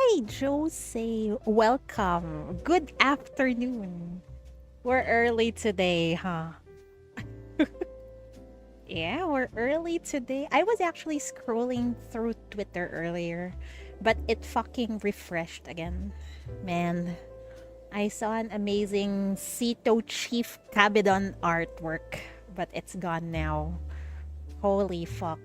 Hi, Jose. Welcome. Good afternoon. We're early today, huh? Yeah, we're early today. I was actually scrolling through Twitter earlier, but it fucking refreshed again. Man, I saw an amazing Sito Chief Cabedon artwork, but it's gone now. Holy fuck.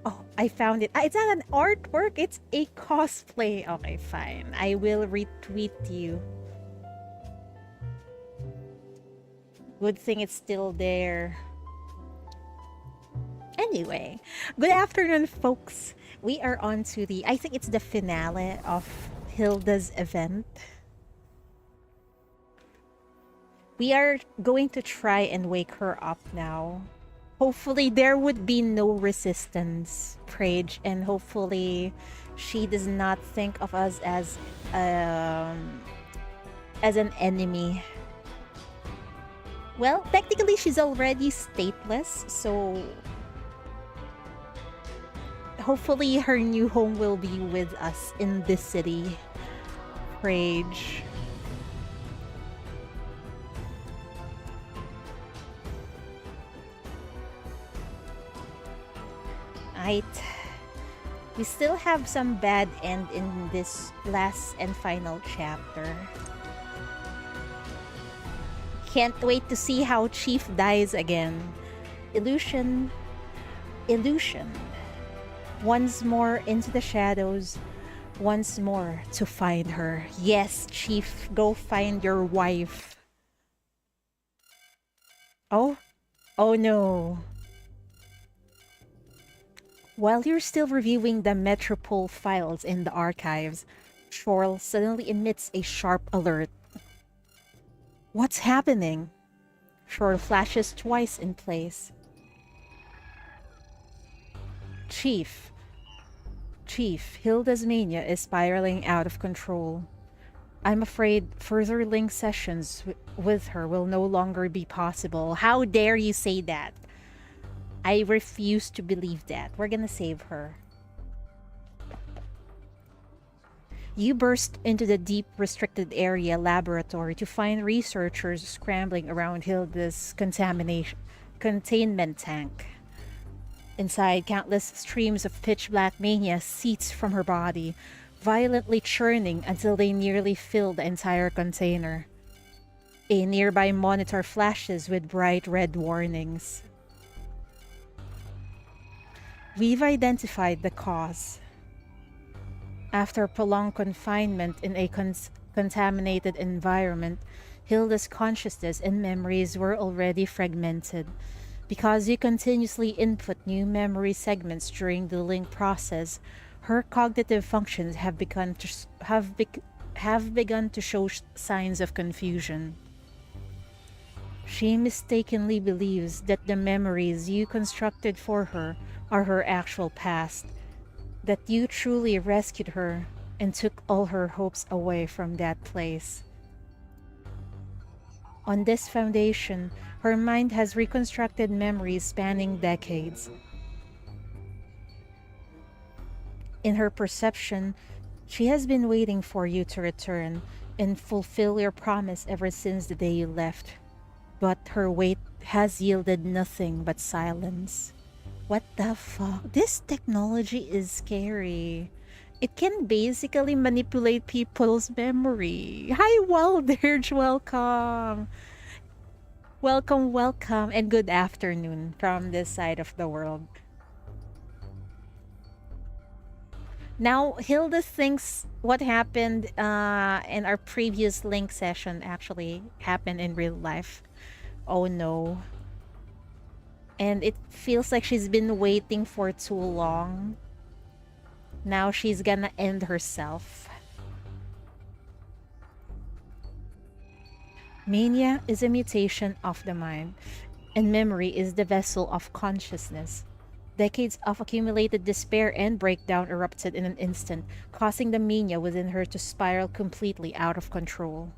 Oh, I found it. It's not an artwork, it's a cosplay. Okay, fine. I will retweet you. Good thing it's still there. Anyway, good afternoon, folks. We are on to I think it's the finale of Hilda's event. We are going to try and wake her up now. Hopefully, there would be no resistance, Prage, and hopefully, she does not think of us as an enemy. Well, technically, she's already stateless, so hopefully her new home will be with us in this city. Rage. Right. We still have some bad end in this last and final chapter. Can't wait to see how Chief dies again. Illusion. Once more into the shadows. Once more to find her. Yes, Chief, go find your wife. Oh? Oh no. While you're still reviewing the Metropole files in the archives, Shorl suddenly emits a sharp alert. What's happening? Shorl flashes twice in place. Chief, Hilda's mania is spiraling out of control. I'm afraid further link sessions with her will no longer be possible. How dare you say that? I refuse to believe that. We're gonna save her. You burst into the deep restricted area laboratory to find researchers scrambling around Hilda's containment tank. Inside, countless streams of pitch black mania seeps from her body, violently churning until they nearly fill the entire container. A nearby monitor flashes with bright red warnings. We've identified the cause. After prolonged confinement in a contaminated environment, Hilda's consciousness and memories were already fragmented. Because you continuously input new memory segments during the link process, her cognitive functions have begun to show signs of confusion. She mistakenly believes that the memories you constructed for her are her actual past, that you truly rescued her and took all her hopes away from that place. On this foundation, her mind has reconstructed memories spanning decades. In her perception, she has been waiting for you to return and fulfill your promise ever since the day you left. But her wait has yielded nothing but silence. What the fuck? This technology is scary. It can basically manipulate people's memory. Hi, Walderge. Welcome. Welcome, and good afternoon from this side of the world. Now, Hilda thinks what happened in our previous link session actually happened in real life. Oh no. And it feels like she's been waiting for too long. Now she's gonna end herself. Mania is a mutation of the mind, and memory is the vessel of consciousness. Decades of accumulated despair and breakdown erupted in an instant, causing the mania within her to spiral completely out of control.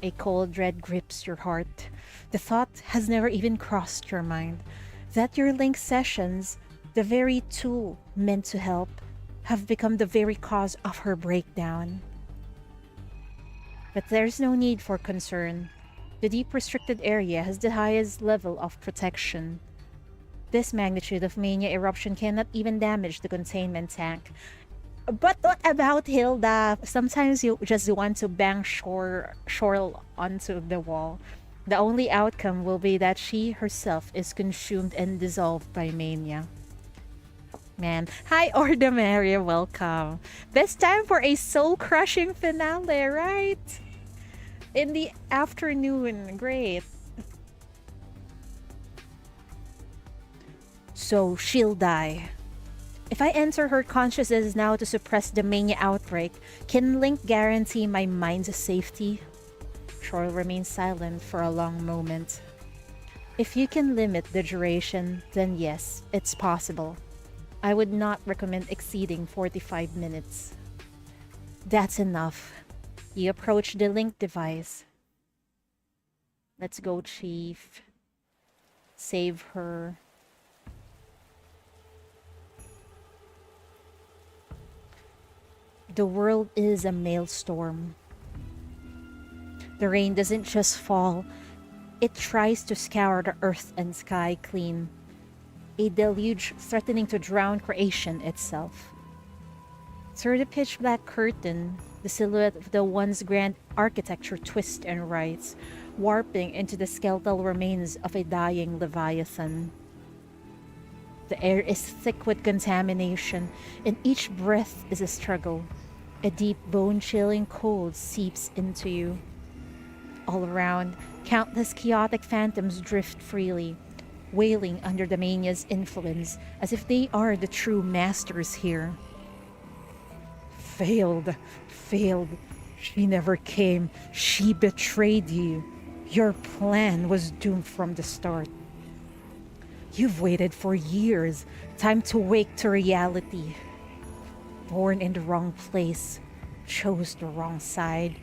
A cold dread grips your heart. The thought has never even crossed your mind that your link sessions, the very tool meant to help, have become the very cause of her breakdown. But there's no need for concern. The deep restricted area has the highest level of protection. This magnitude of mania eruption cannot even damage the containment tank. But what about Hilda? Sometimes you just want to bang shore onto the wall. The only outcome will be that she herself is consumed and dissolved by mania. Man. Hi, Ordamaria, welcome. Best time for a soul-crushing finale, right? In the afternoon, great. So, she'll die. If I enter her consciousness now to suppress the mania outbreak, can Link guarantee my mind's safety? Shore remains silent for a long moment. If you can limit the duration, then yes, it's possible. I would not recommend exceeding 45 minutes. That's enough. You approach the link device. Let's go, Chief. Save her. The world is a maelstrom. The rain doesn't just fall, it tries to scour the earth and sky clean. A deluge threatening to drown creation itself. Through the pitch-black curtain, the silhouette of the once grand architecture twists and writhes, warping into the skeletal remains of a dying leviathan. The air is thick with contamination, and each breath is a struggle. A deep, bone-chilling cold seeps into you. All around, countless chaotic phantoms drift freely, wailing under the mania's influence as if they are the true masters here. Failed. She never came. She betrayed you. Your plan was doomed from the start. You've waited for years. Time to wake to reality. Born in the wrong place, chose the wrong side,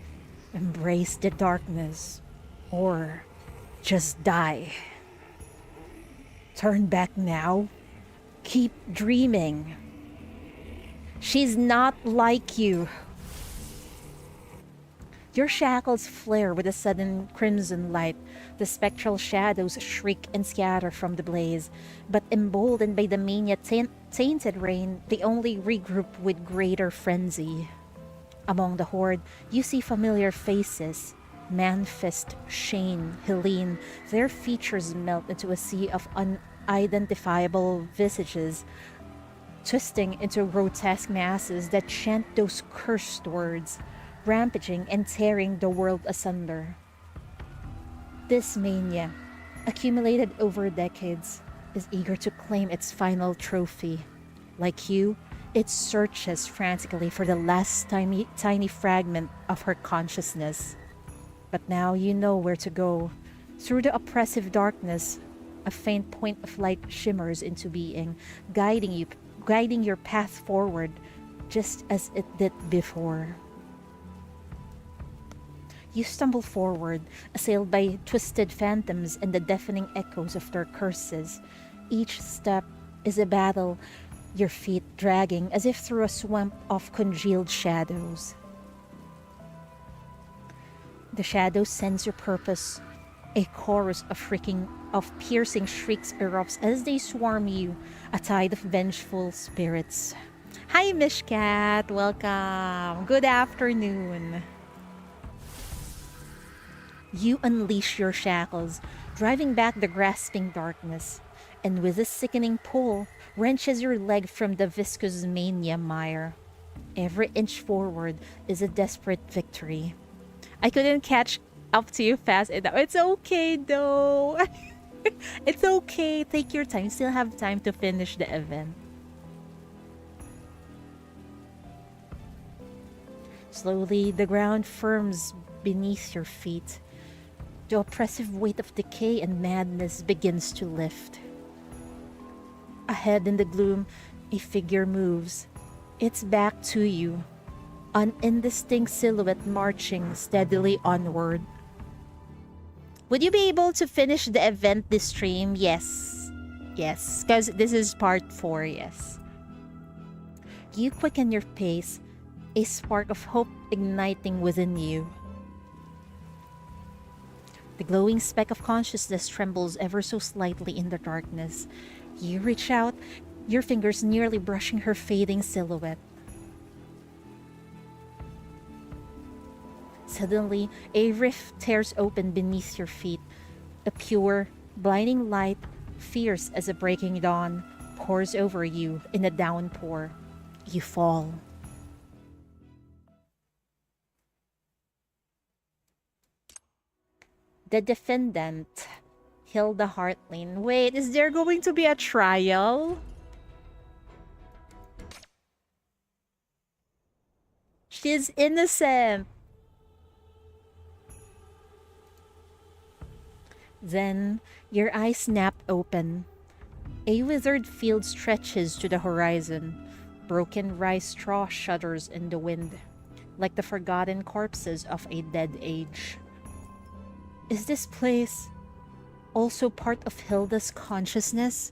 embrace the darkness, or just die. Turn back now. Keep dreaming. She's not like you. Your shackles flare with a sudden crimson light. The spectral shadows shriek and scatter from the blaze. But emboldened by the mania tainted rain, they only regroup with greater frenzy. Among the horde, you see familiar faces. Manfist, Shane, Helene. Their features melt into a sea of unidentifiable visages, twisting into grotesque masses that chant those cursed words, rampaging and tearing the world asunder. This mania, accumulated over decades, is eager to claim its final trophy. Like you, it searches frantically for the last tiny fragment of her consciousness. But now you know where to go. Through the oppressive darkness, a faint point of light shimmers into being, guiding your path forward, just as it did before. You stumble forward, assailed by twisted phantoms and the deafening echoes of their curses. Each step is a battle, your feet dragging as if through a swamp of congealed shadows. The shadows sense your purpose. A chorus of piercing shrieks erupts as they swarm you, a tide of vengeful spirits. Hi, Mishkat! Welcome! Good afternoon! You unleash your shackles, driving back the grasping darkness, and with a sickening pull, wrenches your leg from the viscous mania mire. Every inch forward is a desperate victory. I couldn't catch up to you fast enough. It's okay though. It's okay. Take your time. You still have time to finish the event. Slowly, the ground firms beneath your feet. The oppressive weight of decay and madness begins to lift. Ahead in the gloom, a figure moves. Its back to you, an indistinct silhouette marching steadily onward. Would you be able to finish the event this stream? Yes. Yes, because this is part 4, yes. You quicken your pace, a spark of hope igniting within you. The glowing speck of consciousness trembles ever so slightly in the darkness. You reach out, your fingers nearly brushing her fading silhouette. Suddenly, a rift tears open beneath your feet. A pure, blinding light, fierce as a breaking dawn, pours over you in a downpour. You fall. The defendant, Hilda Hartlin. Wait, is there going to be a trial? She's innocent. Then, your eyes snap open. A withered field stretches to the horizon. Broken rice straw shudders in the wind, like the forgotten corpses of a dead age. Is this place also part of Hilda's consciousness?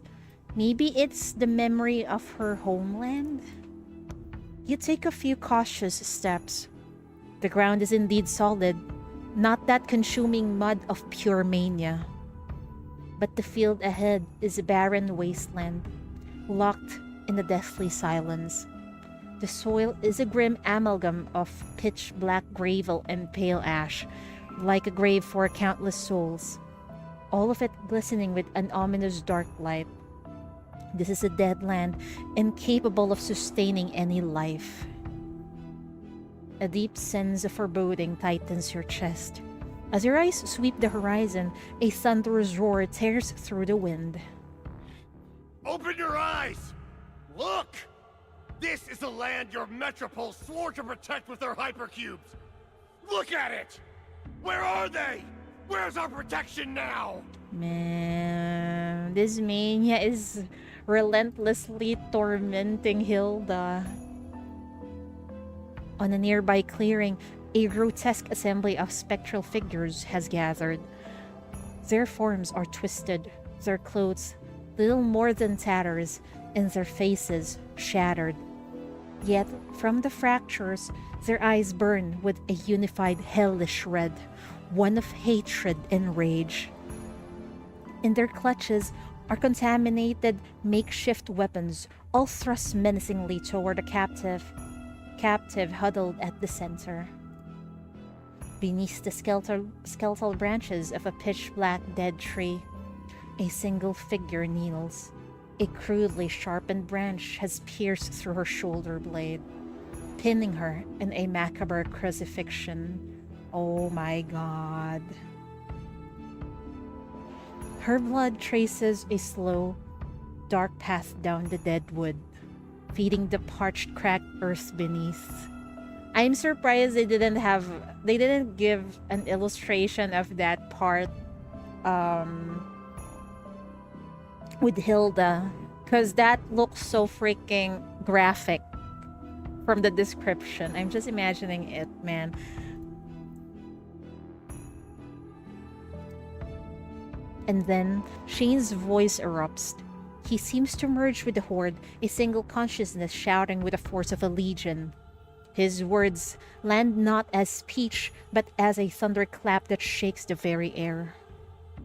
Maybe it's the memory of her homeland? You take a few cautious steps. The ground is indeed solid, not that consuming mud of pure mania. But the field ahead is a barren wasteland, locked in a deathly silence. The soil is a grim amalgam of pitch-black gravel and pale ash, like a grave for countless souls, all of it glistening with an ominous dark light. This is a dead land, incapable of sustaining any life. A deep sense of foreboding tightens your chest. As your eyes sweep the horizon, a thunderous roar tears through the wind. Open your eyes! Look! This is the land your metropoles swore to protect with their hypercubes! Look at it! Where are they? Where's our protection now? Man, this mania is relentlessly tormenting Hilda. On a nearby clearing, a grotesque assembly of spectral figures has gathered. Their forms are twisted, their clothes little more than tatters, and their faces shattered. Yet, from the fractures, their eyes burn with a unified hellish red, one of hatred and rage. In their clutches are contaminated makeshift weapons, all thrust menacingly toward a captive huddled at the center. Beneath the skeletal branches of a pitch-black dead tree, a single figure kneels. A crudely sharpened branch has pierced through her shoulder blade, pinning her in a macabre crucifixion. Oh my god. Her blood traces a slow, dark path down the dead wood, feeding the parched, cracked earth beneath. I'm surprised they didn't give an illustration of that part with Hilda, because that looks so freaking graphic from the description. I'm just imagining it, man. And then Shane's voice erupts. He seems to merge with the horde, a single consciousness shouting with the force of a legion. His words land not as speech, but as a thunderclap that shakes the very air.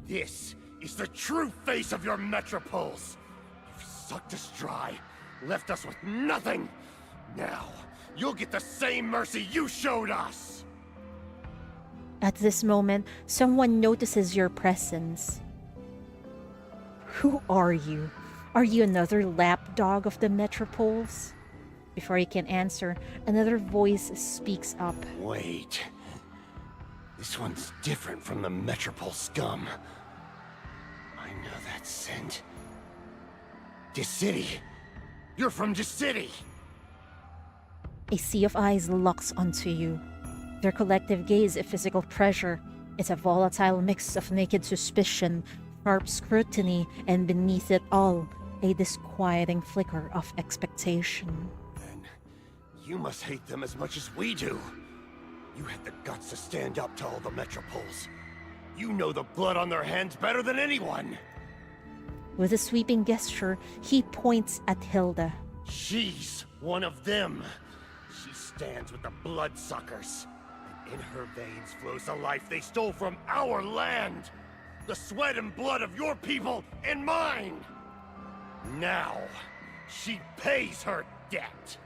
This is the true face of your metropoles. You've sucked us dry, left us with nothing. Now, you'll get the same mercy you showed us. At this moment, someone notices your presence. Who are you? Are you another lapdog of the metropoles? Before he can answer, another voice speaks up. Wait. This one's different from the metropole scum. I know that scent. City. You're from City. A sea of eyes locks onto you. Their collective gaze a physical pressure. It's a volatile mix of naked suspicion, sharp scrutiny, and beneath it all, a disquieting flicker of expectation. Then you must hate them as much as we do. You had the guts to stand up to all the metropoles. You know the blood on their hands better than anyone. With a sweeping gesture, he points at Hilda. She's one of them. She stands with the bloodsuckers. And in her veins flows the life they stole from our land. The sweat and blood of your people and mine. Now, she pays her debt.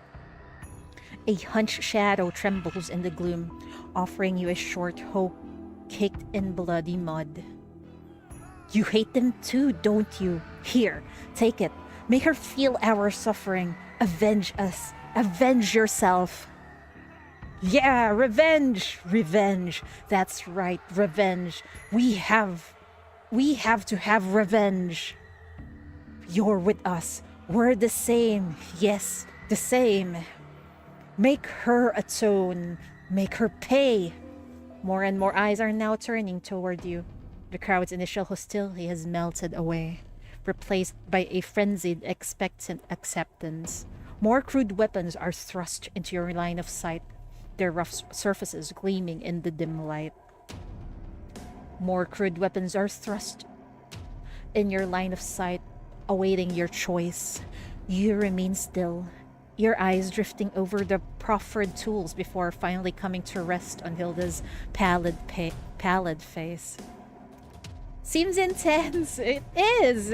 A hunched shadow trembles in the gloom, offering you a short hope caked in bloody mud. You hate them too, don't you? Here, take it. Make her feel our suffering. Avenge us. Avenge yourself. Yeah, revenge! Revenge. That's right, revenge. We have to have revenge. You're with us. We're the same. Yes, the same. Make her atone. Make her pay. More and more eyes are now turning toward you. The crowd's initial hostility has melted away, replaced by a frenzied, expectant acceptance. More crude weapons are thrust into your line of sight, their rough surfaces gleaming in the dim light. More crude weapons are thrust in your line of sight, awaiting your choice. You remain still, your eyes drifting over the proffered tools before finally coming to rest on Hilda's pallid face. Seems intense. It is.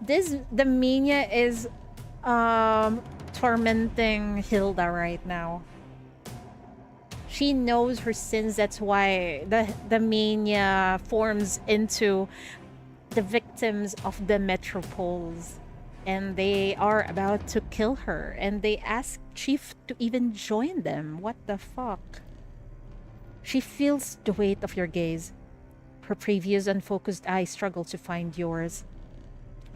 The Minya is tormenting Hilda right now. She knows her sins. That's why the Minya forms into the victims of the metropoles, and they are about to kill her, and they ask Chief to even join them. What the fuck? She feels the weight of your gaze. Her previous unfocused eyes struggle to find yours,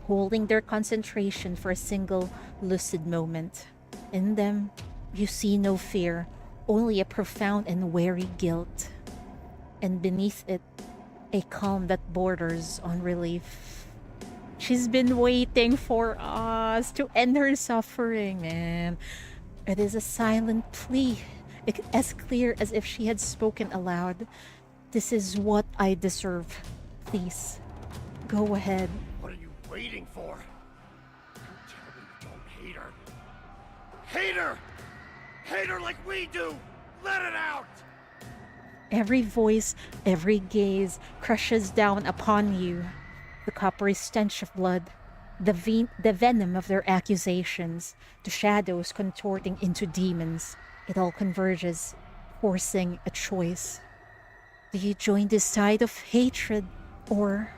holding their concentration for a single lucid moment. In them, you see no fear, only a profound and wary guilt. And beneath it, a calm that borders on relief. She's been waiting for us to end her suffering, man. It is a silent plea, as clear as if she had spoken aloud. This is what I deserve. Please, go ahead. What are you waiting for? Don't tell me you don't hate her. Hate her! Hate her like we do! Let it out! Every voice, every gaze crushes down upon you. The coppery stench of blood, the venom of their accusations, the shadows contorting into demons. It all converges, forcing a choice. Do you join this side of hatred, or...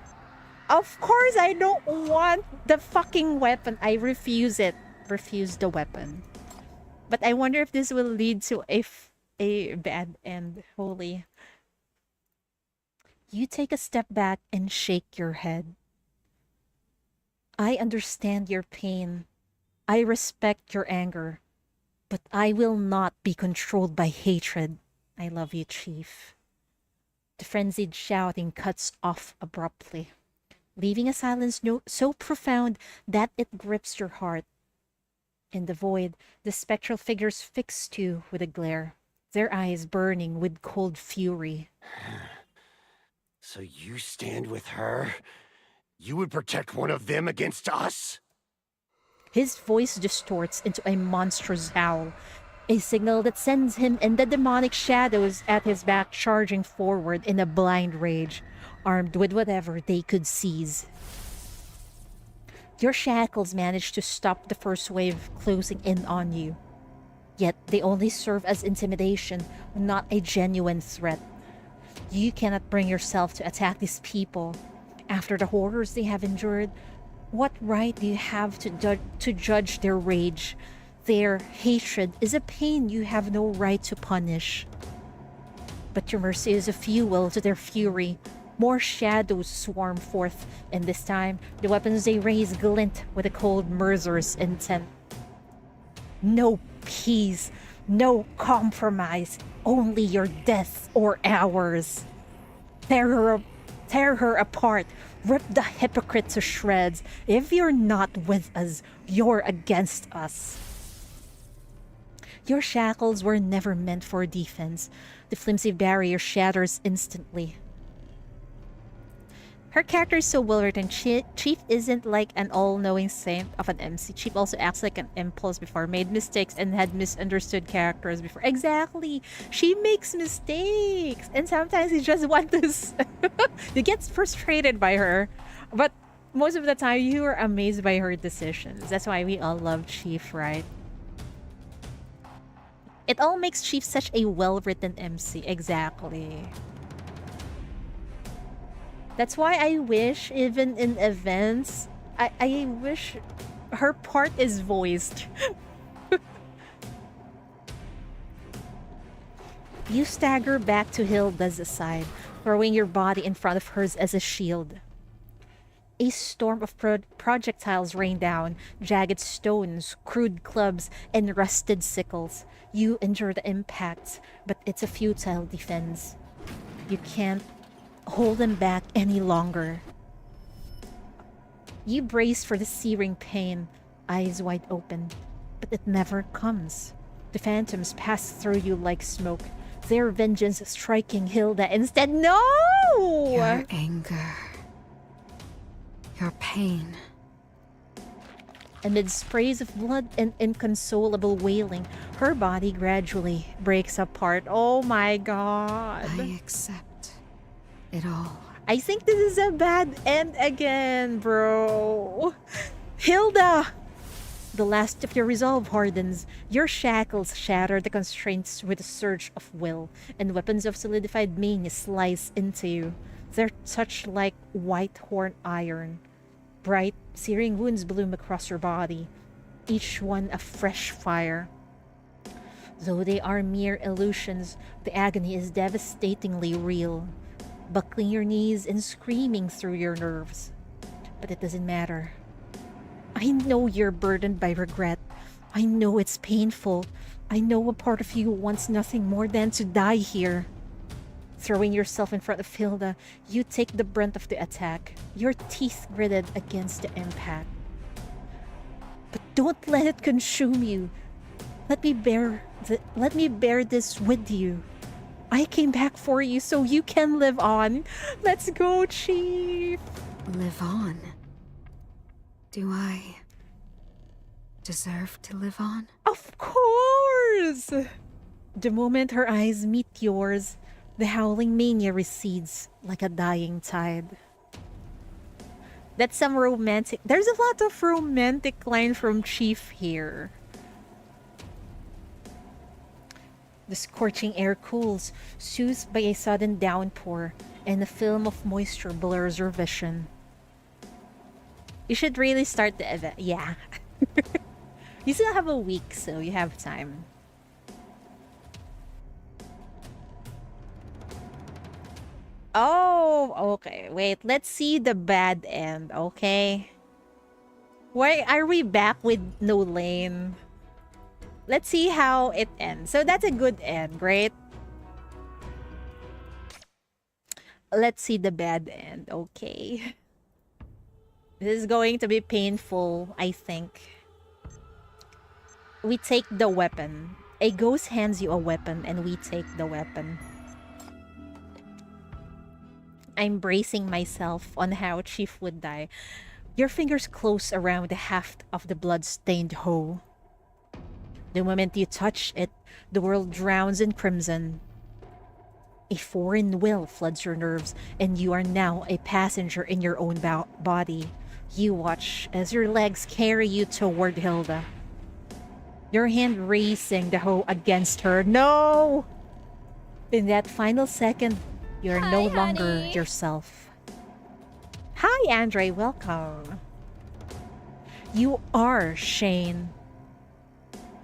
Of course I don't want the fucking weapon. I refuse it. Refuse the weapon. But I wonder if this will lead to a bad end. Holy. You take a step back and shake your head. I understand your pain. I respect your anger. But I will not be controlled by hatred. I love you, Chief. The frenzied shouting cuts off abruptly, leaving a silence so profound that it grips your heart. In the void, the spectral figures fixed you with a glare, their eyes burning with cold fury. So you stand with her? You would protect one of them against us? His voice distorts into a monstrous howl, a signal that sends him and the demonic shadows at his back charging forward in a blind rage, armed with whatever they could seize. Your shackles manage to stop the first wave closing in on you. Yet they only serve as intimidation, not a genuine threat. You cannot bring yourself to attack these people. After the horrors they have endured, what right do you have to judge their rage? Their hatred is a pain you have no right to punish. But your mercy is a fuel to their fury. More shadows swarm forth, and this time, the weapons they raise glint with a cold, murderous intent. No peace, no compromise, only your death or ours. Tear her apart, rip the hypocrite to shreds. If you're not with us, you're against us. Your shackles were never meant for defense. The flimsy barrier shatters instantly. Her character is so well written. Chief isn't like an all-knowing saint of an MC. Chief also acts like an impulse before, made mistakes, and had misunderstood characters before. Exactly. She makes mistakes. And sometimes you just want to... you get frustrated by her. But most of the time, you are amazed by her decisions. That's why we all love Chief, right? It all makes Chief such a well-written MC. Exactly. That's why I wish, even in events, I wish her part is voiced. You stagger back to Hilda's side, throwing your body in front of hers as a shield. A storm of projectiles rain down, jagged stones, crude clubs, and rusted sickles. You endure the impacts, but it's a futile defense. You can't hold them back any longer. You brace for the searing pain, eyes wide open, but it never comes. The phantoms pass through you like smoke, their vengeance striking Hilda instead. No! Your anger. Your pain. Amid sprays of blood and inconsolable wailing, her body gradually breaks apart. Oh my god. I accept it all. I think this is a bad end again, bro. Hilda! The last of your resolve hardens. Your shackles shatter the constraints with a surge of will, and weapons of solidified mania slice into you. Their touch like white-horn iron. Bright, searing wounds bloom across your body, each one a fresh fire. Though they are mere illusions, the agony is devastatingly real, buckling your knees and screaming through your nerves. But it doesn't matter. I know you're burdened by regret. I know it's painful. I know a part of you wants nothing more than to die here. Throwing yourself in front of Hilda, you take the brunt of the attack, your teeth gritted against the impact. But don't let it consume you. Let me bear this with you. I came back for you so you can live on. Let's go, Chief. Live on? Do I deserve to live on? Of course! The moment her eyes meet yours, the howling mania recedes like a dying tide. That's some romantic... There's a lot of romantic line from Chief here. The scorching air cools, soothed by a sudden downpour, and a film of moisture blurs your vision. You should really start the event. Yeah. You still have a week, so you have time. Oh, okay. Wait, let's see the bad end, okay? Why are we back with no lane? Let's see how it ends. So that's a good end, right? Let's see the bad end, okay? This is going to be painful, I think. We take the weapon. A ghost hands you a weapon and we take the weapon. I'm bracing myself on how Chief would die. Your fingers close around the haft of the blood-stained hoe. The moment you touch it, the world drowns in crimson. A foreign will floods your nerves, and you are now a passenger in your own body. You watch as your legs carry you toward Hilda. Your hand raising the hoe against her. No! In that final second, you're no longer yourself. Hi, Andre. Welcome. You are Shane.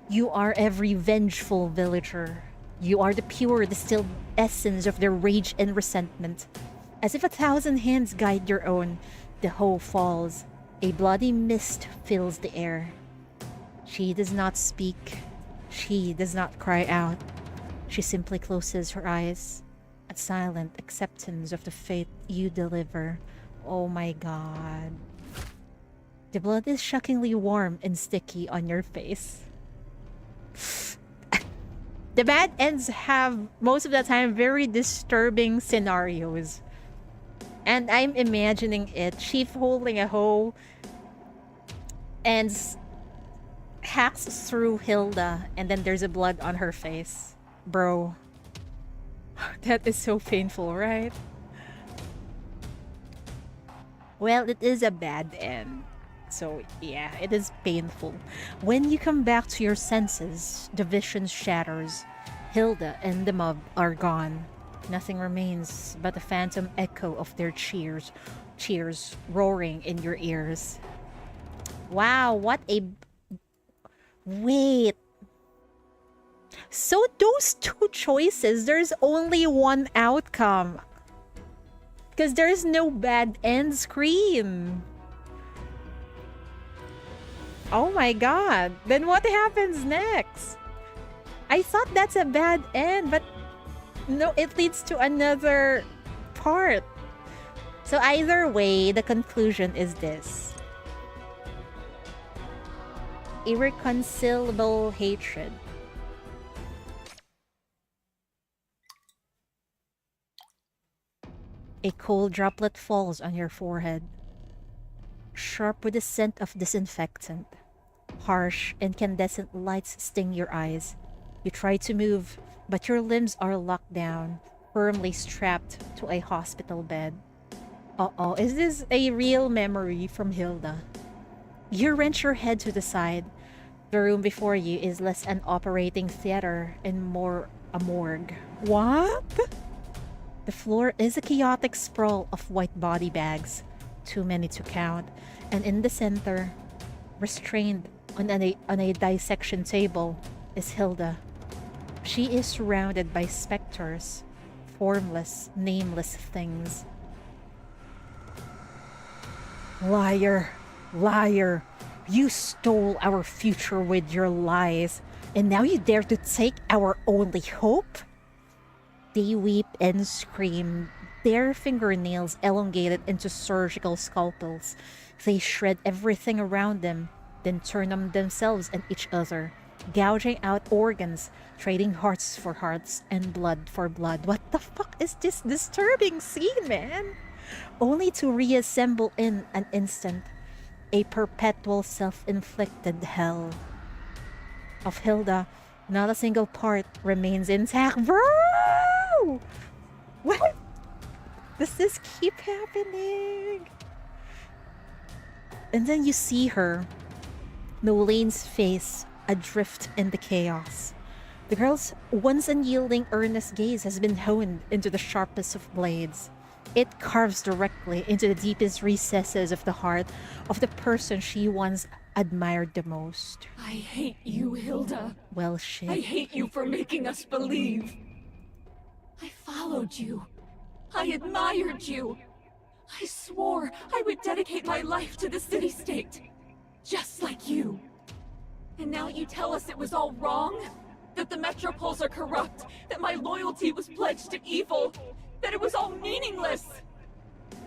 You are every vengeful villager. You are the pure, distilled essence of their rage and resentment. As if 1,000 hands guide your own, the hoe falls. A bloody mist fills the air. She does not speak. She does not cry out. She simply closes her eyes. A silent acceptance of the fate you deliver. Oh my god. The blood is shockingly warm and sticky on your face. The bad ends have, most of the time, very disturbing scenarios. And I'm imagining it. She's holding a hoe and hacks through Hilda, and then there's a blood on her face. Bro. That is so painful, right? Well, it is a bad end. So, yeah, it is painful. When you come back to your senses, the vision shatters. Hilda and the mob are gone. Nothing remains but a phantom echo of their cheers roaring in your ears. Wow, what a... Wait. So those two choices, there's only one outcome. Because there's no bad end screen. Oh my god. Then what happens next? I thought that's a bad end, but no, it leads to another part. So either way, the conclusion is this. Irreconcilable hatred. A cold droplet falls on your forehead, sharp with the scent of disinfectant. Harsh, incandescent lights sting your eyes. You try to move, but your limbs are locked down, firmly strapped to a hospital bed. Uh-oh, is this a real memory from Hilda? You wrench your head to the side. The room before you is less an operating theater and more a morgue. What? The floor is a chaotic sprawl of white body bags, too many to count, and in the center, restrained on a dissection table, is Hilda. She is surrounded by specters, formless, nameless things. Liar, liar, you stole our future with your lies, and now you dare to take our only hope? They weep and scream, their fingernails elongated into surgical scalpels. They shred everything around them, then turn on themselves and each other, gouging out organs, trading hearts for hearts and blood for blood. What the fuck is this disturbing scene, man? Only to reassemble in an instant, a perpetual self-inflicted hell. Of Hilda, not a single part remains intact. Bro! What? Does this keep happening? And then you see her, Nolene's face adrift in the chaos. The girl's once unyielding, earnest gaze has been honed into the sharpest of blades. It carves directly into the deepest recesses of the heart of the person she once admired the most. I hate you, Hilda. Well, shit. I hate you for making us believe. I followed you. I admired you. I swore I would dedicate my life to the city-state. Just like you. And now you tell us it was all wrong? That the metropoles are corrupt? That my loyalty was pledged to evil? That it was all meaningless?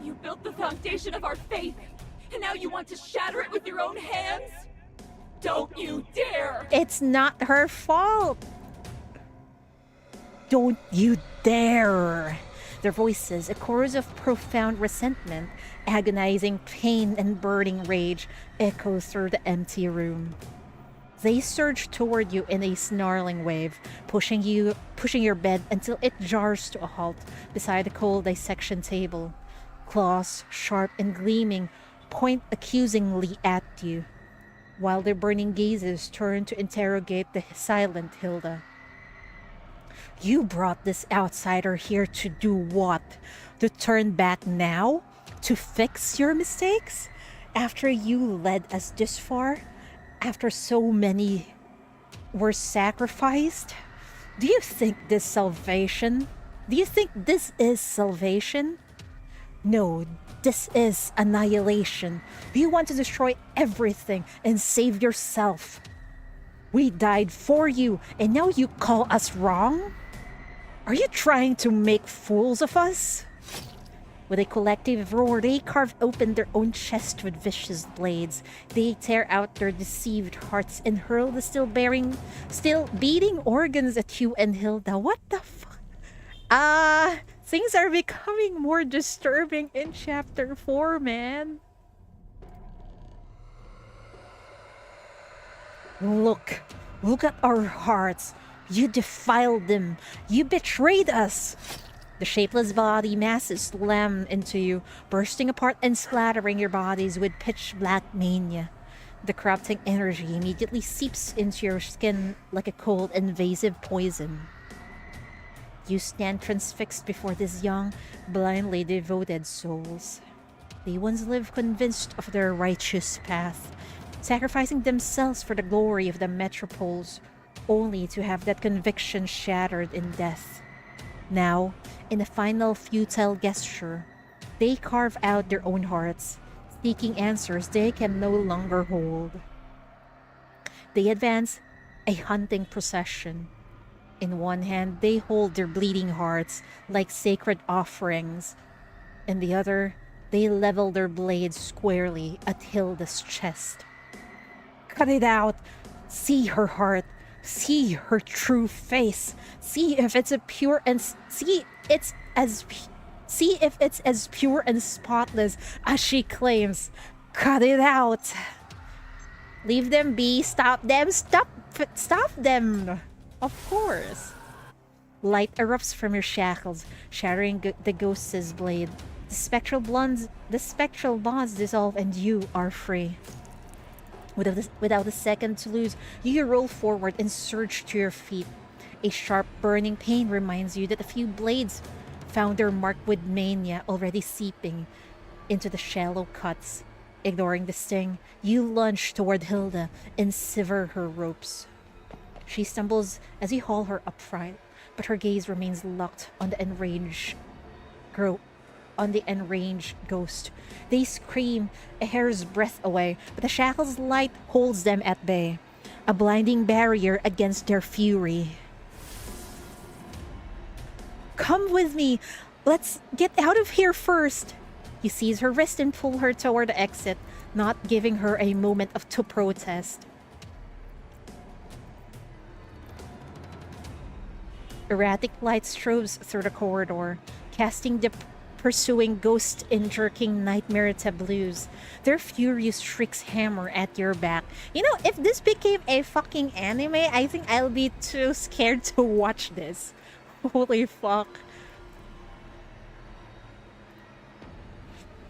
You built the foundation of our faith, and now you want to shatter it with your own hands? Don't you dare! It's not her fault! Don't you dare! Their voices, a chorus of profound resentment, agonizing pain and burning rage, echo through the empty room. They surge toward you in a snarling wave, pushing your bed until it jars to a halt beside the cold dissection table. Claws, sharp and gleaming, point accusingly at you, while their burning gazes turn to interrogate the silent Hilda. You brought this outsider here to do what? To turn back now? To fix your mistakes? After you led us this far? After so many were sacrificed? Do you think this salvation? Do you think this is salvation? No, this is annihilation. You want to destroy everything and save yourself. We died for you, and now you call us wrong? Are you trying to make fools of us? With a collective roar, they carve open their own chest with vicious blades. They tear out their deceived hearts and hurl the still beating organs at you and Hilda. What the fuck? Things are becoming more disturbing in chapter 4, man. Look. Look at our hearts. You defiled them. You betrayed us. The shapeless body masses slam into you, bursting apart and splattering your bodies with pitch black mania. The corrupting energy immediately seeps into your skin like a cold, invasive poison. You stand transfixed before these young, blindly devoted souls. They once lived convinced of their righteous path, sacrificing themselves for the glory of the metropoles, only to have that conviction shattered in death. Now, in a final futile gesture, they carve out their own hearts, seeking answers they can no longer hold. They advance, a hunting procession. In one hand, they hold their bleeding hearts like sacred offerings. In the other, they level their blades squarely at Hilda's chest. Cut it out! See her heart! See her true face! See if it's as pure and spotless as she claims! Cut it out! Leave them be! Stop them! Stop them! Of course. Light erupts from your shackles, shattering the ghost's blade. The spectral bonds dissolve, and you are free. Without a second to lose, you roll forward and surge to your feet. A sharp, burning pain reminds you that a few blades found their mark with mania already seeping into the shallow cuts. Ignoring the sting, you lunge toward Hilda and sever her ropes. She stumbles as you haul her upright, but her gaze remains locked on the enraged ghost. They scream a hair's breadth away, but the shackle's light holds them at bay, a blinding barrier against their fury. Come with me! Let's get out of here first! You seize her wrist and pull her toward the exit, not giving her a moment to protest. Erratic light strobes through the corridor, casting the pursuing ghost in jerking nightmare tableaus. Their furious shrieks hammer at your back. You know, if this became a fucking anime, I think I'll be too scared to watch this. Holy fuck.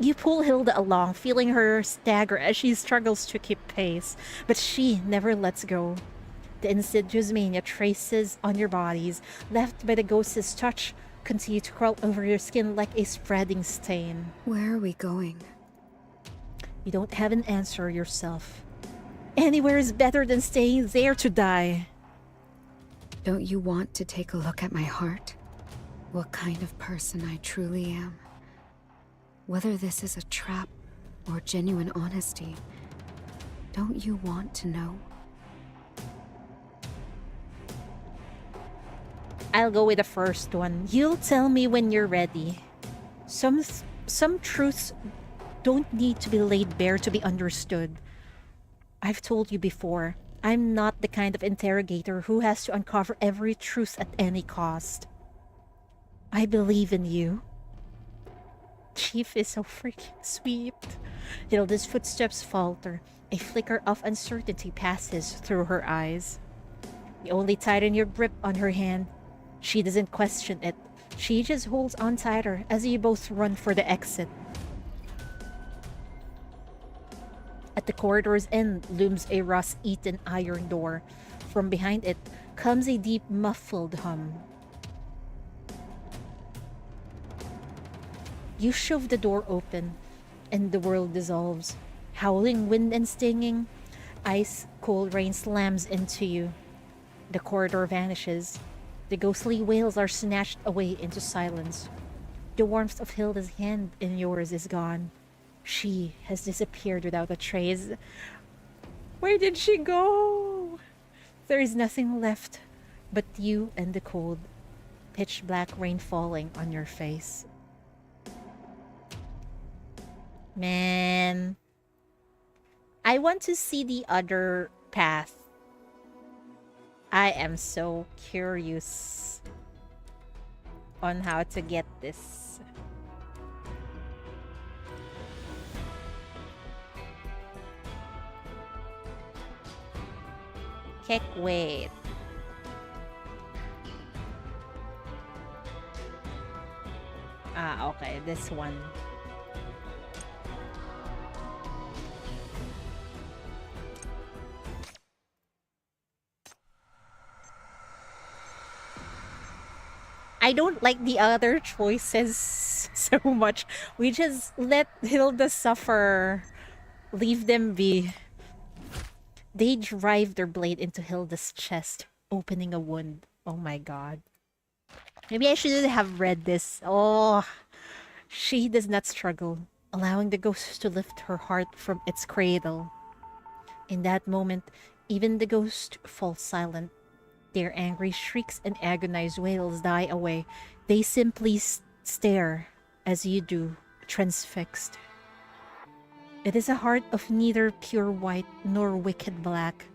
You pull Hilda along, feeling her stagger as she struggles to keep pace, but she never lets go. The insidious mania traces on your bodies, left by the ghost's touch, continue to crawl over your skin like a spreading stain. Where are we going? You don't have an answer yourself. Anywhere is better than staying there to die. Don't you want to take a look at my heart? What kind of person I truly am? Whether this is a trap or genuine honesty, don't you want to know? I'll go with the first one. You'll tell me when you're ready. Some truths don't need to be laid bare to be understood. I've told you before, I'm not the kind of interrogator who has to uncover every truth at any cost. I believe in you. Chief is so freaking sweet. Hilda's footsteps falter. A flicker of uncertainty passes through her eyes. You only tighten your grip on her hand. She doesn't question it. She just holds on tighter as you both run for the exit. At the corridor's end looms a rust-eaten iron door. From behind it comes a deep, muffled hum. You shove the door open, and the world dissolves. Howling wind and stinging, ice-cold rain slams into you. The corridor vanishes. The ghostly wails are snatched away into silence. The warmth of Hilda's hand in yours is gone. She has disappeared without a trace. Where did she go? There is nothing left but you and the cold, pitch-black rain falling on your face. Man, I want to see the other path. I am so curious. on how to get this. Heck, wait. Ah, okay, this one. I don't like the other choices so much. We just let Hilda suffer. Leave them be. They drive their blade into Hilda's chest, opening a wound. Oh my god. Maybe I should have read this. Oh, she does not struggle, allowing the ghost to lift her heart from its cradle. In that moment, even the ghost falls silent. Their angry shrieks and agonized wails die away. They simply stare, as you do, transfixed. It is a heart of neither pure white nor wicked black,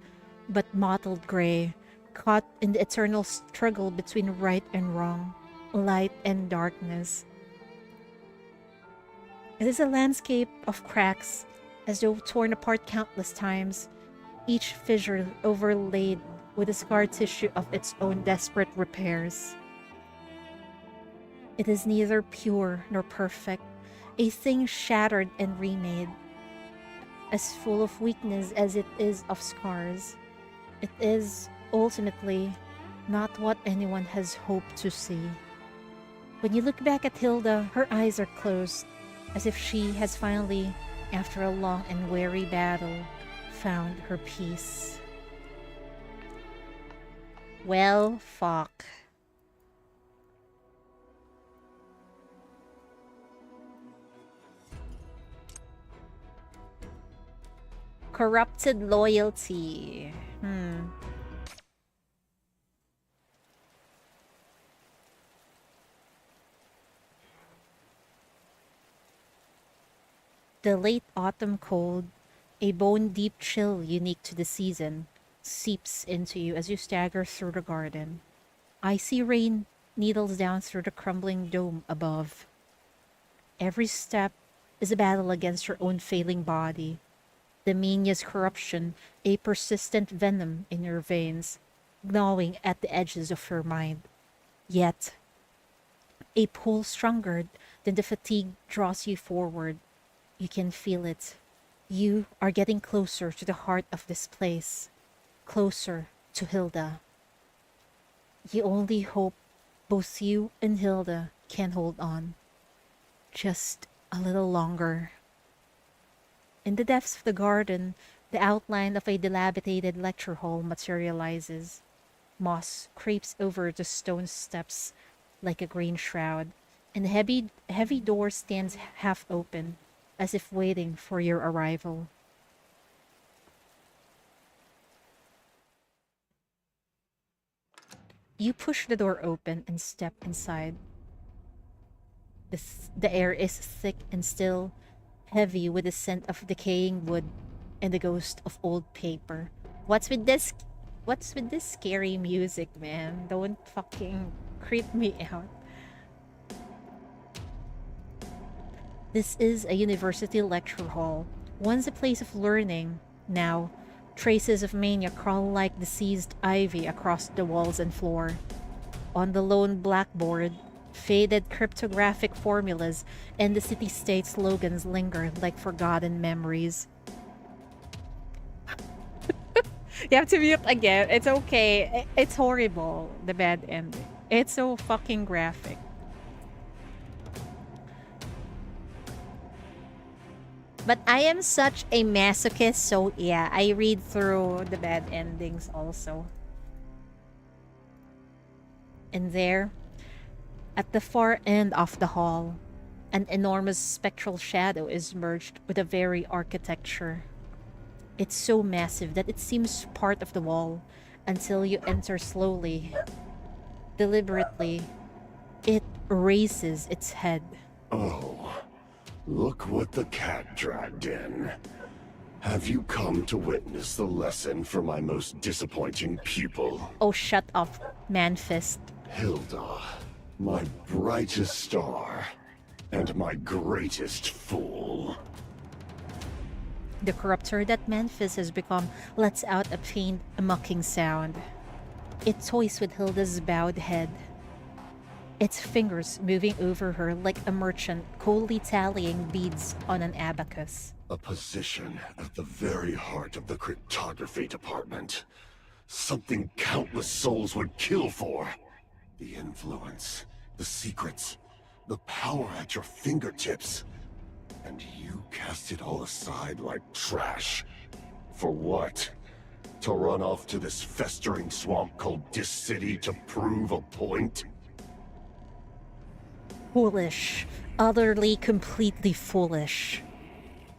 but mottled gray, caught in the eternal struggle between right and wrong, light and darkness. It is a landscape of cracks, as though torn apart countless times, each fissure overlaid with the scar tissue of its own desperate repairs. It is neither pure nor perfect, a thing shattered and remade, as full of weakness as it is of scars. It is, ultimately, not what anyone has hoped to see. When you look back at Hilda, her eyes are closed, as if she has finally, after a long and weary battle, found her peace. Well, fuck. Corrupted loyalty. The late autumn cold, a bone-deep chill unique to the season, seeps into you as you stagger through the garden. Icy rain needles down through the crumbling dome above. Every step is a battle against your own failing body. The Minya's corruption, a persistent venom in your veins, gnawing at the edges of your mind. Yet, a pull stronger than the fatigue draws you forward. You can feel it. You are getting closer to the heart of this place. Closer to Hilda. You only hope both you and Hilda can hold on. Just a little longer. In the depths of the garden, the outline of a dilapidated lecture hall materializes. Moss creeps over the stone steps like a green shroud, and the heavy door stands half open, as if waiting for your arrival. You push the door open and step inside. The air is thick and still, heavy with the scent of decaying wood and the ghost of old paper. What's with this scary music, man? Don't fucking creep me out. This is a university lecture hall, once a place of learning. Now, traces of mania crawl like diseased ivy across the walls and floor. On the lone blackboard, faded cryptographic formulas and the city-state slogans linger like forgotten memories. You have to mute again. It's okay. It's horrible, the bad ending. It's so fucking graphic. But I am such a masochist, so yeah, I read through the bad endings also. And there, at the far end of the hall, an enormous spectral shadow is merged with a very architecture. It's so massive that it seems part of the wall until you enter slowly. Deliberately, it raises its head. Oh, look what the cat dragged in. Have you come to witness the lesson for my most disappointing pupil? Oh, shut up, man-fist. Hilda, My brightest star, and my greatest fool. The corruptor that Memphis has become lets out a faint, mocking sound. It toys with Hilda's bowed head, its fingers moving over her like a merchant coldly tallying beads on an abacus. A position at the very heart of the cryptography department. Something countless souls would kill for. The influence, the secrets, the power at your fingertips. And you cast it all aside like trash. For what? To run off to this festering swamp called this city to prove a point? Foolish. Utterly, completely foolish.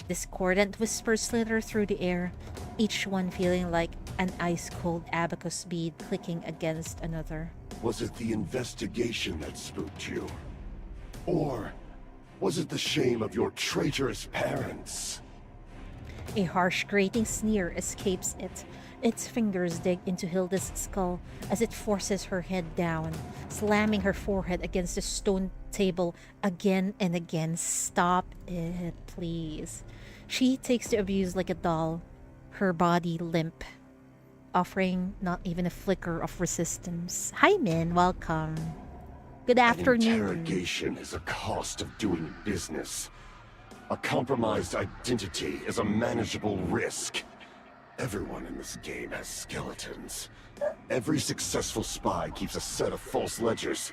Discordant whispers slither through the air, each one feeling like an ice-cold abacus bead clicking against another. Was it the investigation that spooked you? Or was it the shame of your traitorous parents? A harsh, grating sneer escapes it. Its fingers dig into Hilda's skull as it forces her head down, slamming her forehead against the stone table again and again. Stop it, please. She takes the abuse like a doll, her body limp, offering not even a flicker of resistance. Hi, Min. Welcome. Good afternoon. An interrogation is a cost of doing business. A compromised identity is a manageable risk. Everyone in this game has skeletons. Every successful spy keeps a set of false ledgers.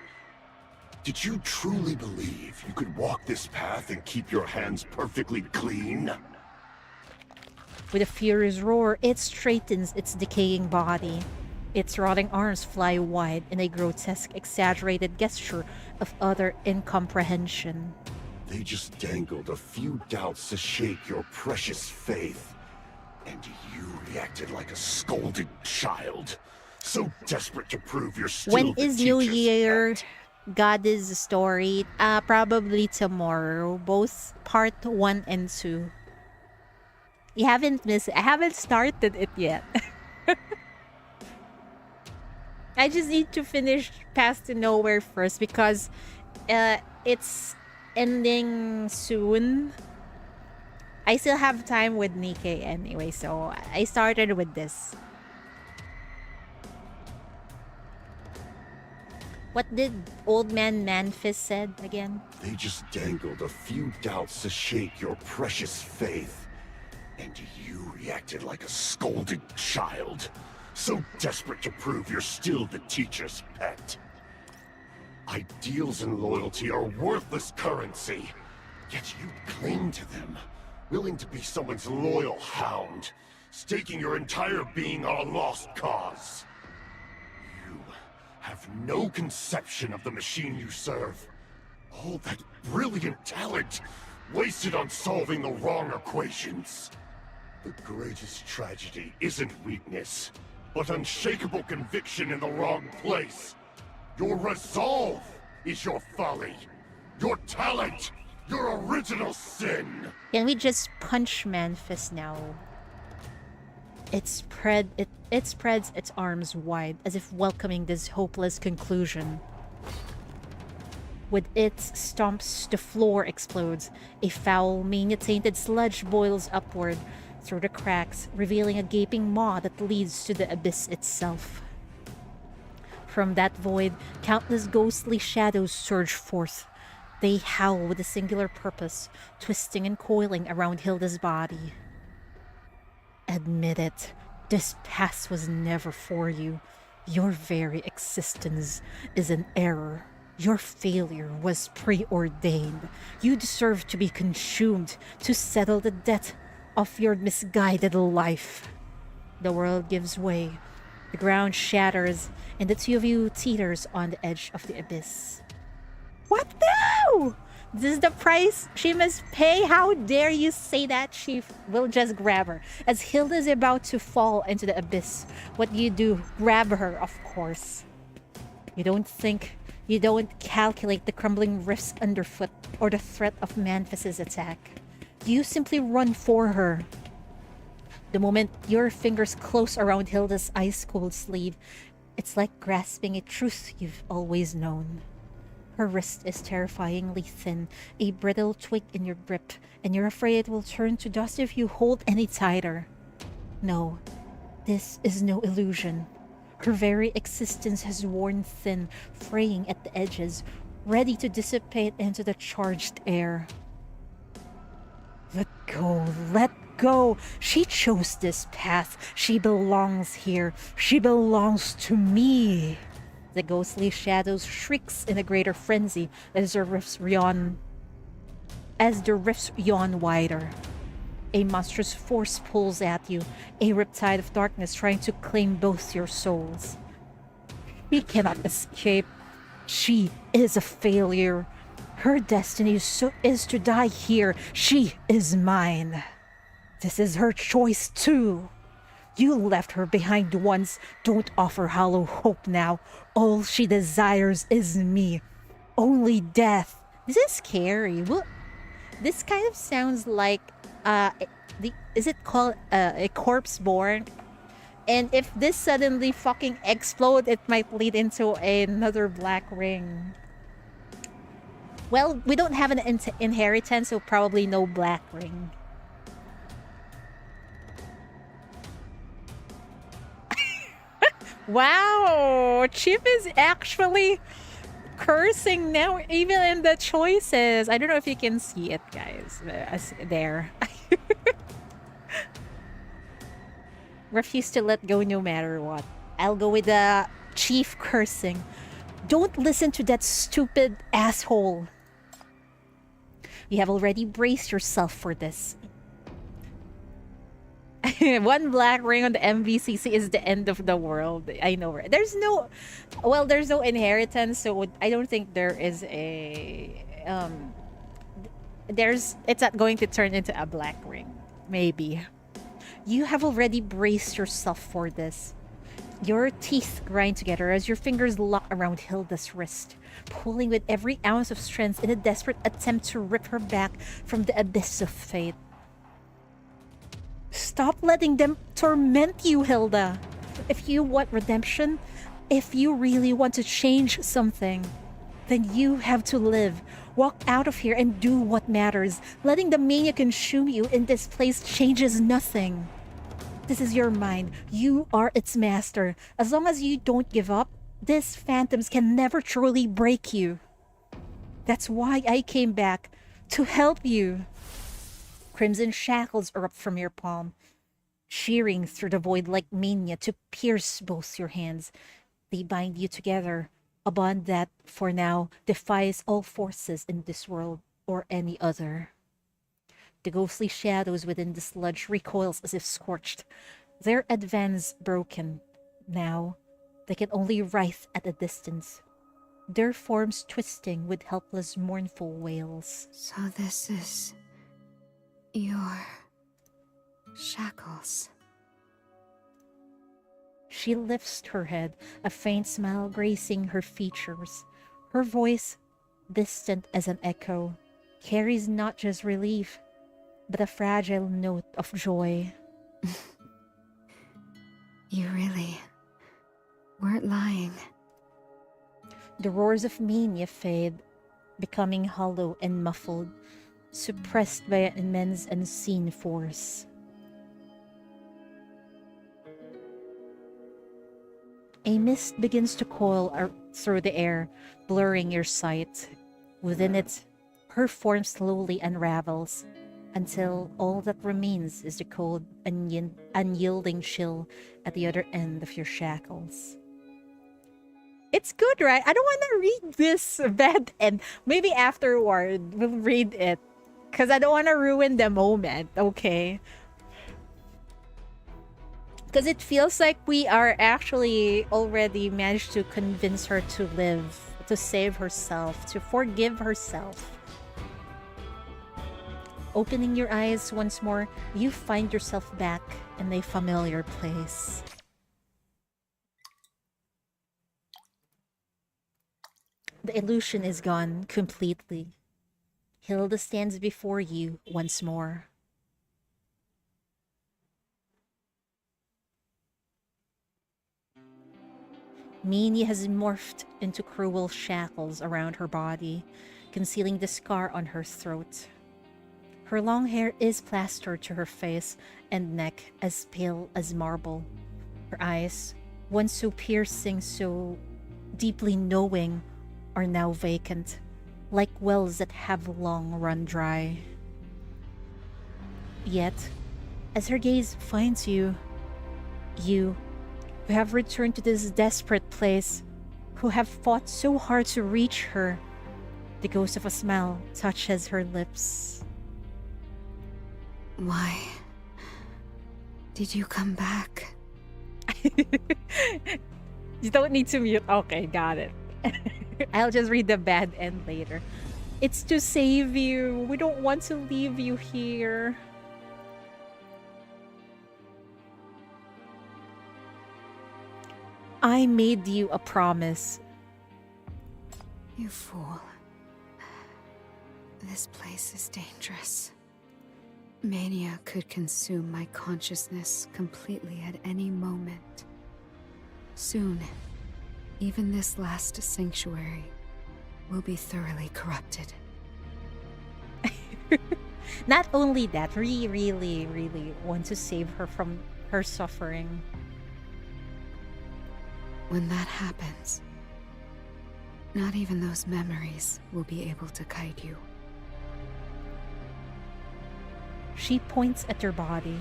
Did you truly believe you could walk this path and keep your hands perfectly clean? With a furious roar, it straightens its decaying body. Its rotting arms fly wide in a grotesque, exaggerated gesture of utter incomprehension. They just dangled a few doubts to shake your precious faith. And you reacted like a scolded child. So desperate to prove you're still When the is New teacher's Year? pet. God is story. Probably tomorrow. Both part 1 and 2. You haven't missed it. I haven't started it yet. I just need to finish Path to Nowhere first because it's ending soon. I still have time with Nikkei anyway, so I started with this. What did Old Man Memphis said again? They just dangled a few doubts to shake your precious faith. And you reacted like a scolded child. So desperate to prove you're still the teacher's pet. Ideals and loyalty are worthless currency. Yet you cling to them. Willing to be someone's loyal hound. Staking your entire being on a lost cause. You have no conception of the machine you serve. All that brilliant talent wasted on solving the wrong equations. The greatest tragedy isn't weakness, but unshakable conviction in the wrong place. Your resolve is your folly. Your talent, your original sin. Can we just punch Memphis now? It spreads its arms wide as if welcoming this hopeless conclusion. With its stomps, the floor explodes. A foul, mania-tainted sludge boils upward through the cracks, revealing a gaping maw that leads to the abyss itself. From that void, countless ghostly shadows surge forth. They howl with a singular purpose, twisting and coiling around Hilda's body. Admit it, this path was never for you. Your very existence is an error. Your failure was preordained. You deserve to be consumed to settle the debt of your misguided life. The world gives way. The ground shatters, and the two of you teeters on the edge of the abyss. What now? This is the price she must pay? How dare you say that? She will just grab her. As Hilda is about to fall into the abyss, what do you do? Grab her, of course. You don't think, you don't calculate the crumbling rifts underfoot or the threat of Memphis's attack. You simply run for her. The moment your fingers close around Hilda's ice-cold sleeve, it's like grasping a truth you've always known. Her wrist is terrifyingly thin, a brittle twig in your grip, and you're afraid it will turn to dust if you hold any tighter. No, this is no illusion. Her very existence has worn thin, fraying at the edges, ready to dissipate into the charged air. Let go, let go. She chose this path. She belongs here. She belongs to me. The ghostly shadows shrieks in a greater frenzy as the rifts yawn wider. A monstrous force pulls at you, a riptide of darkness trying to claim both your souls. She cannot escape. She is a failure. Her destiny is to die here. She is mine. This is her choice too. You left her behind once. Don't offer hollow hope now. All she desires is me. Only death. This is scary. Well, this kind of sounds like is it called a corpse born? And if this suddenly fucking explode, it might lead into another black ring. Well, we don't have an inheritance, so probably no black ring. Wow, Chip is actually cursing now, even in the choices. I don't know if you can see it, guys. There. Refuse to let go no matter what. I'll go with the chief cursing. Don't listen to that stupid asshole. You have already braced yourself for this. One black ring on the MVCC is the end of the world. I know, right? There's no inheritance, so I don't think there is a it's not going to turn into a black ring. Maybe. You have already braced yourself for this. Your teeth grind together as your fingers lock around Hilda's wrist, pulling with every ounce of strength in a desperate attempt to rip her back from the abyss of fate. Stop letting them torment you, Hilda. If you want redemption, if you really want to change something, then you have to live. Walk out of here and do what matters. Letting the mania consume you in this place changes nothing. This is your mind. You are its master. As long as you don't give up, these phantoms can never truly break you. That's why I came back, to help you. Crimson shackles erupt from your palm, shearing through the void like mania to pierce both your hands. They bind you together, a bond that, for now, defies all forces in this world or any other. The ghostly shadows within the sludge recoils as if scorched, their advance broken. Now, they can only writhe at a distance, their forms twisting with helpless, mournful wails. So this is your shackles. She lifts her head, a faint smile gracing her features. Her voice, distant as an echo, carries not just relief, but a fragile note of joy. You really weren't lying. The roars of mania fade, becoming hollow and muffled, suppressed by an immense unseen force. A mist begins to coil through the air, blurring your sight. Within it, her form slowly unravels, until all that remains is the cold, unyielding chill at the other end of your shackles. It's good, right? I don't want to read this bad end. Maybe afterward we'll read it, because I don't want to ruin the moment, okay? Because it feels like we are actually already managed to convince her to live, to save herself, to forgive herself. Opening your eyes once more, you find yourself back in a familiar place. The illusion is gone completely. Hilda stands before you once more. Mania has morphed into cruel shackles around her body, concealing the scar on her throat. Her long hair is plastered to her face and neck, as pale as marble. Her eyes, once so piercing, so deeply knowing, are now vacant, like wells that have long run dry. Yet, as her gaze finds you, you, who have returned to this desperate place, who have fought so hard to reach her, the ghost of a smile touches her lips. Why did you come back? You don't need to mute. Okay, got it. I'll just read the bad end later. It's to save you. We don't want to leave you here. I made you a promise. You fool. This place is dangerous. Mania could consume my consciousness completely at any moment. Soon, even this last sanctuary will be thoroughly corrupted. Not only that, we really want to save her from her suffering. When that happens, not even those memories will be able to guide you. She points at your body,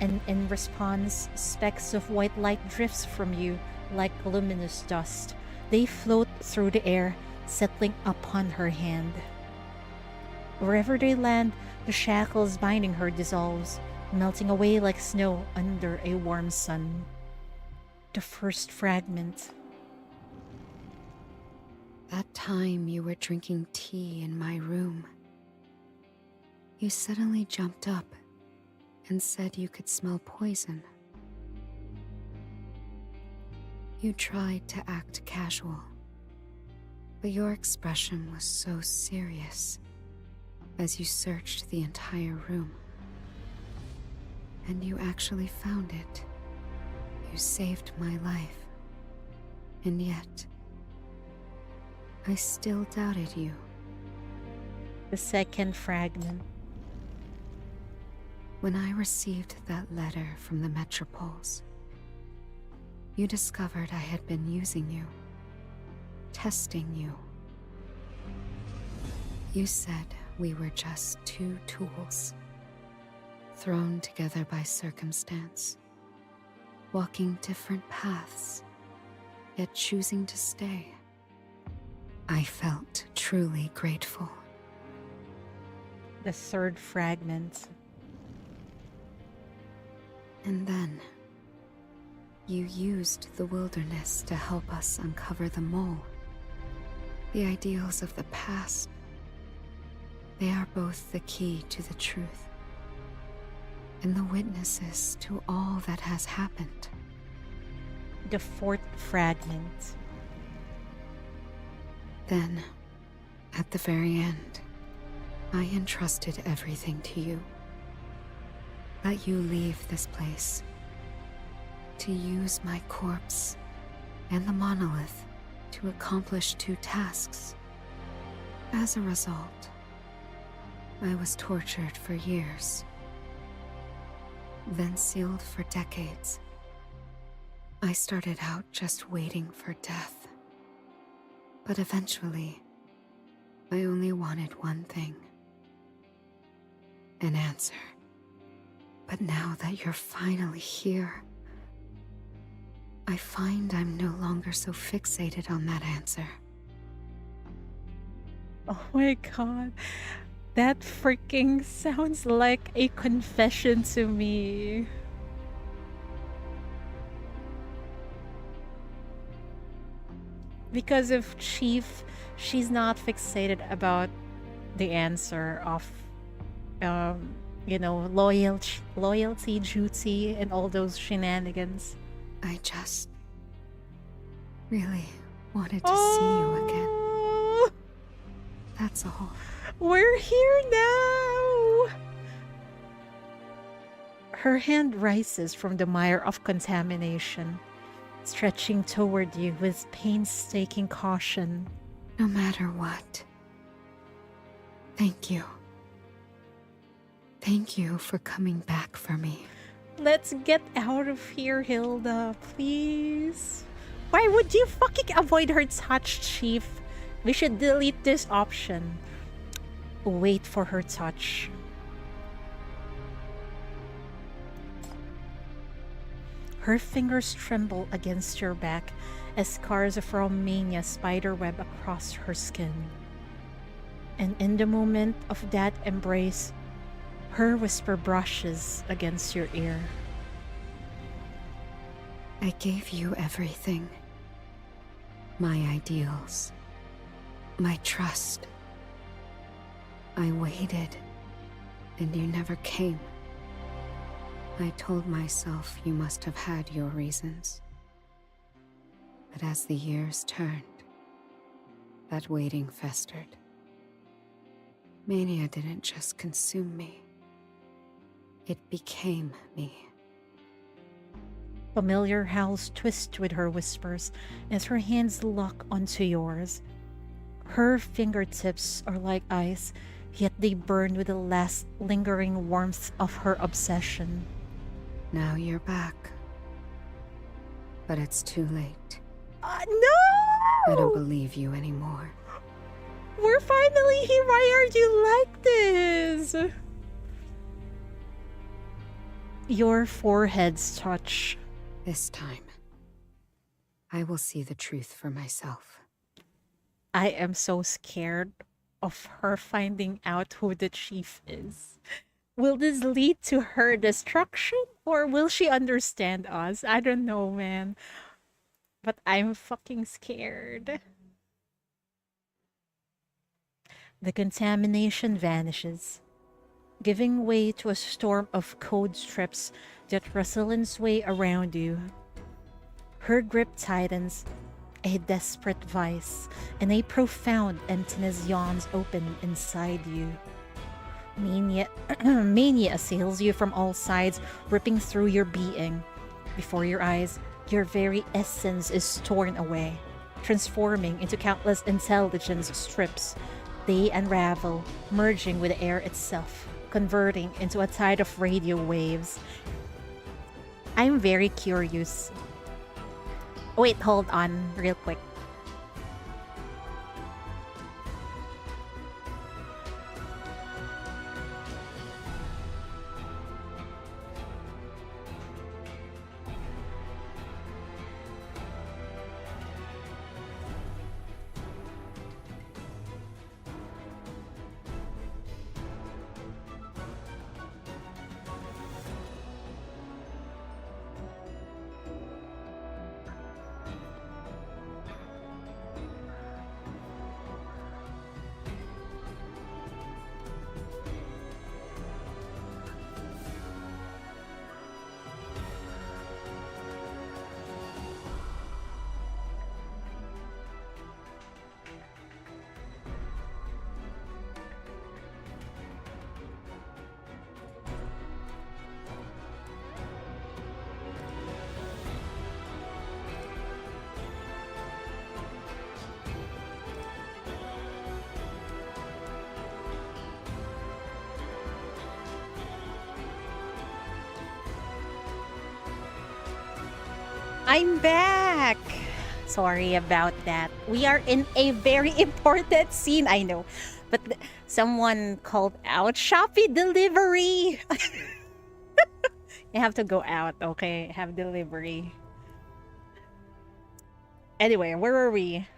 and in response, specks of white light drifts from you like luminous dust. They float through the air, settling upon her hand. Wherever they land, the shackles binding her dissolves, melting away like snow under a warm sun. The first fragment. That time you were drinking tea in my room, you suddenly jumped up and said you could smell poison. You tried to act casual, but your expression was so serious as you searched the entire room. And you actually found it. You saved my life. And yet, I still doubted you. The second fragment. When I received that letter from the Metropoles, you discovered I had been using you, testing you. You said we were just two tools, thrown together by circumstance, walking different paths, yet choosing to stay. I felt truly grateful. The third fragment. And then, you used the wilderness to help us uncover the mole. The ideals of the past, they are both the key to the truth, and the witnesses to all that has happened. The fourth fragment. Then, at the very end, I entrusted everything to you. Let you leave this place, to use my corpse and the monolith to accomplish two tasks. As a result, I was tortured for years, then sealed for decades. I started out just waiting for death, but eventually, I only wanted one thing: an answer. But now that you're finally here, I find I'm no longer so fixated on that answer. Oh my god. That freaking sounds like a confession to me. Because of Chief, she's not fixated about the answer of loyalty, duty, and all those shenanigans. I just really wanted to see you again. Oh, That's all. we're here now! Her hand rises from the mire of contamination, stretching toward you with painstaking caution. No matter what. Thank you. Thank you for coming back for me. Let's get out of here, Hilda, please. Why would you fucking avoid her touch, Chief? We should delete this option. Wait for her touch. Her fingers tremble against your back as scars of Romania spiderweb across her skin. And in the moment of that embrace, her whisper brushes against your ear. I gave you everything. My ideals. My trust. I waited, and you never came. I told myself you must have had your reasons. But as the years turned, that waiting festered. Mania didn't just consume me. It became me. Familiar howls twist with her whispers as her hands lock onto yours. Her fingertips are like ice, yet they burn with the last lingering warmth of her obsession. Now you're back. But it's too late. No! I don't believe you anymore. We're finally here. Why are you like this? Your foreheads touch. This time, I will see the truth for myself. I am so scared of her finding out who the chief is. Will this lead to her destruction, or will she understand us? I don't know, man. But I'm fucking scared. The contamination vanishes, giving way to a storm of code strips that rustle its way around you. Her grip tightens, a desperate vice, and a profound emptiness yawns open inside you. Mania assails you from all sides, ripping through your being. Before your eyes, your very essence is torn away, transforming into countless intelligence strips. They unravel, merging with the air itself, converting into a tide of radio waves. I'm very curious. Wait, hold on, real quick. I'm back! Sorry about that. We are in a very important scene, I know. But someone called out Shopee delivery! You have to go out, okay? Have delivery. Anyway, where are we?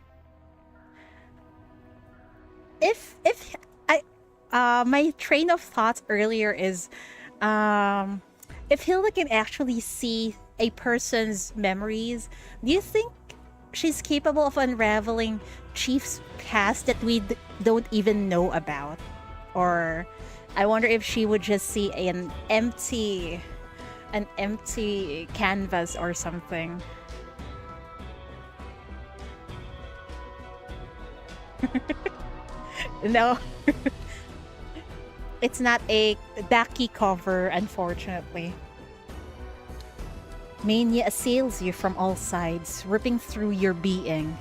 If my train of thoughts earlier is if Hilda can actually see a person's memories, do you think she's capable of unraveling Chief's past that we don't even know about? Or I wonder if she would just see an empty canvas or something. No. It's not a Daki cover, unfortunately. Mania assails you from all sides, ripping through your being.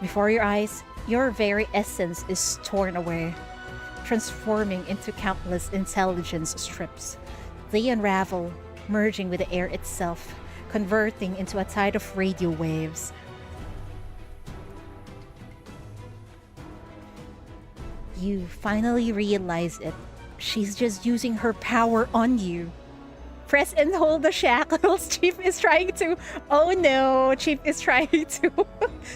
Before your eyes, your very essence is torn away, transforming into countless intelligence strips. They unravel, merging with the air itself, converting into a tide of radio waves. You finally realize it. She's just using her power on you. Press and hold the shackles. Chief is trying to... Oh no! Chief is trying to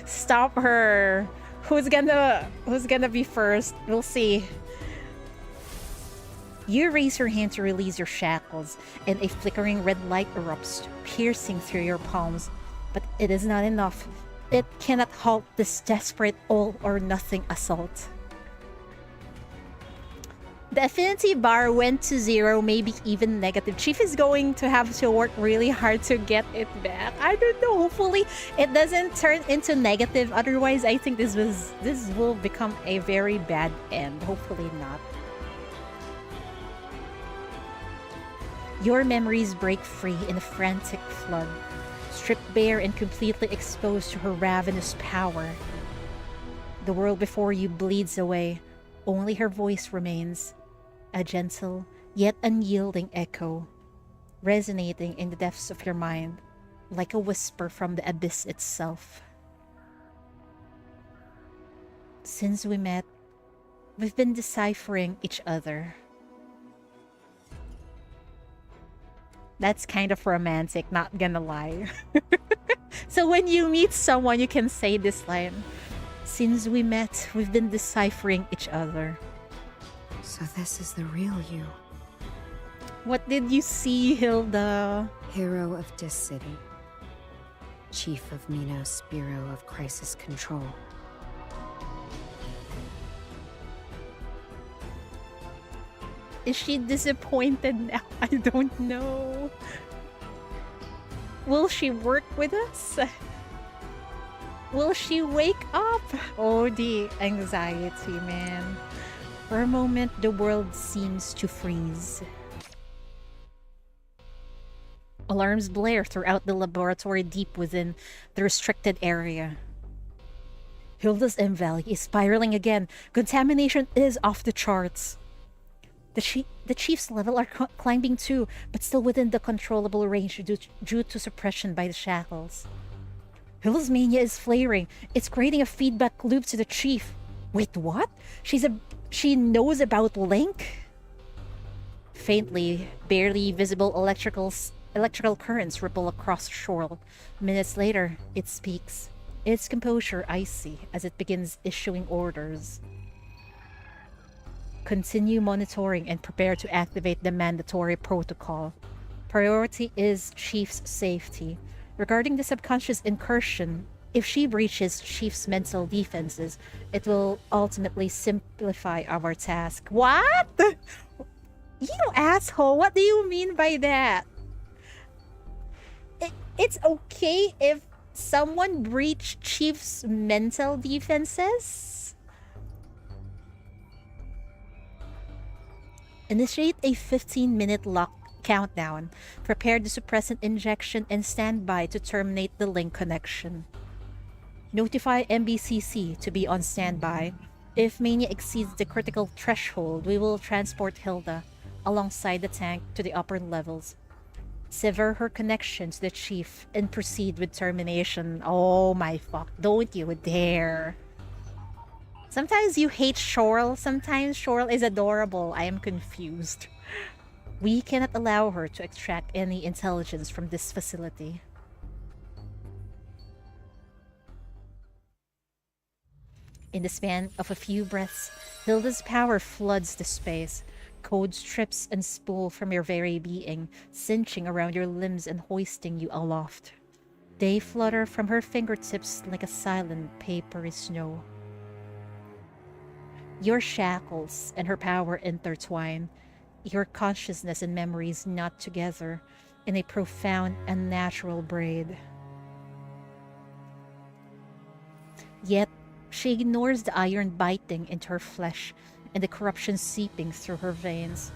stop her. Who's gonna be first? We'll see. You raise your hand to release your shackles, and a flickering red light erupts, piercing through your palms. But it is not enough. It cannot halt this desperate all-or-nothing assault. The affinity bar went to 0, maybe even negative. Chief is going to have to work really hard to get it back. I don't know. Hopefully, it doesn't turn into negative. Otherwise, I think this will become a very bad end. Hopefully not. Your memories break free in a frantic flood, stripped bare and completely exposed to her ravenous power. The world before you bleeds away. Only her voice remains. A gentle, yet unyielding echo, resonating in the depths of your mind, like a whisper from the abyss itself. Since we met, we've been deciphering each other. That's kind of romantic, not gonna lie. So when you meet someone, you can say this line. Since we met, we've been deciphering each other. So this is the real you. What did you see, Hilda? Hero of this city. Chief of Minos Bureau of Crisis Control. Is she disappointed now? I don't know. Will she work with us? Will she wake up? Oh, the anxiety, man. For a moment, the world seems to freeze. Alarms blare throughout the laboratory deep within the restricted area. Hilda's M Valley is spiraling again. Contamination is off the charts. The chief's level are climbing too, but still within the controllable range due to suppression by the shackles. Hilda's mania is flaring. It's creating a feedback loop to the chief. Wait, what? She knows about Link? Faintly, barely visible electrical currents ripple across the shore. Minutes later, it speaks. Its composure icy as it begins issuing orders. Continue monitoring and prepare to activate the mandatory protocol. Priority is Chief's safety. Regarding the subconscious incursion, if she breaches Chief's mental defenses, it will ultimately simplify our task. What? You asshole, what do you mean by that? It's okay if someone breached Chief's mental defenses? Initiate a 15-minute lock countdown. Prepare the suppressant injection and stand by to terminate the link connection. Notify MBCC to be on standby. If mania exceeds the critical threshold, we will transport Hilda alongside the tank to the upper levels. Sever her connection to the chief and proceed with termination. Oh my fuck, don't you dare. Sometimes you hate Shorl, sometimes Shorl is adorable. I am confused. We cannot allow her to extract any intelligence from this facility. In the span of a few breaths, Hilda's power floods the space. Code strips and spool from your very being, cinching around your limbs and hoisting you aloft. They flutter from her fingertips like a silent papery snow. Your shackles and her power intertwine, your consciousness and memories knot together in a profound and natural braid. Yet, she ignores the iron biting into her flesh and the corruption seeping through her veins.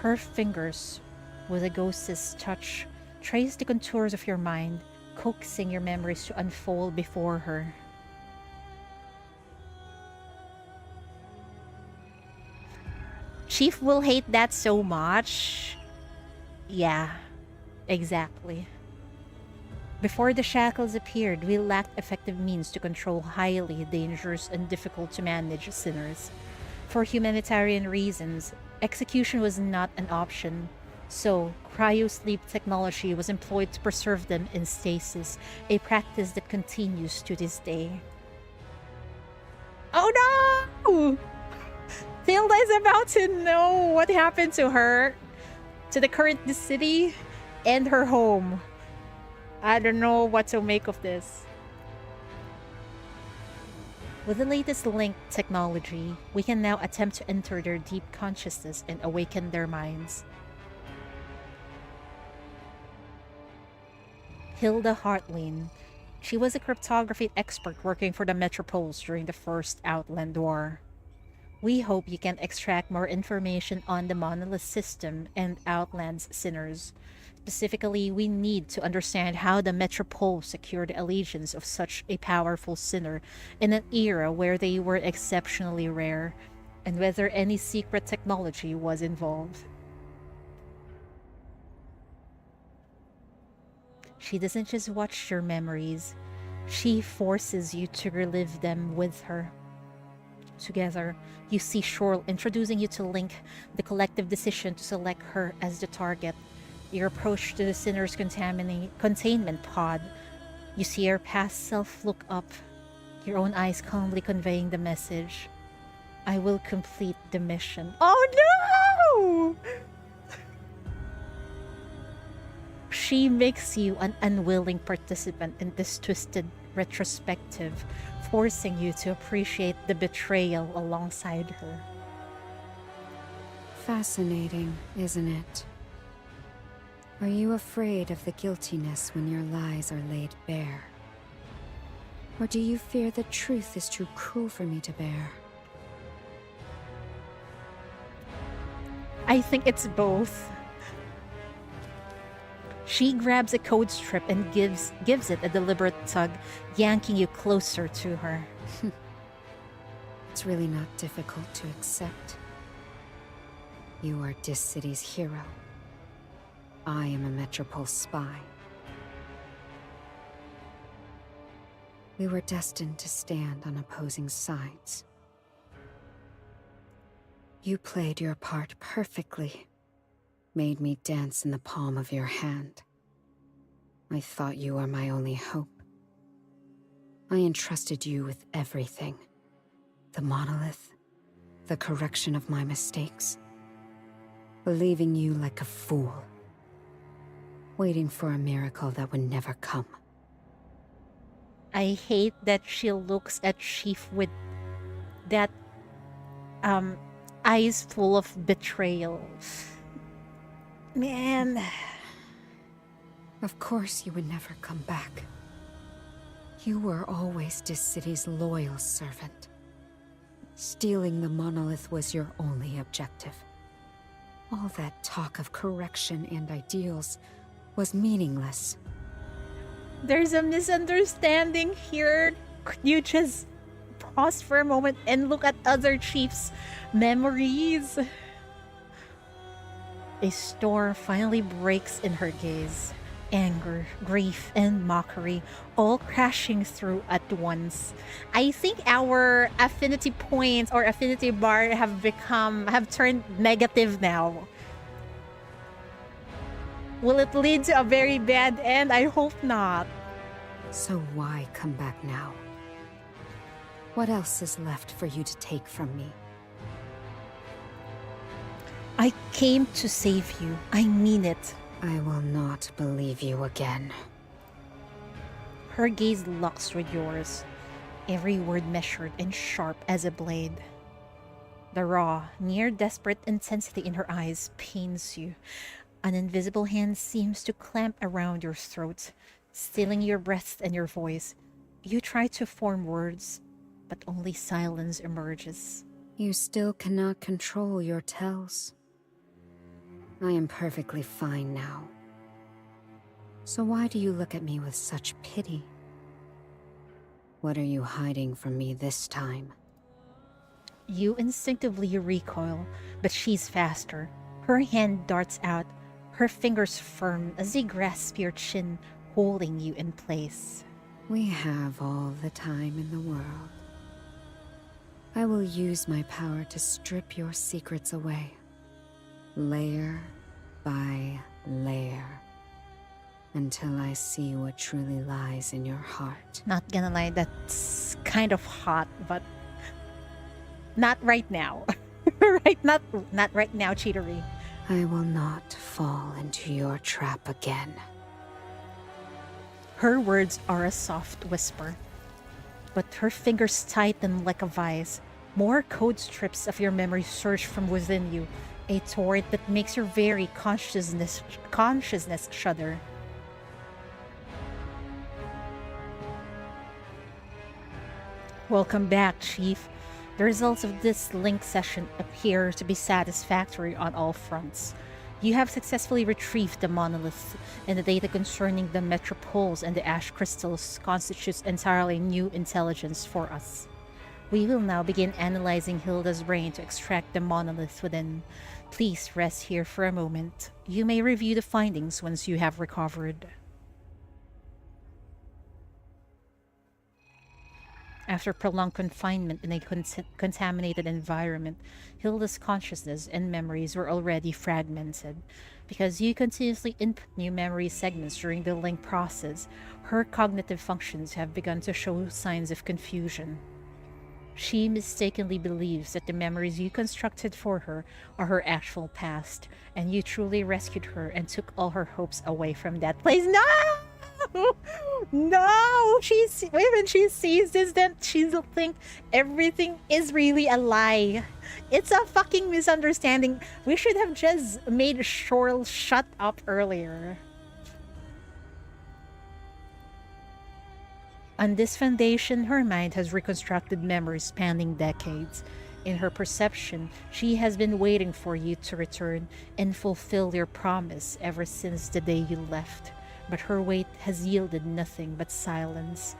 Her fingers, with a ghost's touch, Trace the contours of your mind, coaxing your memories to unfold before her. Chief will hate that so much. Yeah, exactly. Before the shackles appeared, we lacked effective means to control highly dangerous and difficult to manage sinners. For humanitarian reasons, execution was not an option. So, cryosleep technology was employed to preserve them in stasis, a practice that continues to this day. Oh no! Hilda is about to know what happened to her, to the current city, and her home. I don't know what to make of this. With the latest link technology, we can now attempt to enter their deep consciousness and awaken their minds. Hilda Hartlein. She was a cryptography expert working for the Metropoles during the First Outland War. We hope you can extract more information on the Monolith system and Outland's sinners. Specifically, we need to understand how the Metropole secured the allegiance of such a powerful sinner in an era where they were exceptionally rare, and whether any secret technology was involved. She doesn't just watch your memories, she forces you to relive them with her. Together, you see Shorl introducing you to Link, the collective decision to select her as the target. Your approach to the sinner's containment pod. You see your past self look up, your own eyes calmly conveying the message. I will complete the mission. Oh no! She makes you an unwilling participant in this twisted retrospective, forcing you to appreciate the betrayal alongside her. Fascinating, isn't it? Are you afraid of the guiltiness when your lies are laid bare? Or do you fear the truth is too cruel for me to bear? I think it's both. She grabs a code strip and gives it a deliberate tug, yanking you closer to her. It's really not difficult to accept. You are this city's hero. I am a Metropole spy. We were destined to stand on opposing sides. You played your part perfectly. Made me dance in the palm of your hand. I thought you were my only hope. I entrusted you with everything. The monolith, the correction of my mistakes. Believing you like a fool. Waiting for a miracle that would never come. I hate that she looks at Chief with that eyes full of betrayal. Man. Of course you would never come back. You were always this city's loyal servant. Stealing the monolith was your only objective. All that talk of correction and ideals was meaningless. There's a misunderstanding here. Could you just pause for a moment and look at other chiefs' memories? A storm finally breaks in her gaze. Anger, grief, and mockery all crashing through at once. I think our affinity points or affinity bar have turned negative now. Will it lead to a very bad end? I hope not. So why come back now? What else is left for you to take from me? I came to save you. I mean it. I will not believe you again. Her gaze locks with yours, every word measured and sharp as a blade. The raw, near desperate intensity in her eyes pains you. An invisible hand seems to clamp around your throat, stealing your breath and your voice. You try to form words, but only silence emerges. You still cannot control your tells. I am perfectly fine now. So why do you look at me with such pity? What are you hiding from me this time? You instinctively recoil, but she's faster. Her hand darts out, her fingers firm as they grasp your chin, holding you in place. We have all the time in the world. I will use my power to strip your secrets away, layer by layer, until I see what truly lies in your heart. Not gonna lie, that's kind of hot, but not right now. Right, not right now, Cheatery. I will not fall into your trap again. Her words are a soft whisper, but her fingers tighten like a vise. More code strips of your memory surge from within you, a torrent that makes your very consciousness shudder. Welcome back, Chief. The results of this link session appear to be satisfactory on all fronts. You have successfully retrieved the monolith, and the data concerning the metropoles and the ash crystals constitutes entirely new intelligence for us. We will now begin analyzing Hilda's brain to extract the monolith within. Please rest here for a moment. You may review the findings once you have recovered. After prolonged confinement in a contaminated environment, Hilda's consciousness and memories were already fragmented. Because you continuously input new memory segments during the link process, her cognitive functions have begun to show signs of confusion. She mistakenly believes that the memories you constructed for her are her actual past, and you truly rescued her and took all her hopes away from that place. No! No! When she sees this, then she'll think everything is really a lie. It's a fucking misunderstanding. We should have just made Shorl shut up earlier. On this foundation, her mind has reconstructed memories spanning decades. In her perception, she has been waiting for you to return and fulfill your promise ever since the day you left. But her wait has yielded nothing but silence.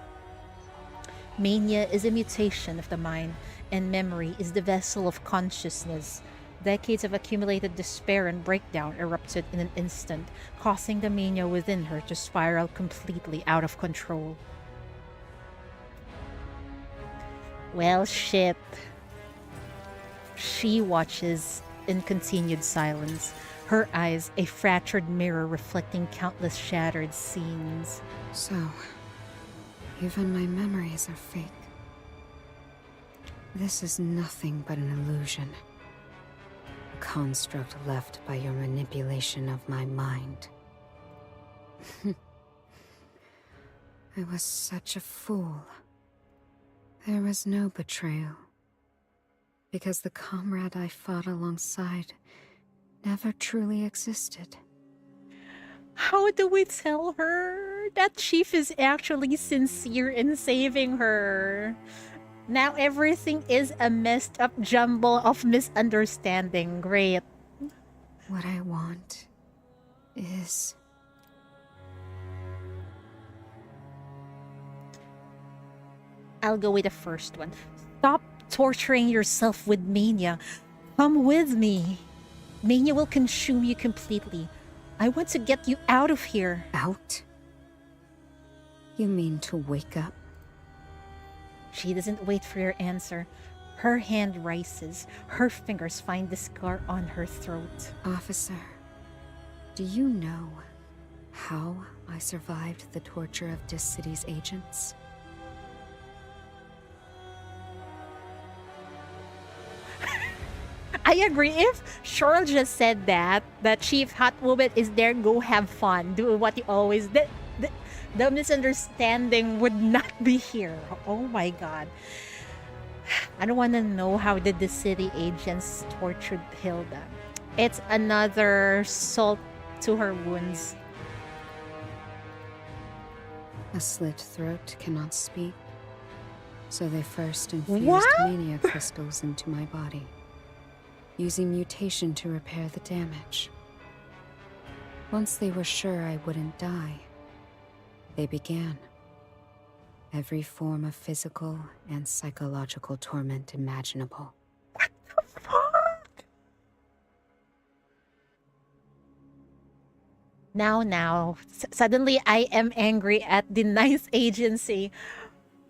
Mania is a mutation of the mind, and memory is the vessel of consciousness. Decades of accumulated despair and breakdown erupted in an instant, causing the mania within her to spiral completely out of control. Well, shit. She watches in continued silence, her eyes a fractured mirror reflecting countless shattered scenes. So, even my memories are fake. This is nothing but an illusion. A construct left by your manipulation of my mind. I was such a fool. There was no betrayal. Because the comrade I fought alongside never truly existed. How do we tell her that Chief is actually sincere in saving her? Now everything is a messed up jumble of misunderstanding. Great. What I want is... I'll go with the first one. Stop torturing yourself with mania. Come with me. Mania will consume you completely. I want to get you out of here. Out? You mean to wake up? She doesn't wait for your answer. Her hand rises. Her fingers find the scar on her throat. Officer, do you know how I survived the torture of this city's agents? I agree. If Cheryl just said that Chief Hot Woman is there, go have fun, do what you always did, the misunderstanding would not be here. Oh my god. I don't want to know how did the city agents tortured Hilda. It's another salt to her wounds. A slit throat cannot speak, so they first infused What? mania crystals into my body, using mutation to repair the damage. Once they were sure I wouldn't die, They began. Every form of physical and psychological torment imaginable. What the fuck? Now, suddenly I am angry at the nice agency,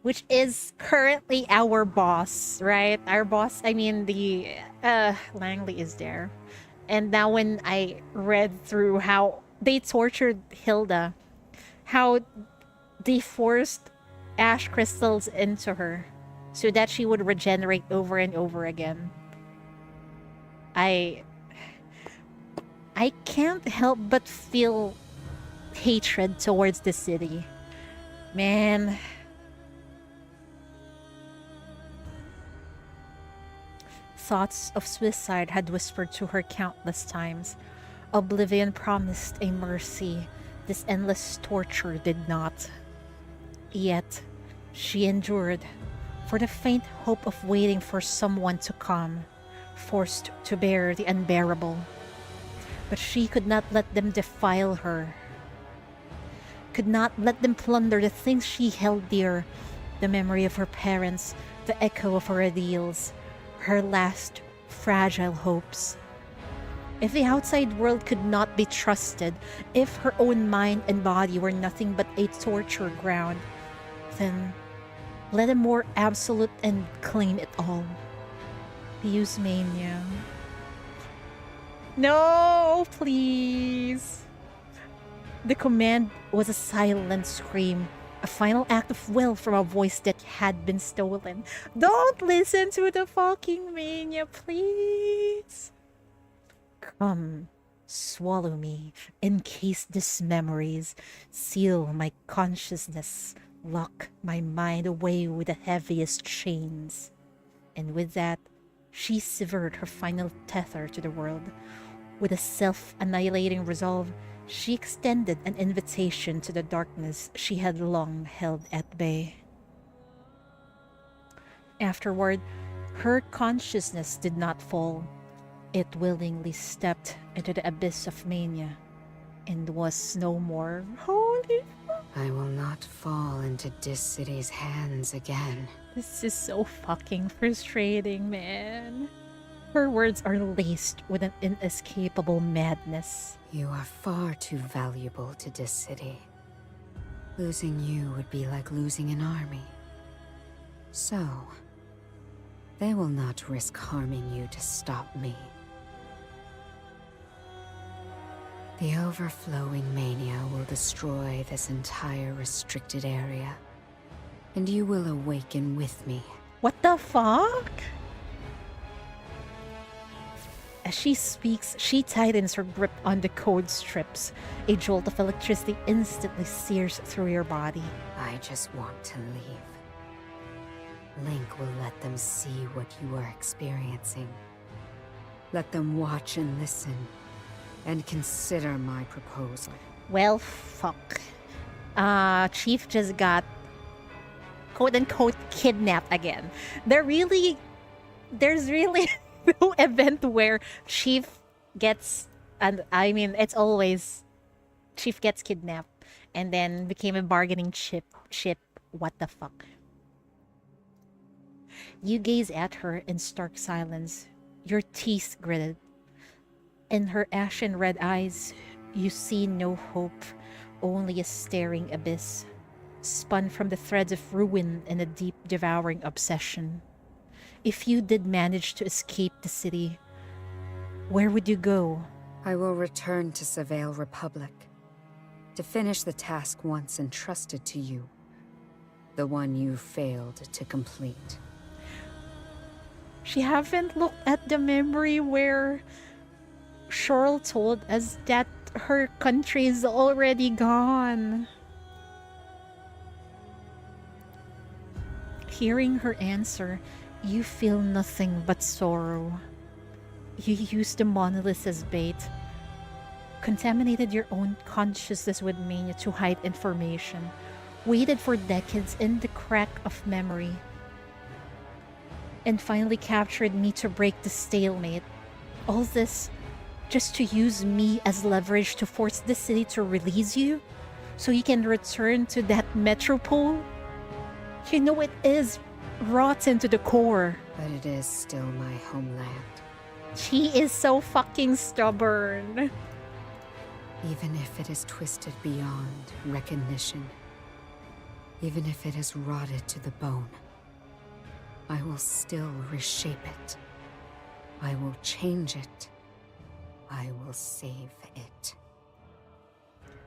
which is currently our boss, right? Our boss, I mean, the Langley is there. And now when I read through how they tortured Hilda, how they forced ash crystals into her so that she would regenerate over and over again, I can't help but feel hatred towards the city. Man. Thoughts of suicide had whispered to her countless times. Oblivion promised a mercy. This endless torture did not. Yet, she endured, for the faint hope of waiting for someone to come, forced to bear the unbearable. But she could not let them defile her. Could not let them plunder the things she held dear, the memory of her parents, the echo of her ideals, her last fragile hopes. If the outside world could not be trusted, if her own mind and body were nothing but a torture ground, then let a more absolute and claim it all. Use mania. No, please. The command was a silent scream, a final act of will from a voice that had been stolen. Don't listen to the fucking mania, please. Come, swallow me, encase these memories, seal my consciousness, lock my mind away with the heaviest chains. And with that, she severed her final tether to the world. With a self-annihilating resolve, she extended an invitation to the darkness she had long held at bay. Afterward, her consciousness did not fall. It willingly stepped into the abyss of mania and was no more. Holy fuck. I will not fall into this city's hands again. This is so fucking frustrating, man. Her words are laced with an inescapable madness. You are far too valuable to this city. Losing you would be like losing an army. So, they will not risk harming you to stop me. The overflowing mania will destroy this entire restricted area, and you will awaken with me. What the fuck? As she speaks, she tightens her grip on the code strips. A jolt of electricity instantly sears through your body. I just want to leave. Link will let them see what you are experiencing. Let them watch and listen, and consider my proposal. Well, fuck. Chief just got quote-unquote kidnapped again. There's really no event where Chief gets, and I mean, it's always Chief gets kidnapped and then became a bargaining chip. What the fuck? You gaze at her in stark silence, your teeth gritted. In her ashen red eyes, you see no hope, only a staring abyss, spun from the threads of ruin and a deep devouring obsession. If you did manage to escape the city, where would you go? I will return to Surveil Republic, to finish the task once entrusted to you, the one you failed to complete. She haven't looked at the memory where Shorl told us that her country is already gone. Hearing her answer, you feel nothing but sorrow. You used the monolith as bait, contaminated your own consciousness with mania to hide information, waited for decades in the crack of memory, and finally captured me to break the stalemate. All this just to use me as leverage to force the city to release you? so you can return to that metropole? You know it is rotten to the core. But it is still my homeland. She is so fucking stubborn. Even if it is twisted beyond recognition. Even if it is rotted to the bone. I will still reshape it. I will change it. I will save it.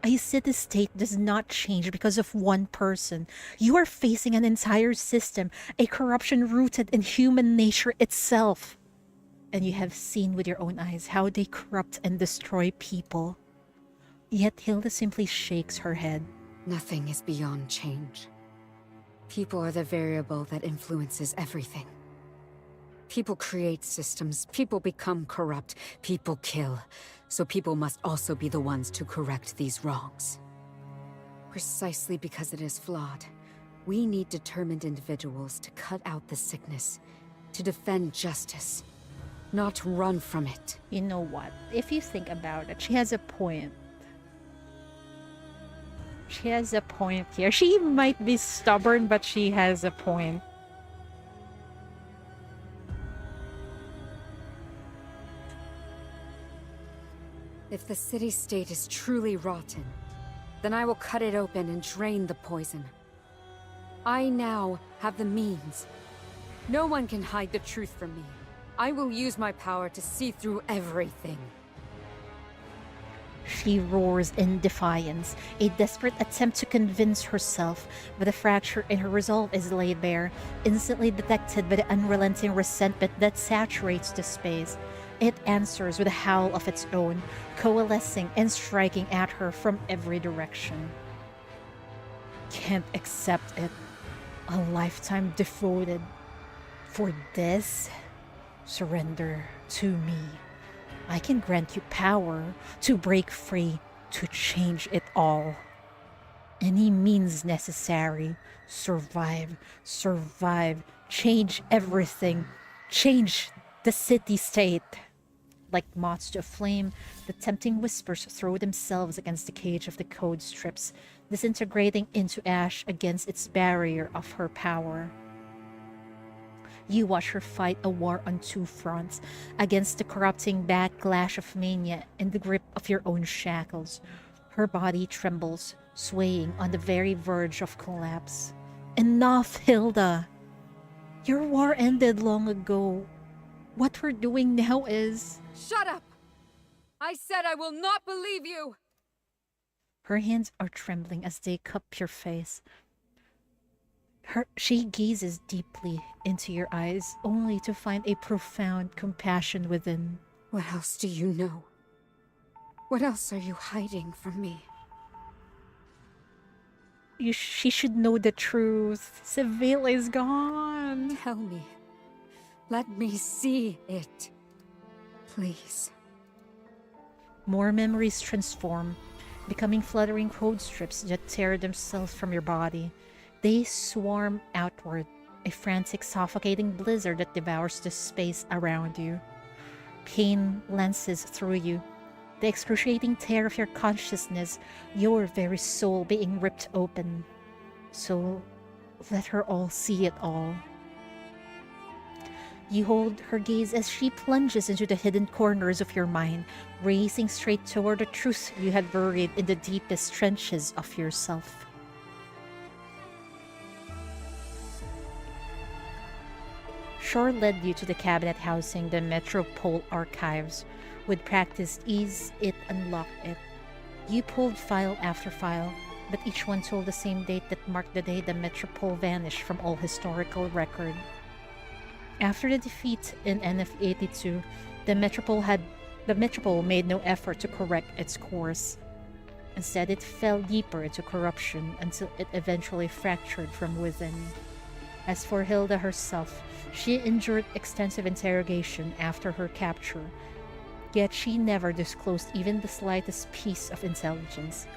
A city-state does not change because of one person. You are facing an entire system, a corruption rooted in human nature itself. And you have seen with your own eyes how they corrupt and destroy people. Yet Hilda simply shakes her head. Nothing is beyond change. People are the variable that influences everything. People create systems, people become corrupt, people kill. So people must also be the ones to correct these wrongs. Precisely because it is flawed, we need determined individuals to cut out the sickness, to defend justice, not run from it. You know what? If you think about it, she has a point. She has a point here. She might be stubborn, but she has a point. If the city-state is truly rotten, then I will cut it open and drain the poison. I now have the means. No one can hide the truth from me. I will use my power to see through everything. She roars in defiance, a desperate attempt to convince herself, but a fracture in her resolve is laid bare, instantly detected by the unrelenting resentment that saturates the space. It answers with a howl of its own, coalescing and striking at her from every direction. Can't accept it. A lifetime devoted. For this, surrender to me. I can grant you power to break free, to change it all. Any means necessary. Survive, survive, change everything. Change the city-state. Like moths to a flame, the tempting whispers throw themselves against the cage of the code strips, disintegrating into ash against its barrier of her power. You watch her fight a war on two fronts, against the corrupting backlash of mania in the grip of your own shackles. Her body trembles, swaying on the very verge of collapse. Enough, Hilda! Your war ended long ago. What we're doing now is... Shut up! I said I will not believe you! Her hands are trembling as they cup your face. She gazes deeply into your eyes, only to find a profound compassion within. What else do you know? What else are you hiding from me? She should know the truth. Seville is gone. Tell me. Let me see it. Please. More memories transform, becoming fluttering code strips that tear themselves from your body. They swarm outward, a frantic, suffocating blizzard that devours the space around you. Pain lances through you, the excruciating tear of your consciousness, your very soul being ripped open. So let her all see it all. You hold her gaze as she plunges into the hidden corners of your mind, racing straight toward the truth you had buried in the deepest trenches of yourself. Shore led you to the cabinet housing the Metropole archives. With practiced ease, it unlocked it. You pulled file after file, but each one told the same date that marked the day the Metropole vanished from all historical record. After the defeat in NF-82, the Metropole made no effort to correct its course. Instead, it fell deeper into corruption until it eventually fractured from within. As for Hilda herself, she endured extensive interrogation after her capture, yet she never disclosed even the slightest piece of intelligence.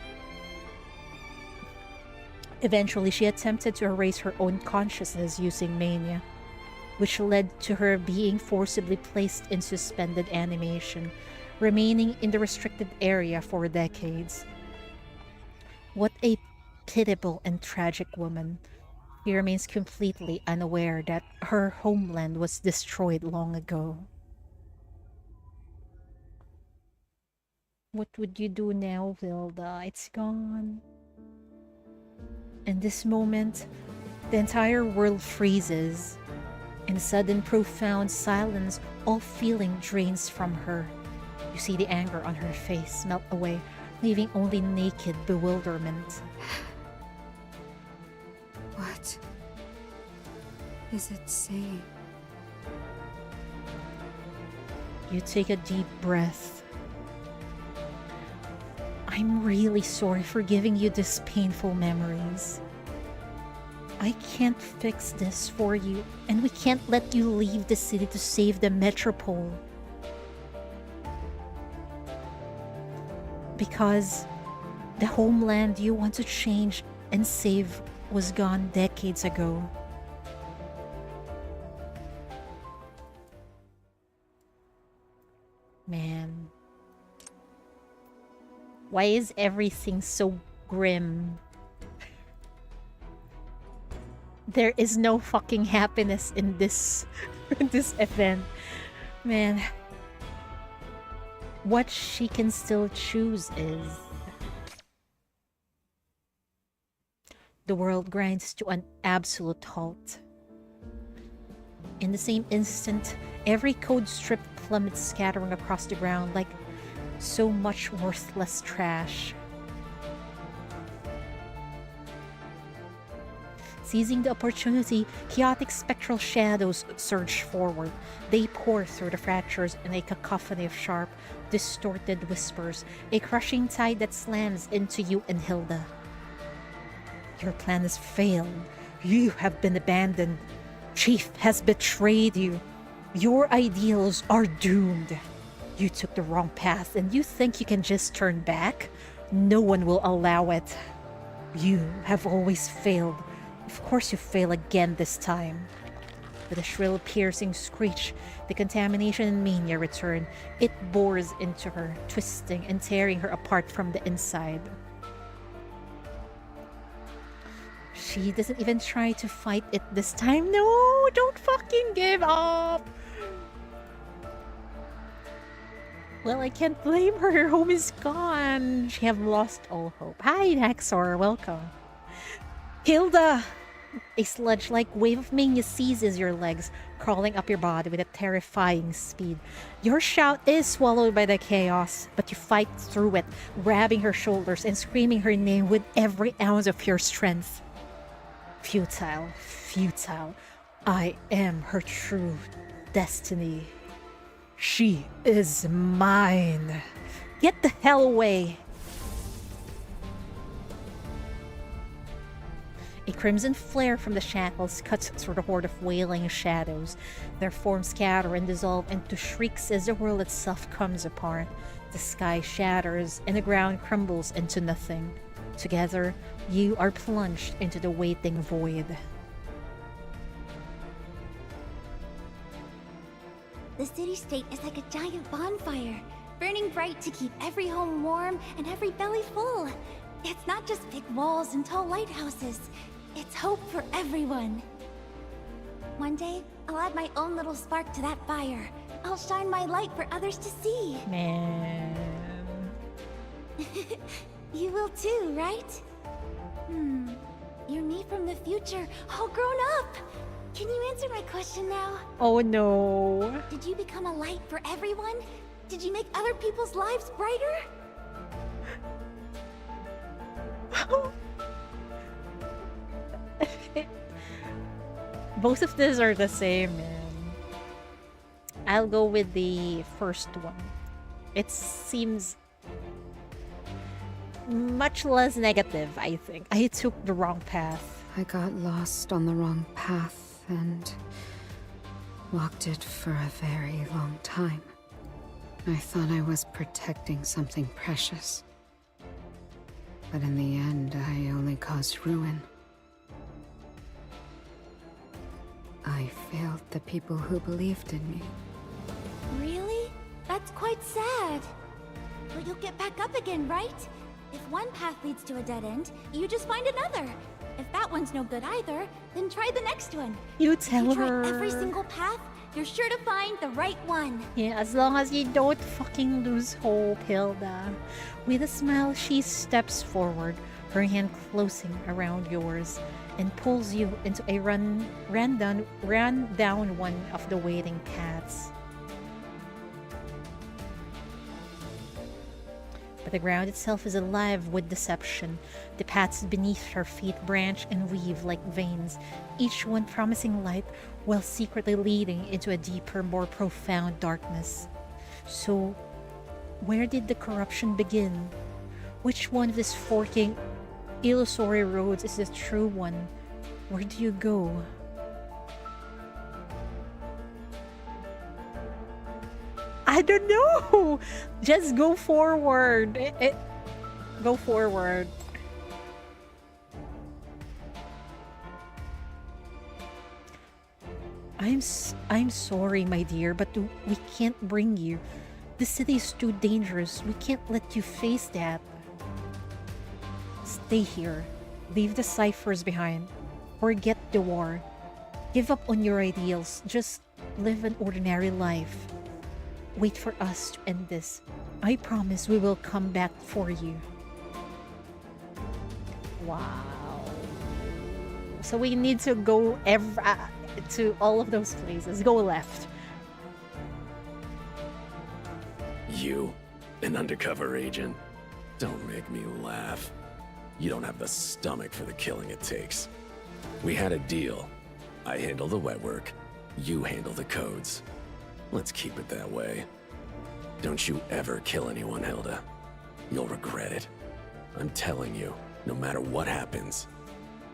Eventually, she attempted to erase her own consciousness using mania, which led to her being forcibly placed in suspended animation, remaining in the restricted area for decades. What a pitiable and tragic woman. She remains completely unaware that her homeland was destroyed long ago. What would you do now, Hilda? It's gone. In this moment, the entire world freezes. In a sudden, profound silence, all feeling drains from her. You see the anger on her face melt away, leaving only naked bewilderment. What is it saying? You take a deep breath. I'm really sorry for giving you these painful memories. I can't fix this for you, and we can't let you leave the city to save the metropole. Because the homeland you want to change and save was gone decades ago. Man. Why is everything so grim? There is no fucking happiness in this in this event. Man. What she can still choose is the world grinds to an absolute halt. In the same instant, every code strip plummets, scattering across the ground like so much worthless trash. Seizing the opportunity, chaotic spectral shadows surge forward. They pour through the fractures in a cacophony of sharp, distorted whispers, a crushing tide that slams into you and Hilda. Your plan has failed. You have been abandoned. Chief has betrayed you. Your ideals are doomed. You took the wrong path and you think you can just turn back? No one will allow it. You have always failed. Of course you fail again this time. With a shrill, piercing screech, the contamination and mania return. It bores into her, twisting and tearing her apart from the inside. She doesn't even try to fight it this time. No, don't fucking give up. Well, I can't blame her. Her home is gone. She have lost all hope. Hi, Naxor. Welcome. Hilda! A sludge-like wave of mania seizes your legs, crawling up your body with a terrifying speed. Your shout is swallowed by the chaos, but you fight through it, grabbing her shoulders and screaming her name with every ounce of your strength. Futile, futile. I am her true destiny. She is mine. Get the hell away. A crimson flare from the shackles cuts through the horde of wailing shadows. Their forms scatter and dissolve into shrieks as the world itself comes apart. The sky shatters and the ground crumbles into nothing. Together, you are plunged into the waiting void. The city-state is like a giant bonfire, burning bright to keep every home warm and every belly full. It's not just big walls and tall lighthouses. It's hope for everyone. One day, I'll add my own little spark to that fire. I'll shine my light for others to see. Man. You will too, right? You're me from the future, all grown up. Can you answer my question now? Oh no. Did you become a light for everyone? Did you make other people's lives brighter? Both of these are the same, man. I'll go with the first one. It seems much less negative, I think. I took the wrong path. I got lost on the wrong path and walked it for a very long time. I thought I was protecting something precious. But in the end, I only caused ruin. I failed the people who believed in me. Really? That's quite sad. But you'll get back up again, right? If one path leads to a dead end, you just find another. If that one's no good either, then try the next one. You If tell you try her. every single path, you're sure to find the right one. Yeah, as long as you don't fucking lose hope, Hilda. With a smile, she steps forward, her hand closing around yours, and pulls you into a run down one of the waiting paths. But the ground itself is alive with deception. The paths beneath her feet branch and weave like veins, each one promising light while secretly leading into a deeper, more profound darkness. So, where did the corruption begin? Which one of these forking, illusory roads is the true one? Where do you go? I don't know. Just go forward. Go forward. I'm sorry, my dear, but we can't bring you. The city is too dangerous. We can't let you face that. Stay here. Leave the ciphers behind. Forget the war. Give up on your ideals. Just live an ordinary life. Wait for us to end this. I promise we will come back for you. Wow. So we need to go to all of those places. Go left. You, an undercover agent? Don't make me laugh. You don't have the stomach for the killing it takes. We had a deal. I handle the wet work, you handle the codes. Let's keep it that way. Don't you ever kill anyone, Hilda. You'll regret it. I'm telling you, no matter what happens,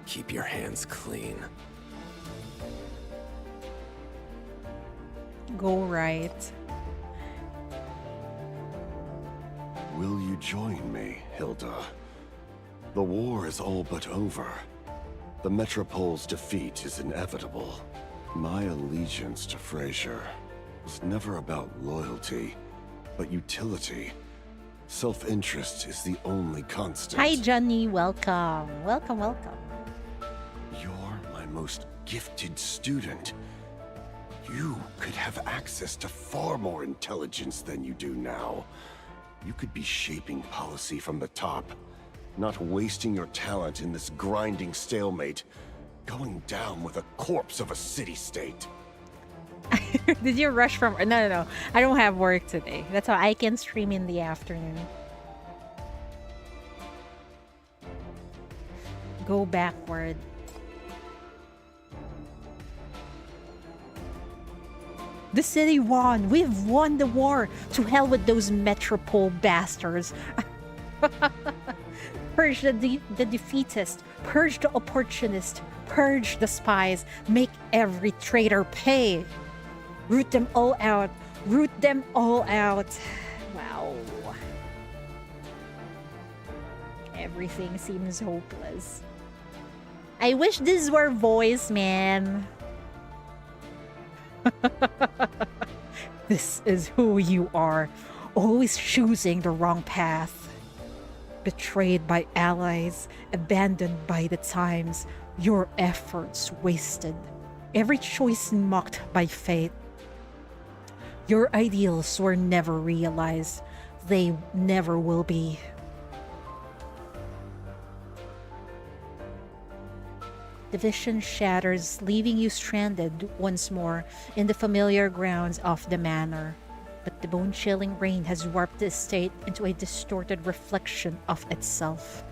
keep your hands clean. Go right. Will you join me, Hilda? The war is all but over. The Metropol's defeat is inevitable. My allegiance to Frazier was never about loyalty, but utility. Self-interest is the only constant. Hi, Johnny. Welcome. Welcome, welcome. You're my most gifted student. You could have access to far more intelligence than you do now. You could be shaping policy from the top, not wasting your talent in this grinding stalemate, going down with a corpse of a city-state. Did you rush from... No. I don't have work today. That's why I can stream in the afternoon. Go backward. The city won. We've won the war. To hell with those Metropole bastards. Purge the defeatist. Purge the opportunist. Purge the spies. Make every traitor pay. Root them all out. Root them all out. Wow. Everything seems hopeless. I wish this were voice, man. This is who you are. Always choosing the wrong path. Betrayed by allies. Abandoned by the times. Your efforts wasted. Every choice mocked by fate. Your ideals were never realized. They never will be. The vision shatters, leaving you stranded once more in the familiar grounds of the manor. But the bone-chilling rain has warped the estate into a distorted reflection of itself.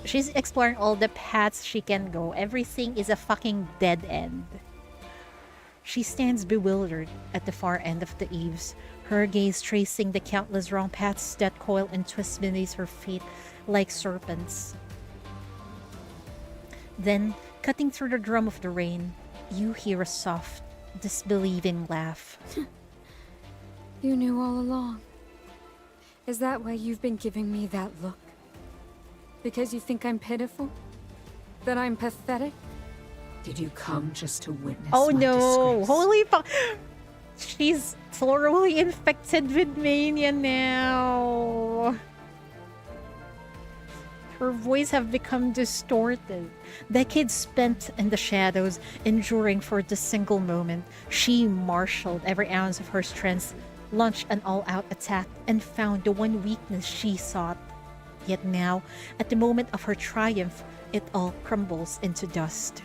She's exploring all the paths she can go. Everything is a fucking dead end. She stands bewildered at the far end of the eaves, her gaze tracing the countless wrong paths that coil and twist beneath her feet like serpents. Then, cutting through the drum of the rain, you hear a soft, disbelieving laugh. You knew all along. Is that why you've been giving me that look? Because you think I'm pitiful? That I'm pathetic? Did you come just to witness Oh my no! disgrace? Holy fuck! She's thoroughly infected with mania now. Her voice have become distorted. Decades spent in the shadows, enduring for the single moment. She marshaled every ounce of her strength, launched an all-out attack, and found the one weakness she sought. Yet now, at the moment of her triumph, it all crumbles into dust.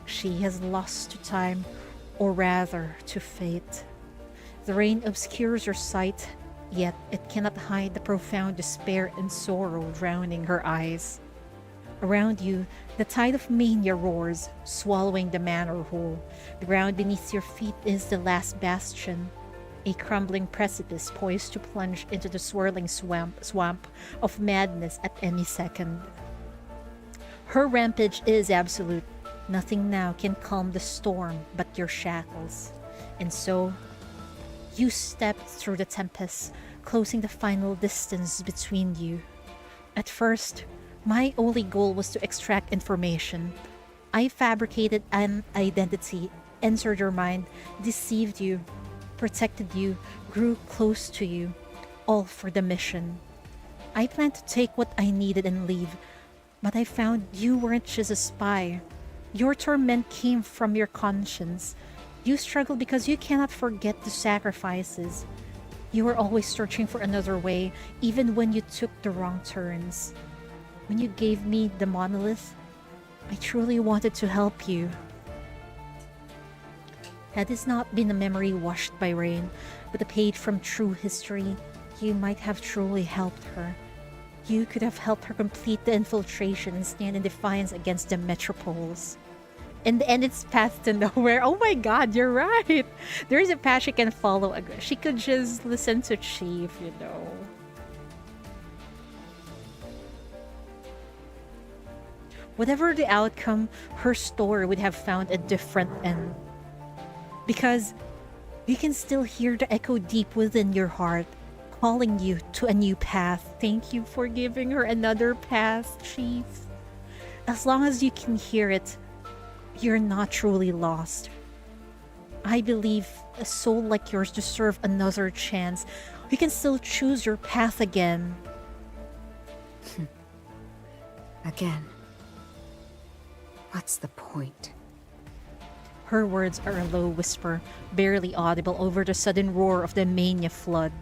She has lost to time, or rather to fate. The rain obscures her sight, yet it cannot hide the profound despair and sorrow drowning her eyes. Around you, the tide of mania roars, swallowing the manor whole. The ground beneath your feet is the last bastion, a crumbling precipice poised to plunge into the swirling swamp of madness at any second. Her rampage is absolute. Nothing now can calm the storm but your shackles. And so, you stepped through the tempest, closing the final distance between you. At first, my only goal was to extract information. I fabricated an identity, entered your mind, deceived you, protected you, grew close to you, all for the mission. I planned to take what I needed and leave, but I found you weren't just a spy. Your torment came from your conscience. You struggled because you cannot forget the sacrifices. You were always searching for another way, even when you took the wrong turns. When you gave me the monolith, I truly wanted to help you. Had this not been a memory washed by rain, but a page from true history, you might have truly helped her. You could have helped her complete the infiltration and stand in defiance against the metropoles. In the end, it's path to nowhere. Oh my god, you're right! There is a path she can follow. She could just listen to Chief, you know. Whatever the outcome, her story would have found a different end. Because you can still hear the echo deep within your heart, calling you to a new path. Thank you for giving her another path, Chief. As long as you can hear it, you're not truly lost. I believe a soul like yours deserves another chance. You can still choose your path again. Again. What's the point? Her words are a low whisper, barely audible over the sudden roar of the mania flood.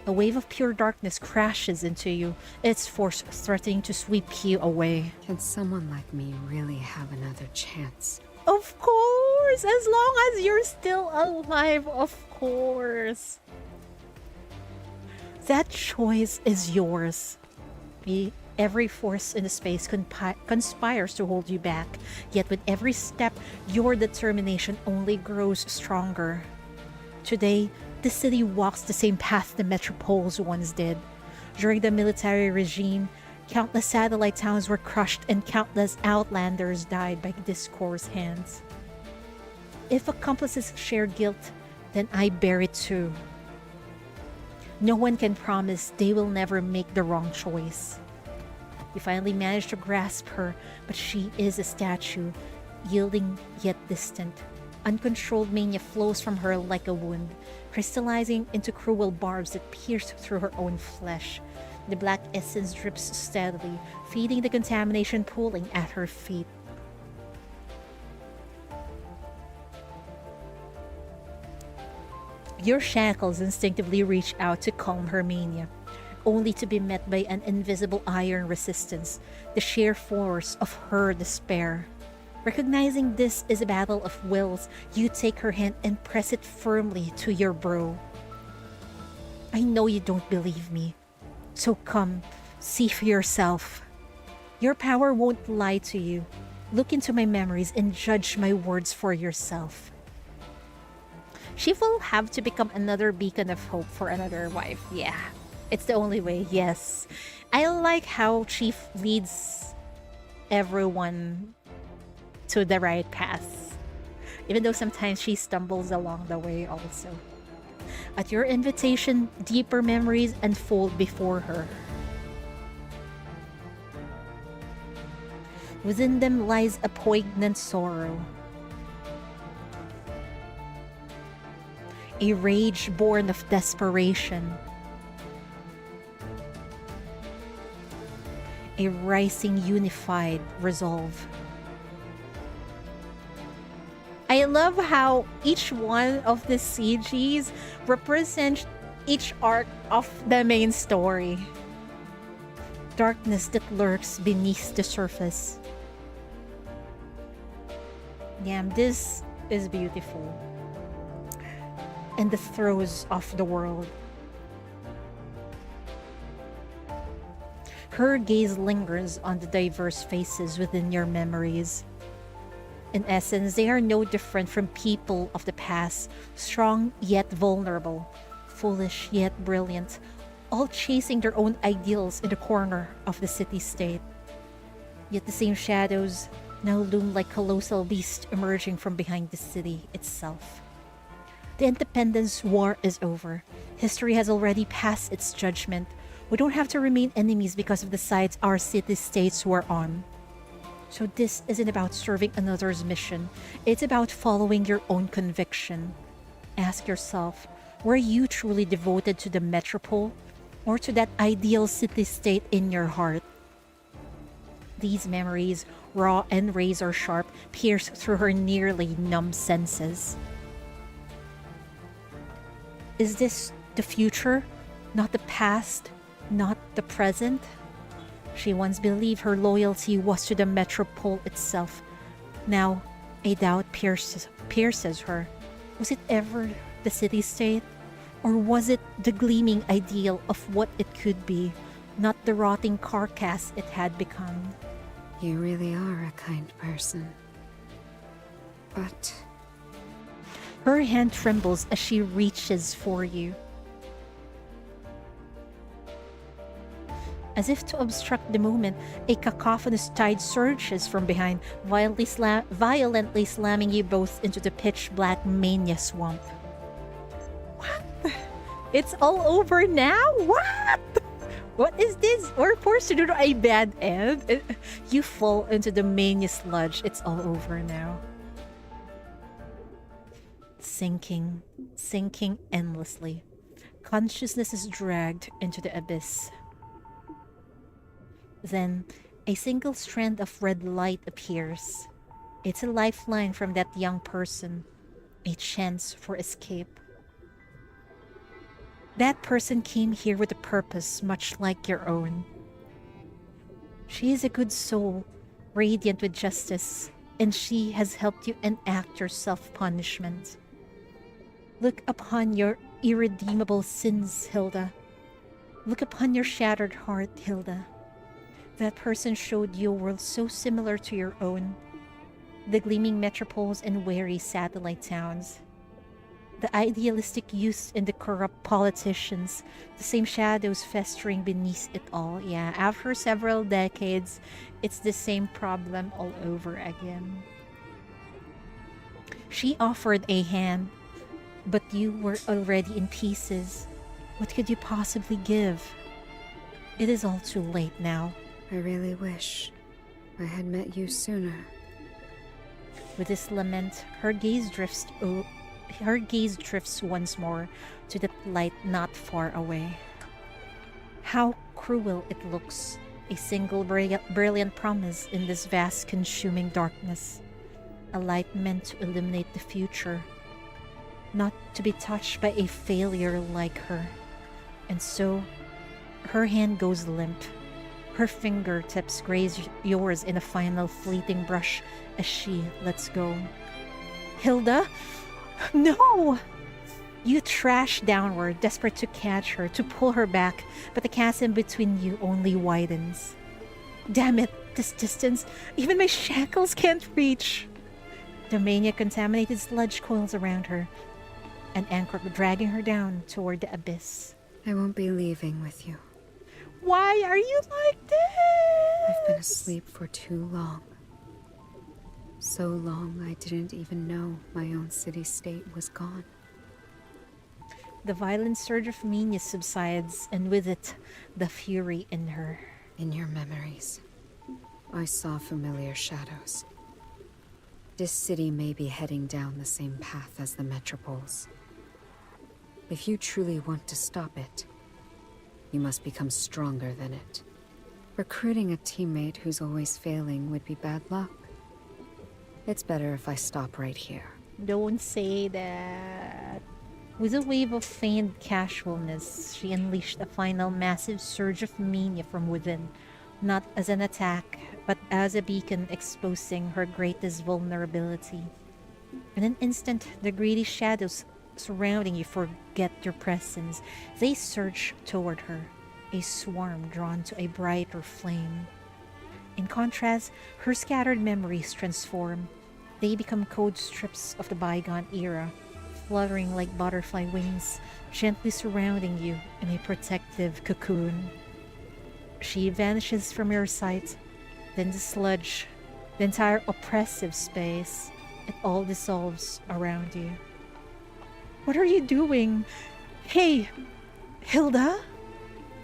A wave of pure darkness crashes into you, its force threatening to sweep you away. Can someone like me really have another chance? Of course! As long as you're still alive, of course! That choice is yours. Every force in the space conspires to hold you back, yet with every step, your determination only grows stronger. Today, the city walks the same path the metropoles once did. During the military regime, countless satellite towns were crushed and countless outlanders died by discourse hands. If accomplices share guilt, then I bear it too. No one can promise they will never make the wrong choice. You finally managed to grasp her, but she is a statue, yielding yet distant. Uncontrolled mania flows from her like a wound, crystallizing into cruel barbs that pierce through her own flesh. The black essence drips steadily, feeding the contamination pooling at her feet. Your shackles instinctively reach out to calm her mania, only to be met by an invisible iron resistance, the sheer force of her despair. Recognizing this is a battle of wills, you take her hand and press it firmly to your brow. I know you don't believe me, so come, see for yourself. Your power won't lie to you. Look into my memories and judge my words for yourself. She will have to become another beacon of hope for another wife. Yeah. It's the only way, yes. I like how Chief leads everyone to the right path. Even though sometimes she stumbles along the way also. At your invitation, deeper memories unfold before her. Within them lies a poignant sorrow. A rage born of desperation. a rising unified resolve. I love how each one of the CGs represents each arc of the main story. Darkness that lurks beneath the surface. Damn, this is beautiful. And the throes of the world. Her gaze lingers on the diverse faces within your memories. In essence, they are no different from people of the past, strong yet vulnerable, foolish yet brilliant, all chasing their own ideals in the corner of the city-state. Yet the same shadows now loom like colossal beasts emerging from behind the city itself. The Independence War is over. History has already passed its judgment. We don't have to remain enemies because of the sides our city-states were on. So this isn't about serving another's mission. It's about following your own conviction. Ask yourself, were you truly devoted to the metropole or to that ideal city-state in your heart? These memories, raw and razor-sharp, pierce through her nearly numb senses. Is this the future, not the past, not the present? She once believed her loyalty was to the metropole itself. Now, a doubt pierces her. Was it ever the city-state? Or was it the gleaming ideal of what it could be, not the rotting carcass it had become? You really are a kind person. But her hand trembles as she reaches for you. As if to obstruct the moment, a cacophonous tide surges from behind, violently slamming you both into the pitch-black mania swamp. What? It's all over now? What? What is this? We're forced to do a bad end. You fall into the mania sludge. It's all over now. Sinking endlessly. Consciousness is dragged into the abyss. Then, a single strand of red light appears. It's a lifeline from that young person, a chance for escape. That person came here with a purpose much like your own. She is a good soul, radiant with justice, and she has helped you enact your self-punishment. Look upon your irredeemable sins, Hilda. Look upon your shattered heart, Hilda. That person showed you a world so similar to your own. The gleaming metropoles and weary satellite towns. The idealistic youth and the corrupt politicians. The same shadows festering beneath it all. Yeah, after several decades, it's the same problem all over again. She offered a hand, but you were already in pieces. What could you possibly give? It is all too late now. I really wish I had met you sooner. With this lament, her gaze drifts once more to the light not far away. How cruel it looks, a single brilliant promise in this vast consuming darkness. A light meant to illuminate the future, not to be touched by a failure like her. And so, her hand goes limp. Her fingertips graze yours in a final fleeting brush as she lets go. Hilda? No! You trash downward, desperate to catch her, to pull her back, but the chasm between you only widens. Damn it, this distance, even my shackles can't reach. The mania-contaminated sludge coils around her, an anchor dragging her down toward the abyss. I won't be leaving with you. Why are you like this? I've been asleep for too long. So long I didn't even know my own city-state was gone. The violent surge of mania subsides, and with it, the fury in her. In your memories, I saw familiar shadows. This city may be heading down the same path as the metropoles. If you truly want to stop it, you must become stronger than it. Recruiting a teammate who's always failing would be bad luck. It's better if I stop right here. Don't say that. With a wave of feigned casualness, she unleashed a final massive surge of mania from within, not as an attack, but as a beacon exposing her greatest vulnerability. In an instant, the greedy shadows surrounding you forget your presence. They surge toward her, a swarm drawn to a brighter flame. In contrast, her scattered memories transform. They become code strips of the bygone era, fluttering like butterfly wings, gently surrounding you in a protective cocoon. She vanishes from your sight, then the sludge, the entire oppressive space, it all dissolves around you. What are you doing? Hey, Hilda?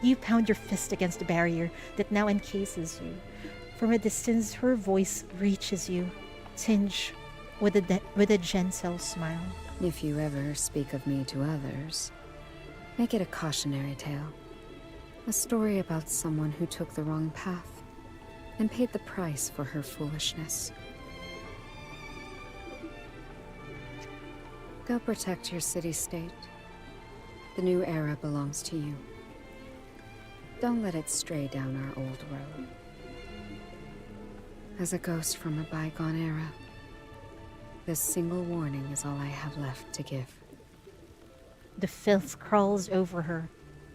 You pound your fist against the barrier that now encases you. From a distance, her voice reaches you, tinged with a gentle smile. If you ever speak of me to others, make it a cautionary tale. A story about someone who took the wrong path and paid the price for her foolishness. Go protect your city-state. The new era belongs to you. Don't let it stray down our old road. As a ghost from a bygone era, this single warning is all I have left to give. The filth crawls over her,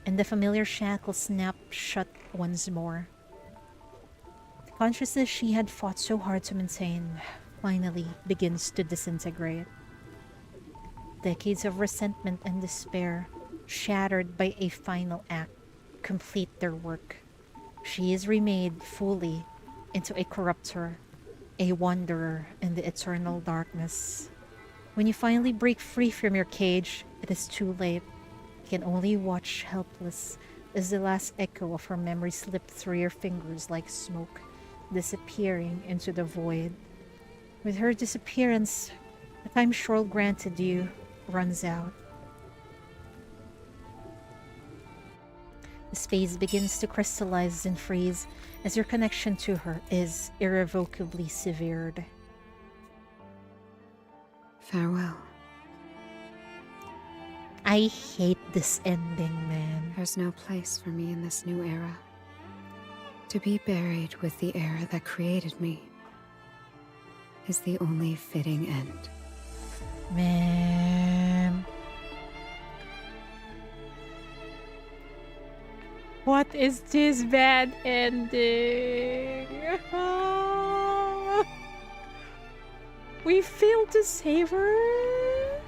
and the familiar shackles snap shut once more. The consciousness she had fought so hard to maintain finally begins to disintegrate. Decades of resentment and despair, shattered by a final act, complete their work. She is remade fully into a corruptor, a wanderer in the eternal darkness. When you finally break free from your cage, it is too late. You can only watch helpless as the last echo of her memory slipped through your fingers like smoke, disappearing into the void. With her disappearance, the time Shorl granted you runs out. The space begins to crystallize and freeze as your connection to her is irrevocably severed. Farewell. I hate this ending, man. There's no place for me in this new era. To be buried with the era that created me is the only fitting end. Man. What is this bad ending? We failed to save her.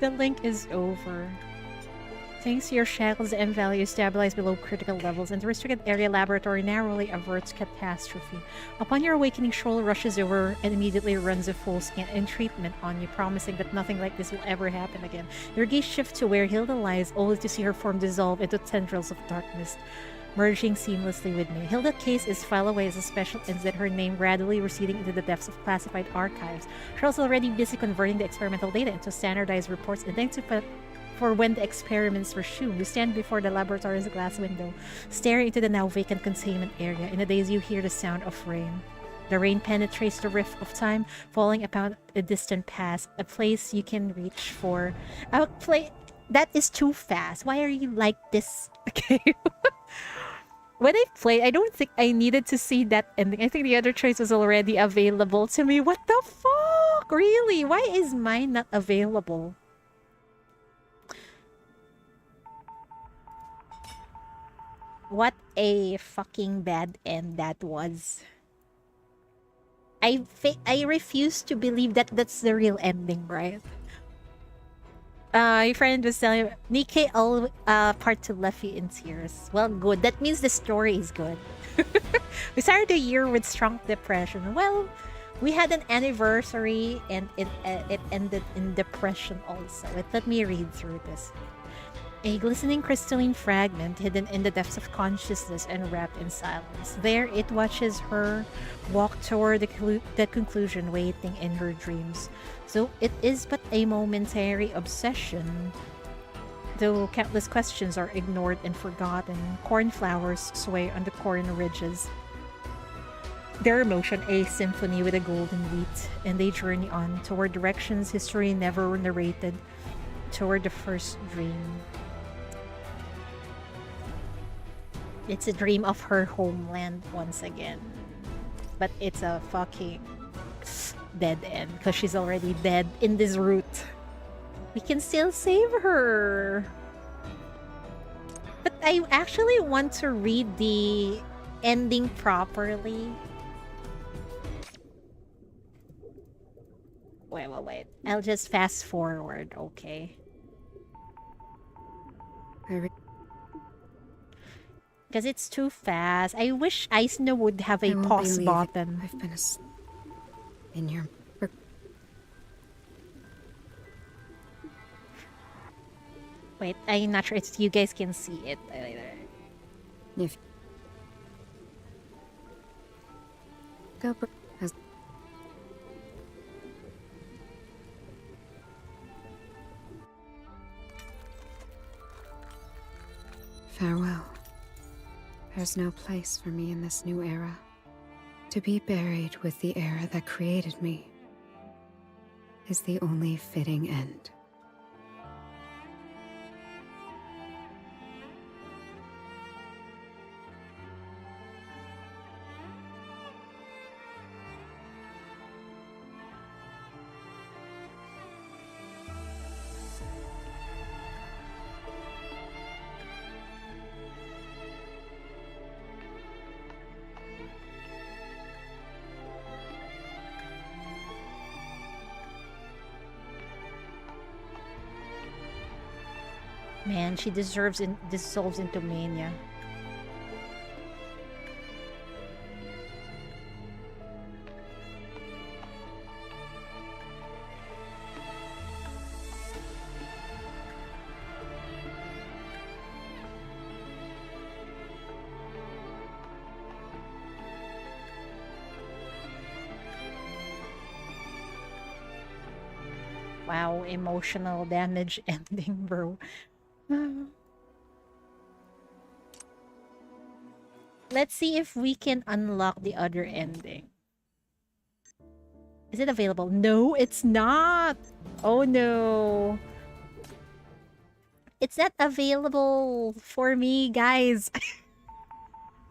The link is over. Thanks to your shackles, the M value is stabilized below critical levels, and the restricted area laboratory narrowly averts catastrophe. Upon your awakening, Shorl rushes over and immediately runs a full scan and treatment on you, promising that nothing like this will ever happen again. Your gaze shifts to where Hilda lies, only to see her form dissolve into tendrils of darkness, merging seamlessly with me. Hilda's case is filed away as a special incident, her name gradually receding into the depths of classified archives. Shorl's already busy converting the experimental data into standardized reports, and thanks to for when the experiments resume. You stand before the laboratory's glass window, staring into the now vacant containment area. In the days, you hear the sound of rain. The rain penetrates the rift of time, falling upon a distant past, a place you can reach for. That is too fast. Why are you like this? Okay. When I played, I don't think I needed to see that ending. I think the other choice was already available to me. What the fuck? Really? Why is mine not available? What a fucking bad end that was. I refuse to believe that that's the real ending, right? Your friend was telling me, Nikkei part 2 left you in tears. Well, good. That means the story is good. We started the year with strong depression. Well, we had an anniversary and it ended in depression also. Let me read through this. A glistening crystalline fragment hidden in the depths of consciousness and wrapped in silence. There it watches her walk toward the conclusion waiting in her dreams. So it is but a momentary obsession. Though countless questions are ignored and forgotten, cornflowers sway on the corn ridges. Their motion a symphony with a golden wheat, and they journey on toward directions history never narrated, toward the first dream. It's a dream of her homeland once again. But it's a fucking dead end because she's already dead in this route. We can still save her. But I actually want to read the ending properly. Wait. I'll just fast forward, okay? Because it's too fast. I wish Aisno would have a pause button. I've been in your... Wait, I'm not sure if you guys can see it. If... Farewell. There's no place for me in this new era. To be buried with the era that created me is the only fitting end. Man, she dissolves into mania. Wow, emotional damage ending, bro. Let's see if we can unlock the other ending. Is it available? No, it's not. Oh no. It's not available for me, guys.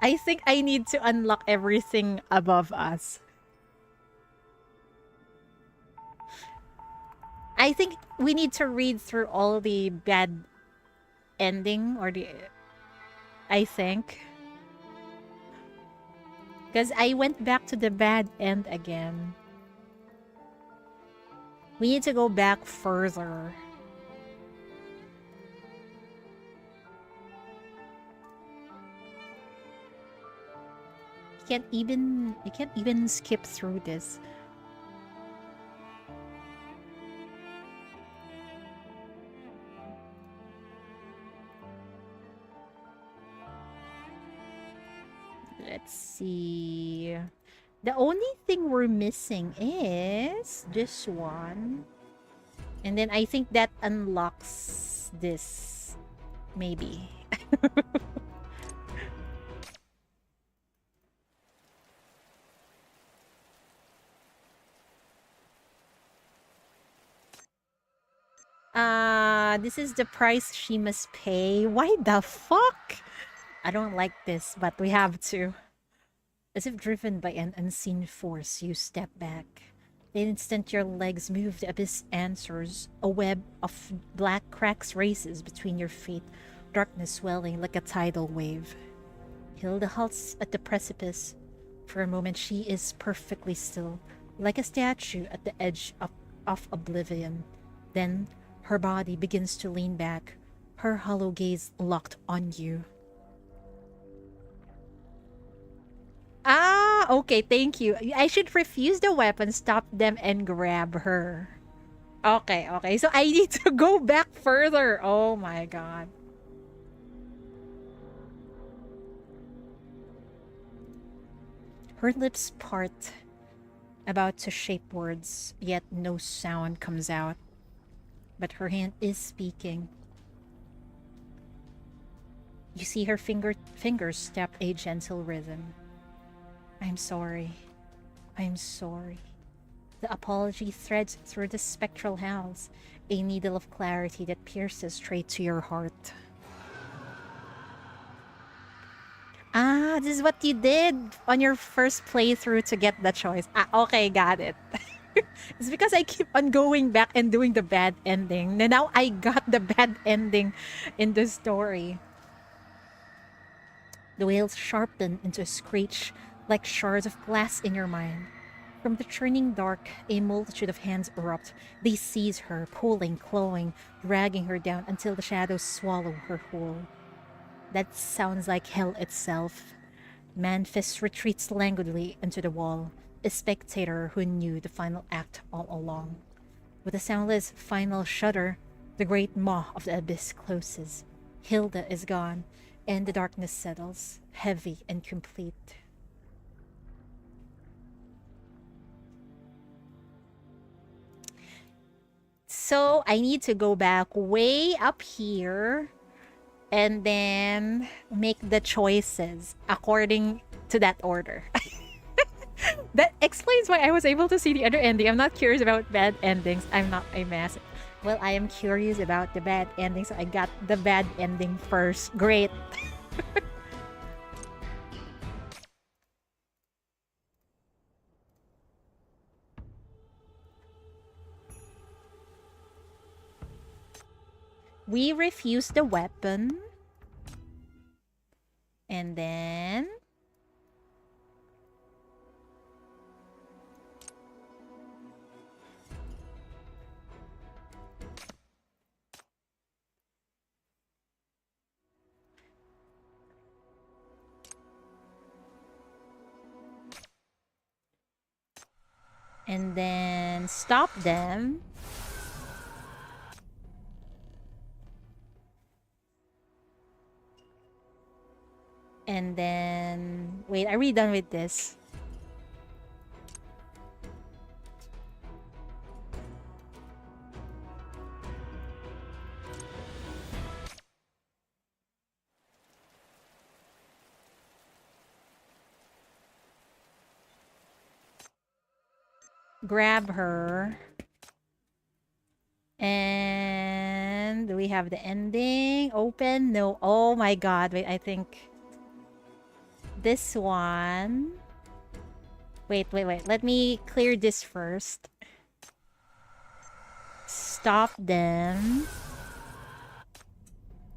I think I need to unlock everything above us. I think we need to read through all the bad ending or the... I think. Because I went back to the bad end again. We need to go back further. You can't even skip through this. Let's see. The only thing we're missing is this one. And then I think that unlocks this. Maybe. This is the price she must pay. Why the fuck? I don't like this, but we have to. As if driven by an unseen force, you step back. The instant your legs move, the abyss answers. A web of black cracks races between your feet, darkness swelling like a tidal wave. Hilda halts at the precipice. For a moment, she is perfectly still, like a statue at the edge of oblivion. Then, her body begins to lean back, her hollow gaze locked on you. Ah, okay, thank you. I should refuse the weapon, stop them, and grab her. Okay. So I need to go back further. Oh my god. Her lips part, about to shape words, yet no sound comes out. But her hand is speaking. You see her fingers step a gentle rhythm. I'm sorry. I'm sorry. The apology threads through the spectral house, a needle of clarity that pierces straight to your heart. Ah, this is what you did on your first playthrough to get the choice. Ah, okay, got it. It's because I keep on going back and doing the bad ending. And now I got the bad ending in the story. The wails sharpen into a screech like shards of glass in your mind. From the churning dark, a multitude of hands erupt. They seize her, pulling, clawing, dragging her down until the shadows swallow her whole. That sounds like hell itself. Manfis retreats languidly into the wall, a spectator who knew the final act all along. With a soundless final shudder, the great maw of the abyss closes. Hilda is gone, and the darkness settles, heavy and complete. So I need to go back way up here and then make the choices according to that order. That explains why I was able to see the other ending. I'm not curious about bad endings. I'm not a massive. Well, I am curious about the bad ending, so I got the bad ending first. Great. We refuse the weapon. And then... and then stop them. And then... wait, are we done with this? Grab her. And do we have the ending open? No. Oh my god. Wait, I think this one. Wait. Let me clear this first. Stop them.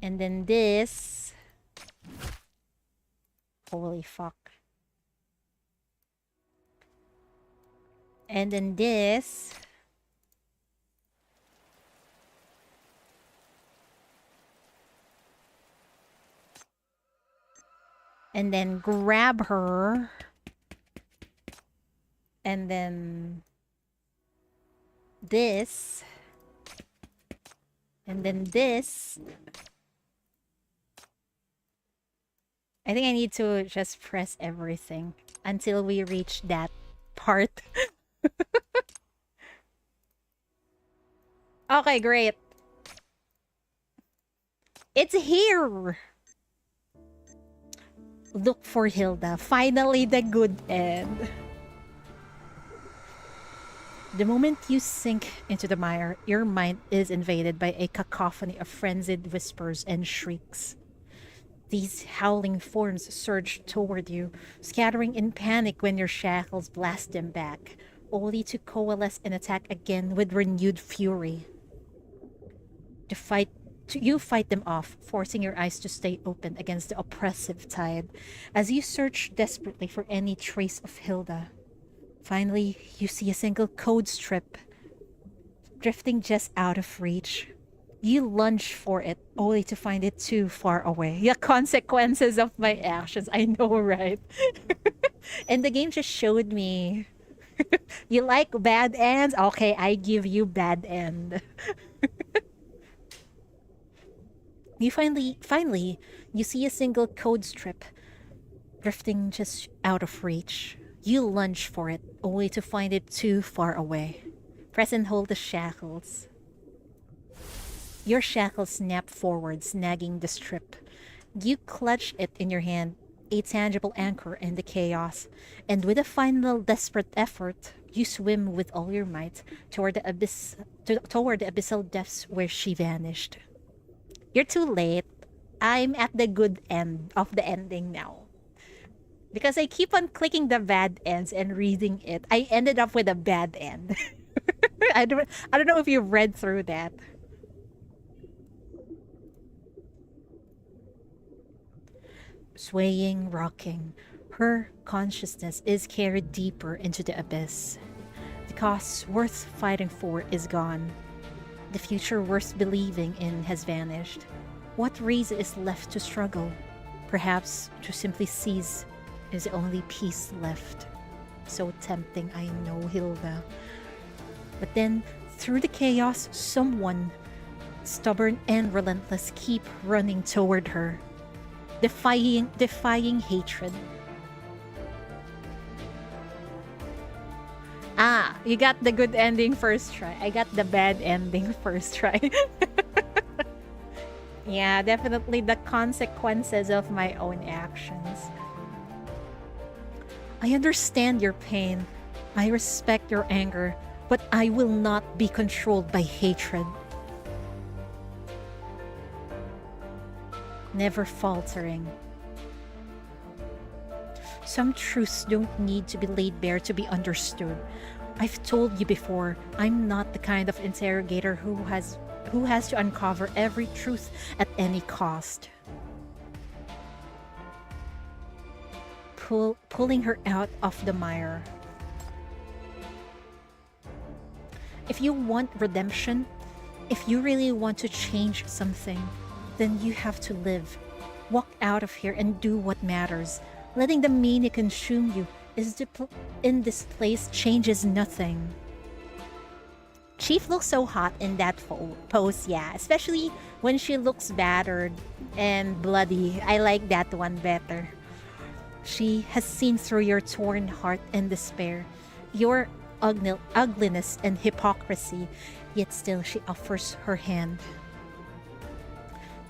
And then this. Holy fuck. And then this. And then grab her. And then this. And then this. I think I need to just press everything until we reach that part. Okay, great. It's here. Look for Hilda. Finally, the good end. The moment you sink into the mire, your mind is invaded by a cacophony of frenzied whispers and shrieks. These howling forms surge toward you, scattering in panic when your shackles blast them back, only to coalesce and attack again with renewed fury. You fight them off, forcing your eyes to stay open against the oppressive tide, as you search desperately for any trace of Hilda. Finally, you see a single code strip, drifting just out of reach. You lunge for it, only to find it too far away. The consequences of my actions, I know, right? And the game just showed me. You like bad ends? Okay, I give you bad end. You finally, you see a single code strip, drifting just out of reach. You lunge for it, only to find it too far away. Press and hold the shackles. Your shackles snap forward, snagging the strip. You clutch it in your hand, a tangible anchor in the chaos, and with a final desperate effort, you swim with all your might toward the toward the abyssal depths where she vanished. You're too late. I'm at the good end of the ending now. Because I keep on clicking the bad ends and reading it, I ended up with a bad end. I don't know if you read through that. Swaying, rocking, her consciousness is carried deeper into the abyss. The cost worth fighting for is gone. The future worth believing in has vanished. What reason is left to struggle? Perhaps to simply cease is the only peace left. So tempting, I know, Hilda. But then, through the chaos, someone, stubborn and relentless, keep running toward her, defying hatred. Ah, you got the good ending first try. I got the bad ending first try. Yeah, definitely the consequences of my own actions. I understand your pain. I respect your anger, but I will not be controlled by hatred. Never faltering. Some truths don't need to be laid bare to be understood. I've told you before, I'm not the kind of interrogator who has to uncover every truth at any cost. Pulling her out of the mire. If you want redemption, if you really want to change something, then you have to live. Walk out of here and do what matters. Letting the mania consume you in this place changes nothing. Chief looks so hot in that pose, yeah. Especially when she looks battered and bloody. I like that one better. She has seen through your torn heart and despair, your ugliness and hypocrisy, yet still she offers her hand.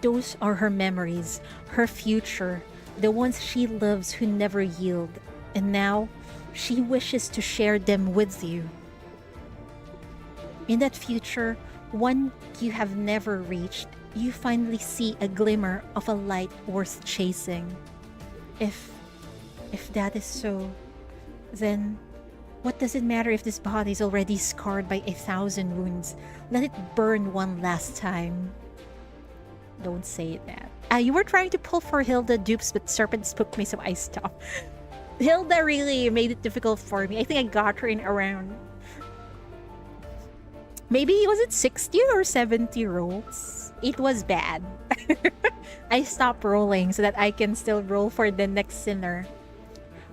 Those are her memories, her future, the ones she loves who never yield, and now she wishes to share them with you. In that future, one you have never reached, you finally see a glimmer of a light worth chasing. If that is so, then what does it matter if this body is already scarred by 1,000 wounds? Let it burn one last time. Don't say that. You were trying to pull for Hilda dupes, but Serpent spooked me, so I stopped. Hilda really made it difficult for me. I think I got her in around... Maybe, was it 60 or 70 rolls? It was bad. I stopped rolling so that I can still roll for the next sinner.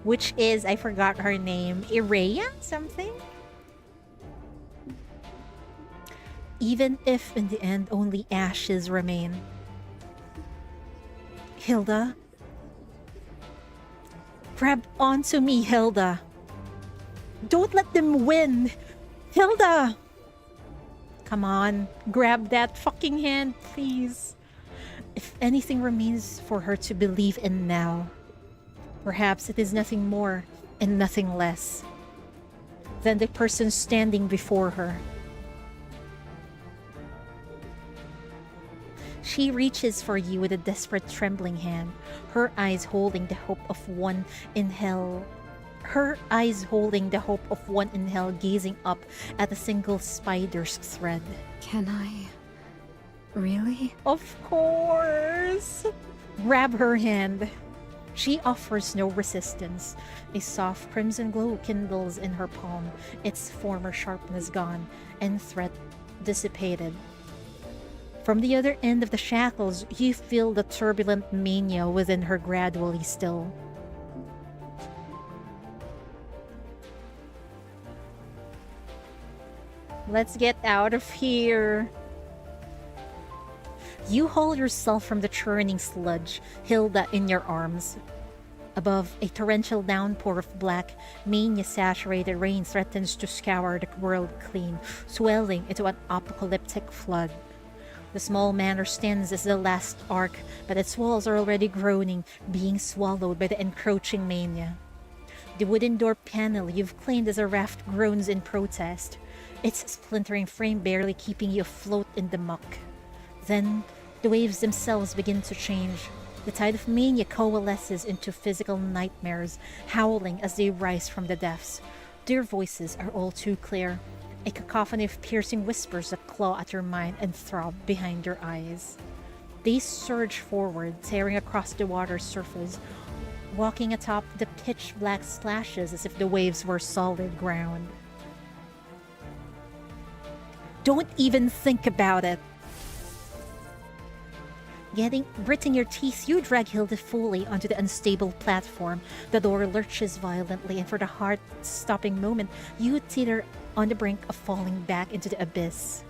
Which is, I forgot her name, Ireya something? Even if in the end only ashes remain. Hilda? Grab onto me, Hilda. Don't let them win. Hilda! Come on, grab that fucking hand, please. If anything remains for her to believe in now, perhaps it is nothing more and nothing less than the person standing before her. She reaches for you with a desperate, trembling hand, her eyes holding the hope of one in hell. Her eyes holding the hope of one in hell, gazing up at a single spider's thread. Can I? Really? Of course! Grab her hand. She offers no resistance. A soft crimson glow kindles in her palm, its former sharpness gone, and threat dissipated. From the other end of the shackles, you feel the turbulent mania within her gradually still. Let's get out of here. You haul yourself from the churning sludge, Hilda in your arms. Above, a torrential downpour of black, mania-saturated rain threatens to scour the world clean, swelling into an apocalyptic flood. The small manor stands as the last arc, but its walls are already groaning, being swallowed by the encroaching mania. The wooden door panel you've claimed as a raft groans in protest, its splintering frame barely keeping you afloat in the muck. Then, the waves themselves begin to change. The tide of mania coalesces into physical nightmares, howling as they rise from the depths. Their voices are all too clear, a cacophony of piercing whispers that claw at your mind and throb behind your eyes. They surge forward, tearing across the water's surface, walking atop the pitch-black splashes as if the waves were solid ground. Don't even think about it! Gritting your teeth, you drag Hilda fully onto the unstable platform. The door lurches violently, and for the heart-stopping moment, you teeter on the brink of falling back into the abyss.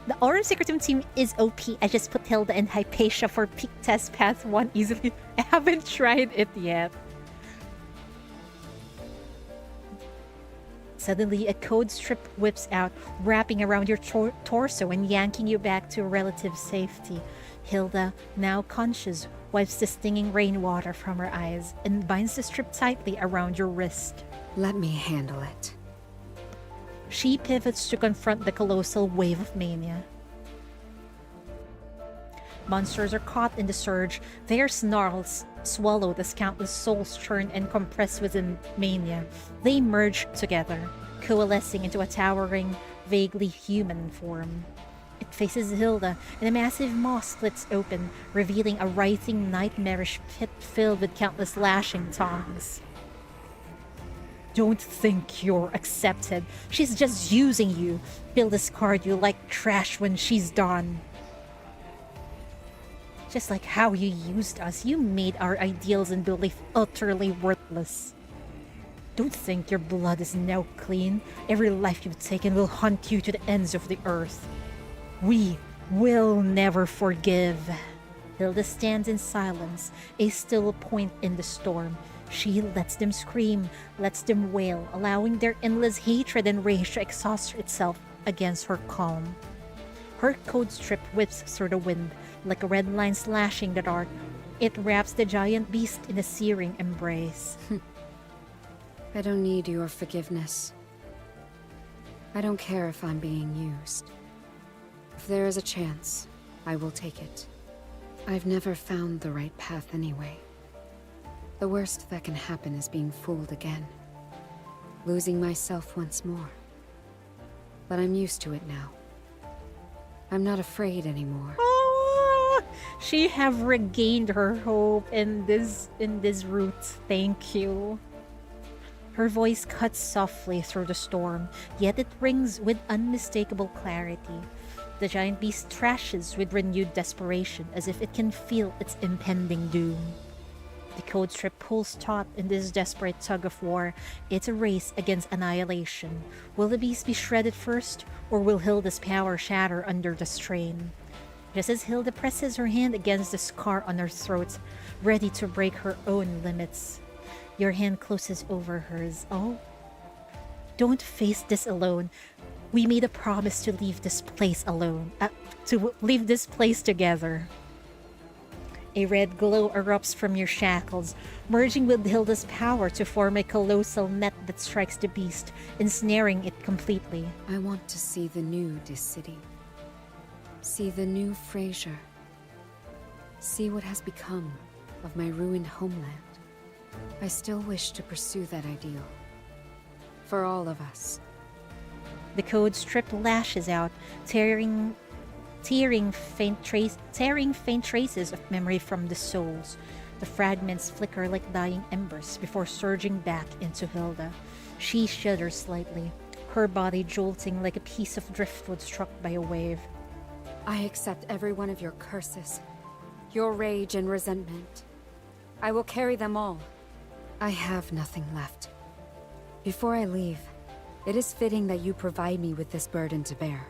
The Aurum Secretum team is OP. I just put Hilda and Hypatia for peak test path 1 easily. I haven't tried it yet. Suddenly, a code strip whips out, wrapping around your torso and yanking you back to relative safety. Hilda, now conscious, wipes the stinging rainwater from her eyes and binds the strip tightly around your wrist. Let me handle it. She pivots to confront the colossal wave of mania. Monsters are caught in the surge, their snarls swallowed as countless souls churn and compress within mania. They merge together, coalescing into a towering, vaguely human form. It faces Hilda, and a massive maw splits open, revealing a writhing, nightmarish pit filled with countless lashing tongues. Don't think you're accepted. She's just using you. She'll discard you like trash when she's done. Just like how you used us, you made our ideals and belief utterly worthless. Don't think your blood is now clean. Every life you've taken will hunt you to the ends of the earth. We will never forgive. Hilda stands in silence, a still point in the storm. She lets them scream, lets them wail, allowing their endless hatred and rage to exhaust itself against her calm. Her code strip whips through the wind, like a red line slashing the dark. It wraps the giant beast in a searing embrace. I don't need your forgiveness. I don't care if I'm being used. If there is a chance, I will take it. I've never found the right path anyway. The worst that can happen is being fooled again. Losing myself once more. But I'm used to it now. I'm not afraid anymore. Oh, she have regained her hope in this route. Thank you. Her voice cuts softly through the storm, yet it rings with unmistakable clarity. The giant beast thrashes with renewed desperation, as if it can feel its impending doom. The code strip pulls taut in this desperate tug of war. It's a race against annihilation. Will the beast be shredded first, or will Hilda's power shatter under the strain? Just as Hilda presses her hand against the scar on her throat, ready to break her own limits, your hand closes over hers. Oh, don't face this alone. We made a promise to leave this place alone. To leave this place together. A red glow erupts from your shackles, merging with Hilda's power to form a colossal net that strikes the beast, ensnaring it completely. I want to see the new city. See the new Frasier. See what has become of my ruined homeland. I still wish to pursue that ideal. For all of us. The code strip lashes out, tearing faint traces of memory from the souls. The fragments flicker like dying embers before surging back into Hilda. She shudders slightly, her body jolting like a piece of driftwood struck by a wave. I accept every one of your curses, your rage and resentment. I will carry them all. I have nothing left. Before I leave, it is fitting that you provide me with this burden to bear.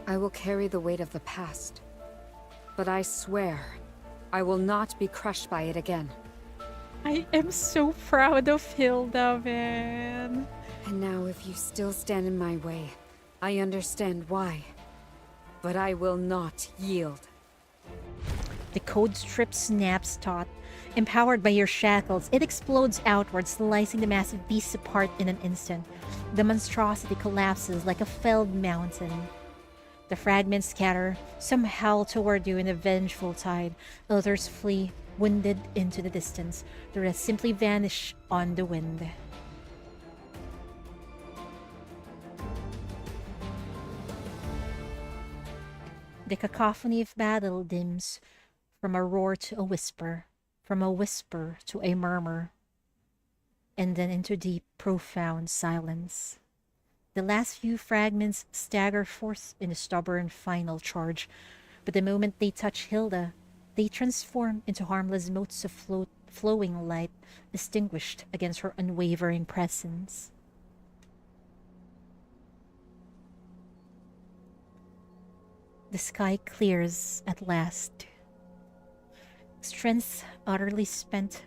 I will carry the weight of the past, but I swear I will not be crushed by it again. I am so proud of Hilda, man. And now if you still stand in my way, I understand why. but I will not yield. The code strip snaps taut. Empowered by your shackles, it explodes outward, slicing the massive beasts apart in an instant. The monstrosity collapses like a felled mountain. The fragments scatter, some howl toward you in a vengeful tide. Others flee, wounded, into the distance. The rest simply vanish on the wind. The cacophony of battle dims, from a roar to a whisper, from a whisper to a murmur, and then into deep, profound silence. The last few fragments stagger forth in a stubborn final charge, but the moment they touch Hilda, they transform into harmless motes of flowing light, extinguished against her unwavering presence. The sky clears at last. Strength utterly spent,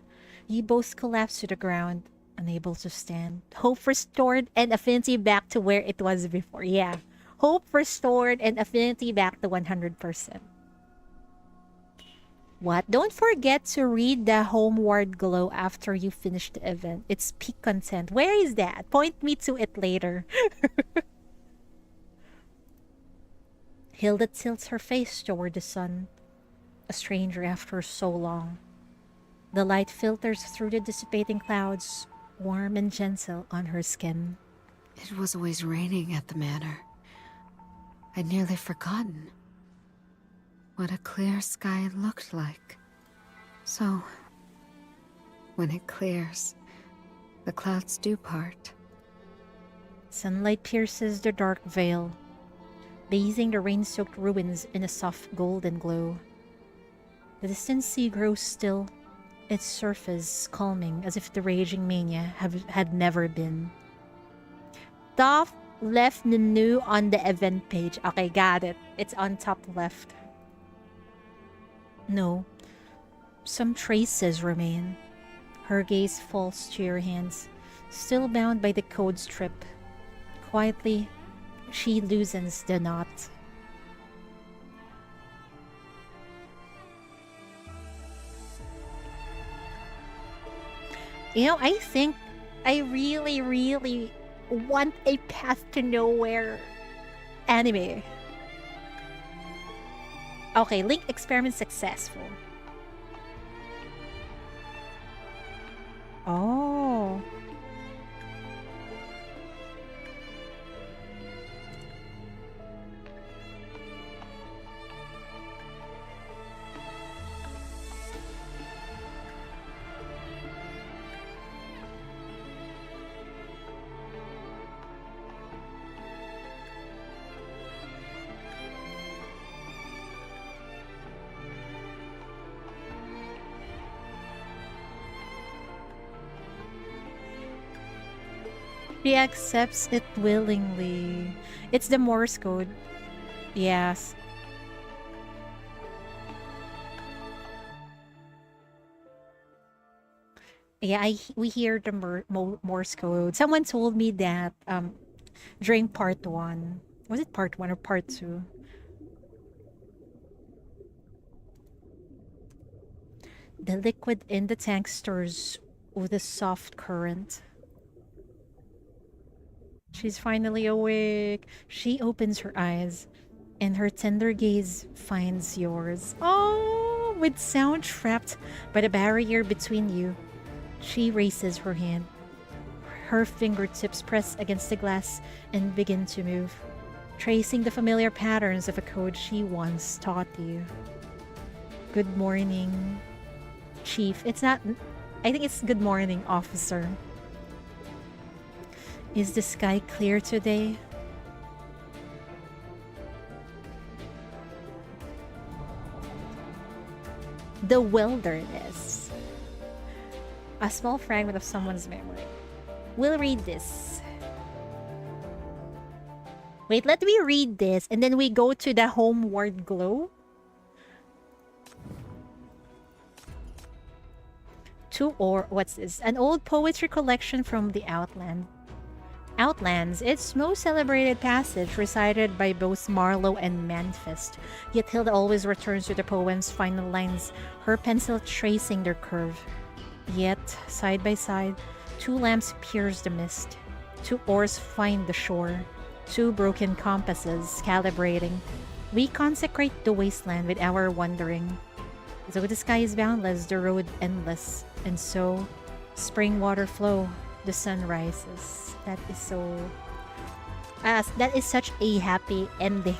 ye both collapse to the ground, unable to stand. Hope restored and affinity back to where it was before. Yeah. Hope restored and affinity back to 100%. What? Don't forget to read the Homeward Glow after you finish the event. It's peak content. Where is that? Point me to it later. Hilda tilts her face toward the sun, a stranger after so long. The light filters through the dissipating clouds, warm and gentle on her skin. It was always raining at the manor. I'd nearly forgotten what a clear sky looked like. So, when it clears, the clouds do part. Sunlight pierces the dark veil, bathing the rain-soaked ruins in a soft golden glow. The distant sea grows still, its surface calming as if the raging mania had never been. Top left menu on the event page. Okay, got it. It's on top left. No, some traces remain. Her gaze falls to your hands, still bound by the code strip. Quietly, she loosens the knot. You know, I think I really, really want a Path to Nowhere anime. Okay, Link experiment successful. Oh. She accepts it willingly. It's the Morse code. Yes. Yeah, we hear the Morse code. Someone told me that during part 1. Was it part 1 or part 2? The liquid in the tank stirs with a soft current. She's finally awake. She opens her eyes, and her tender gaze finds yours. Oh, with sound trapped by the barrier between you. She raises her hand. Her fingertips press against the glass and begin to move, tracing the familiar patterns of a code she once taught you. Good morning, Chief. It's not... I think it's good morning, Officer. Is the sky clear today? The wilderness. A small fragment of someone's memory. We'll read this. Wait, let me read this and then we go to the Homeward Glow. What's this? An old poetry collection from the Outland. Outlands, its most celebrated passage, recited by both Marlowe and Manfest. Yet Hilda always returns to the poem's final lines, her pencil tracing their curve. Yet, side by side, two lamps pierce the mist. Two oars find the shore. Two broken compasses calibrating. We consecrate the wasteland with our wandering. Though the sky is boundless, the road endless. And so, spring water flow, the sun rises. That is so... that is such a happy ending.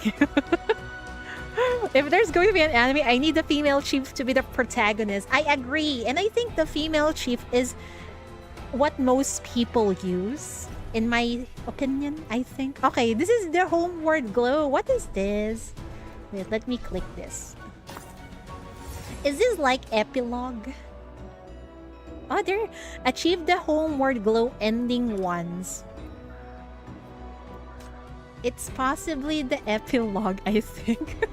If there's going to be an anime, I need the female chief to be the protagonist. I agree. And I think the female chief is what most people use. In my opinion, I think. Okay, this is the homeward glow. What is this? Wait, let me click this. Is this like epilogue? Oh, they achieved the homeward glow ending once. It's possibly the epilogue, I think.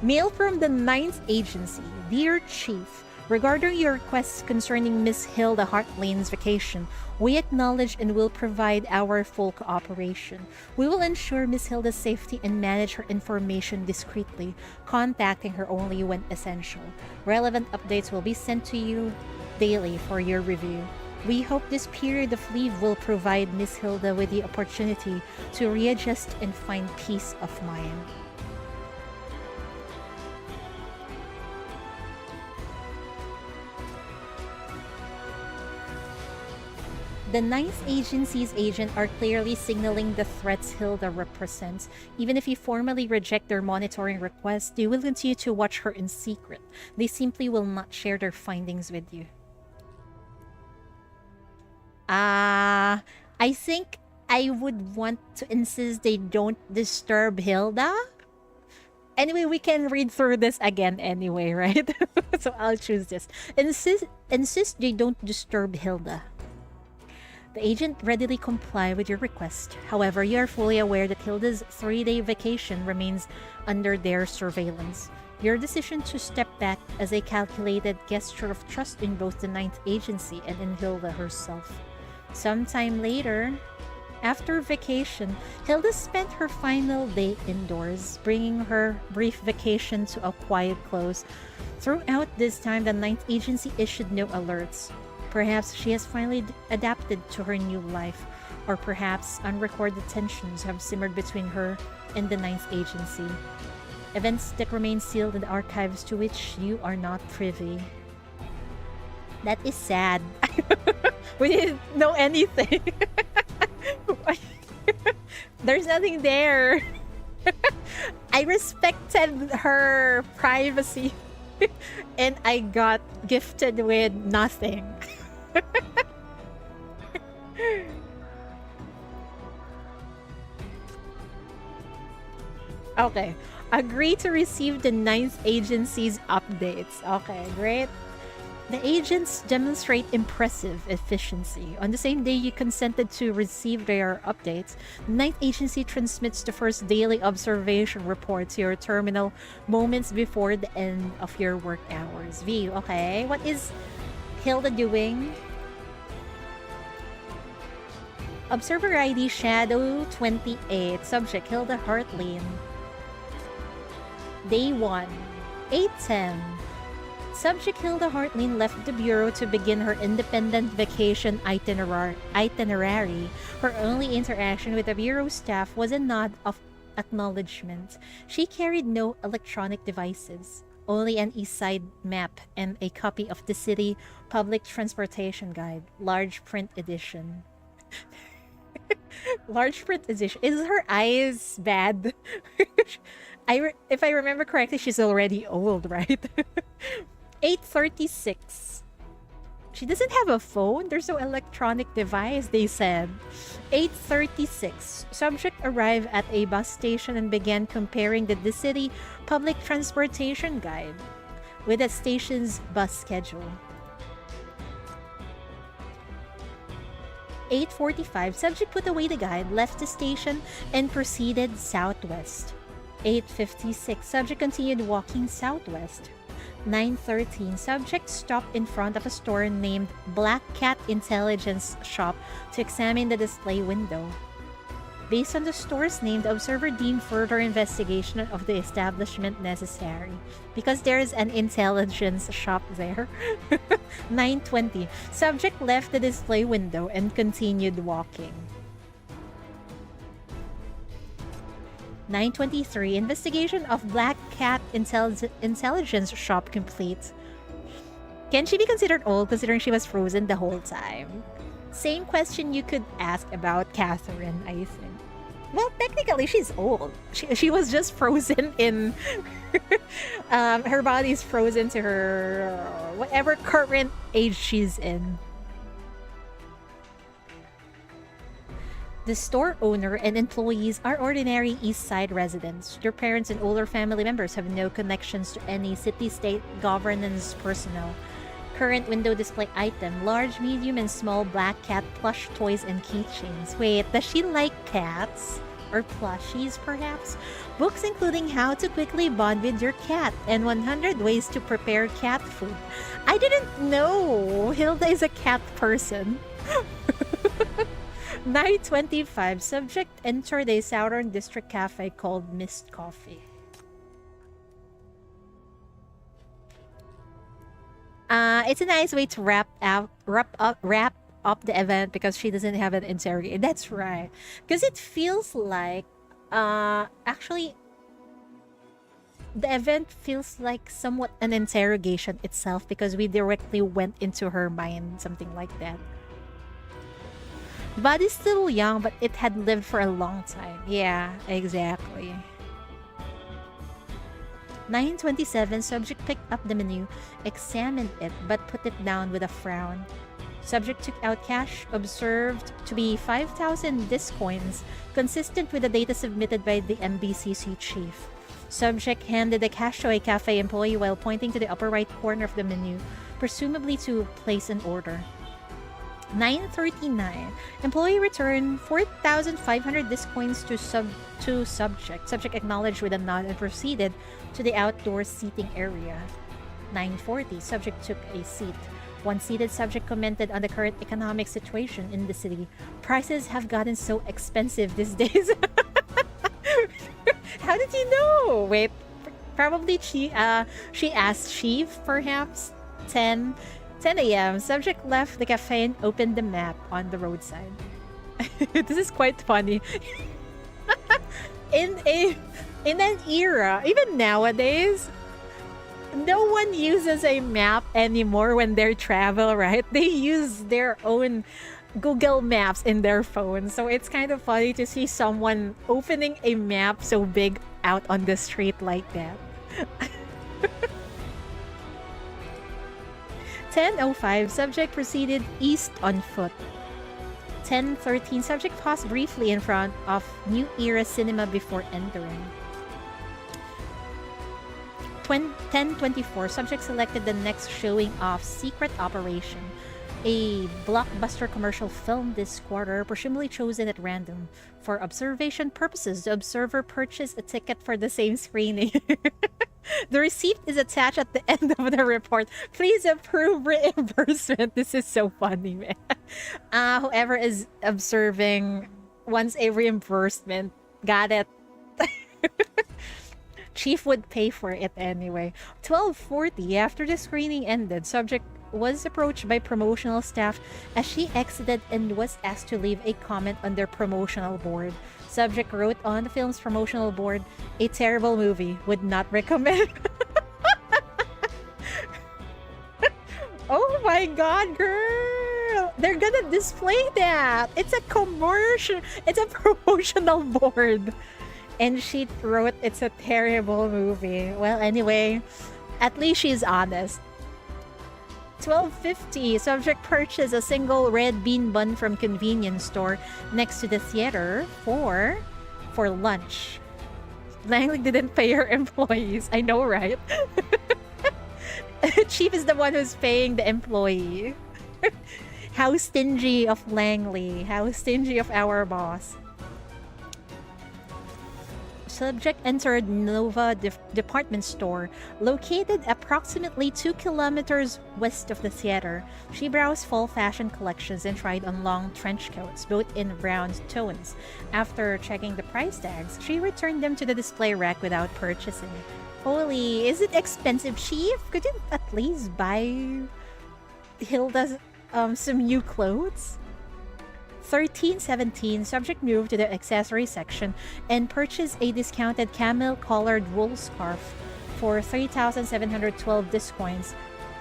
Mail from the 9th Agency. Dear Chief, regarding your requests concerning Miss Hilda Hartlane's vacation, we acknowledge and will provide our full cooperation. We will ensure Miss Hilda's safety and manage her information discreetly, contacting her only when essential. Relevant updates will be sent to you daily for your review. We hope this period of leave will provide Miss Hilda with the opportunity to readjust and find peace of mind. The 9th Agency's agents are clearly signaling the threats Hilda represents. Even if you formally reject their monitoring request, they will continue to watch her in secret. They simply will not share their findings with you. I think I would want to insist they don't disturb Hilda. Anyway, we can read through this again anyway, right? So I'll choose this. Insist they don't disturb Hilda. The agent readily comply with your request. However, you are fully aware that Hilda's 3-day vacation remains under their surveillance. Your decision to step back as a calculated gesture of trust in both the 9th Agency and in Hilda herself. Sometime later, after vacation, Hilda spent her final day indoors, bringing her brief vacation to a quiet close. Throughout this time, the 9th Agency issued no alerts. Perhaps she has finally adapted to her new life, or perhaps unrecorded tensions have simmered between her and the 9th Agency. Events that remain sealed in the archives to which you are not privy. That is sad. We didn't know anything. There's nothing there. I respected her privacy and I got gifted with nothing. Okay. Agree to receive the 9th Agency's updates. Okay, great. The agents demonstrate impressive efficiency. On the same day you consented to receive their updates, the 9th Agency transmits the first daily observation report to your terminal moments before the end of your work hours. View, okay. What is Hilda doing? Observer ID Shadow 28. Subject Hilda Hartlane. Day 1. 8:10. Subject Hilda Hartlane left the Bureau to begin her independent vacation itinerary. Her only interaction with the Bureau staff was a nod of acknowledgement. She carried no electronic devices, only an East Side map and a copy of the City Public Transportation Guide, large print edition. Large print edition. Is her eyes bad? If I remember correctly, she's already old, right? 8:36. She doesn't have a phone. There's no electronic device, they said. 8:36. Subject arrived at a bus station and began comparing the City Public Transportation Guide with the station's bus schedule. 8:45. Subject put away the guide, left the station, and proceeded southwest. 8:56. Subject continued walking southwest. 9:13. Subject stopped in front of a store named Black Cat Intelligence Shop to examine the display window. Based on the store's name, the observer deemed further investigation of the establishment necessary because there is an intelligence shop there. 9:20. Subject left the display window and continued walking. 9:23. Investigation of Black Cat Intelligence Shop complete. Can she be considered old considering she was frozen the whole time? Same question you could ask about Catherine, I think. Well, technically, she's old. She was just frozen in... her body's frozen to her... whatever current age she's in. The store owner and employees are ordinary East Side residents. Their parents and older family members have no connections to any city-state governance personnel. Current window display item: large, medium, and small black cat plush toys and keychains. Wait, does she like cats? Or plushies, perhaps? Books including How to Quickly Bond with Your Cat and 100 Ways to Prepare Cat Food. I didn't know Hilda is a cat person. 9:25. Subject entered a Southern District cafe called Mist Coffee. It's a nice way to wrap up the event because she doesn't have an interrogation. That's right. Because it feels like actually the event feels like somewhat an interrogation itself because we directly went into her mind, something like that. The body's still young, but it had lived for a long time. Yeah, exactly. 9:27. Subject picked up the menu, examined it, but put it down with a frown. Subject took out cash, observed to be 5,000 disc coins, consistent with the data submitted by the MBCC chief. Subject handed the cash to a cafe employee while pointing to the upper right corner of the menu, presumably to place an order. 9:39. Employee returned 4,500 disc coins to subject. Subject acknowledged with a nod and proceeded to the outdoor seating area. 9:40. Subject took a seat. One seated subject commented on the current economic situation in the city. Prices have gotten so expensive these days. How did you know? Wait, probably she asked Chief, perhaps. 10 a.m. Subject left the cafe and opened the map on the roadside. This is quite funny. In an era, even nowadays, no one uses a map anymore when they travel, right? They use their own Google Maps in their phone. So it's kind of funny to see someone opening a map so big out on the street like that. 10:05. Subject proceeded east on foot. 10:13. Subject paused briefly in front of New Era Cinema before entering. 10:24. Subject selected the next showing of Secret Operation, a blockbuster commercial film this quarter, presumably chosen at random. For observation purposes, the observer purchased a ticket for the same screening. The receipt is attached at the end of the report. Please approve reimbursement. This is so funny, man. Whoever is observing wants a reimbursement. Got it. Chief would pay for it anyway. 12:40. After the screening ended, subject was approached by promotional staff as she exited and was asked to leave a comment on their promotional board. Subject wrote on the film's promotional board, "A terrible movie, would not recommend." Oh my god, girl! They're gonna display that! It's a commercial, it's a promotional board. And she wrote, "It's a terrible movie." Well, anyway, at least she's honest. 12:50. Subject purchased a single red bean bun from convenience store next to the theater for lunch. Langley didn't pay her employees. I know, right? Chief is the one who's paying the employee. How stingy of Langley. How stingy of our boss. Subject entered Nova department store, located approximately 2 kilometers west of the theater. She browsed fall fashion collections and tried on long trench coats, both in brown tones. After checking the price tags, she returned them to the display rack without purchasing. Holy, is it expensive, Chief? Could you at least buy Hilda some new clothes? 1317, subject moved to the accessory section and purchased a discounted camel-colored wool scarf for 3,712 discoins.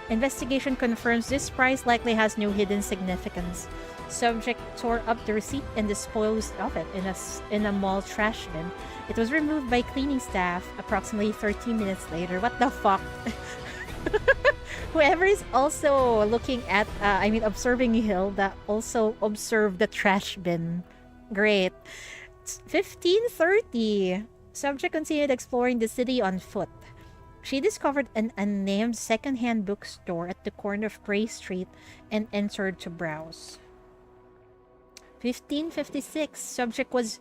Investigation confirms this price likely has no hidden significance. Subject tore up the receipt and disposed of it in a mall trash bin. It was removed by cleaning staff approximately 13 minutes later. What the fuck? Whoever is also looking at, observing Hilda also observed the trash bin. Great. 1530. Subject continued exploring the city on foot. She discovered an unnamed second-hand bookstore at the corner of Gray Street and entered to browse. 1556. Subject was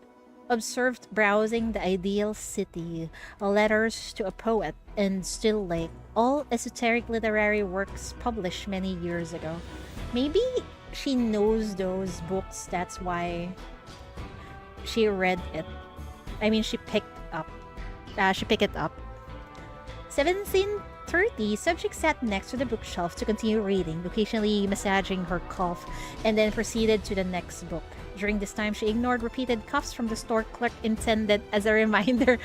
observed browsing the ideal city, letters to a poet, and Still Lake, all esoteric literary works published many years ago. Maybe she knows those books, that's why she read it. She picked it up. 1730, subject sat next to the bookshelf to continue reading, occasionally massaging her cough, and then proceeded to the next book. During this time, she ignored repeated cuffs from the store clerk intended as a reminder.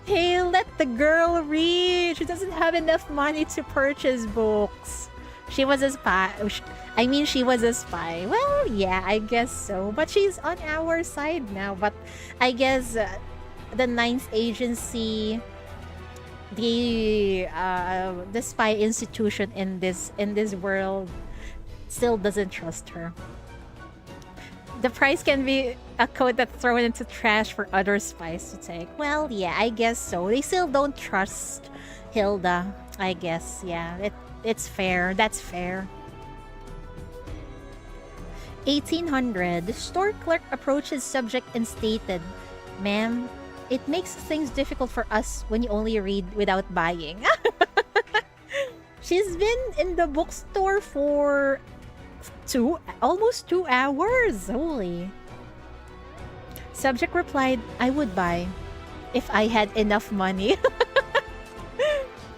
Hey, let the girl read! She doesn't have enough money to purchase books. She was a spy. She was a spy. Well, yeah, I guess so. But she's on our side now. But I guess the Ninth Agency, the spy institution in this world, still doesn't trust her. The price can be a code that's thrown into trash for other spies to take. Well, yeah, I guess so. They still don't trust Hilda, I guess. Yeah, it's fair. That's fair. 1800. The store clerk approaches subject and stated, "Ma'am, it makes things difficult for us when you only read without buying." She's been in the bookstore for almost 2 hours. Holy. Subject replied, "I would buy if I had enough money."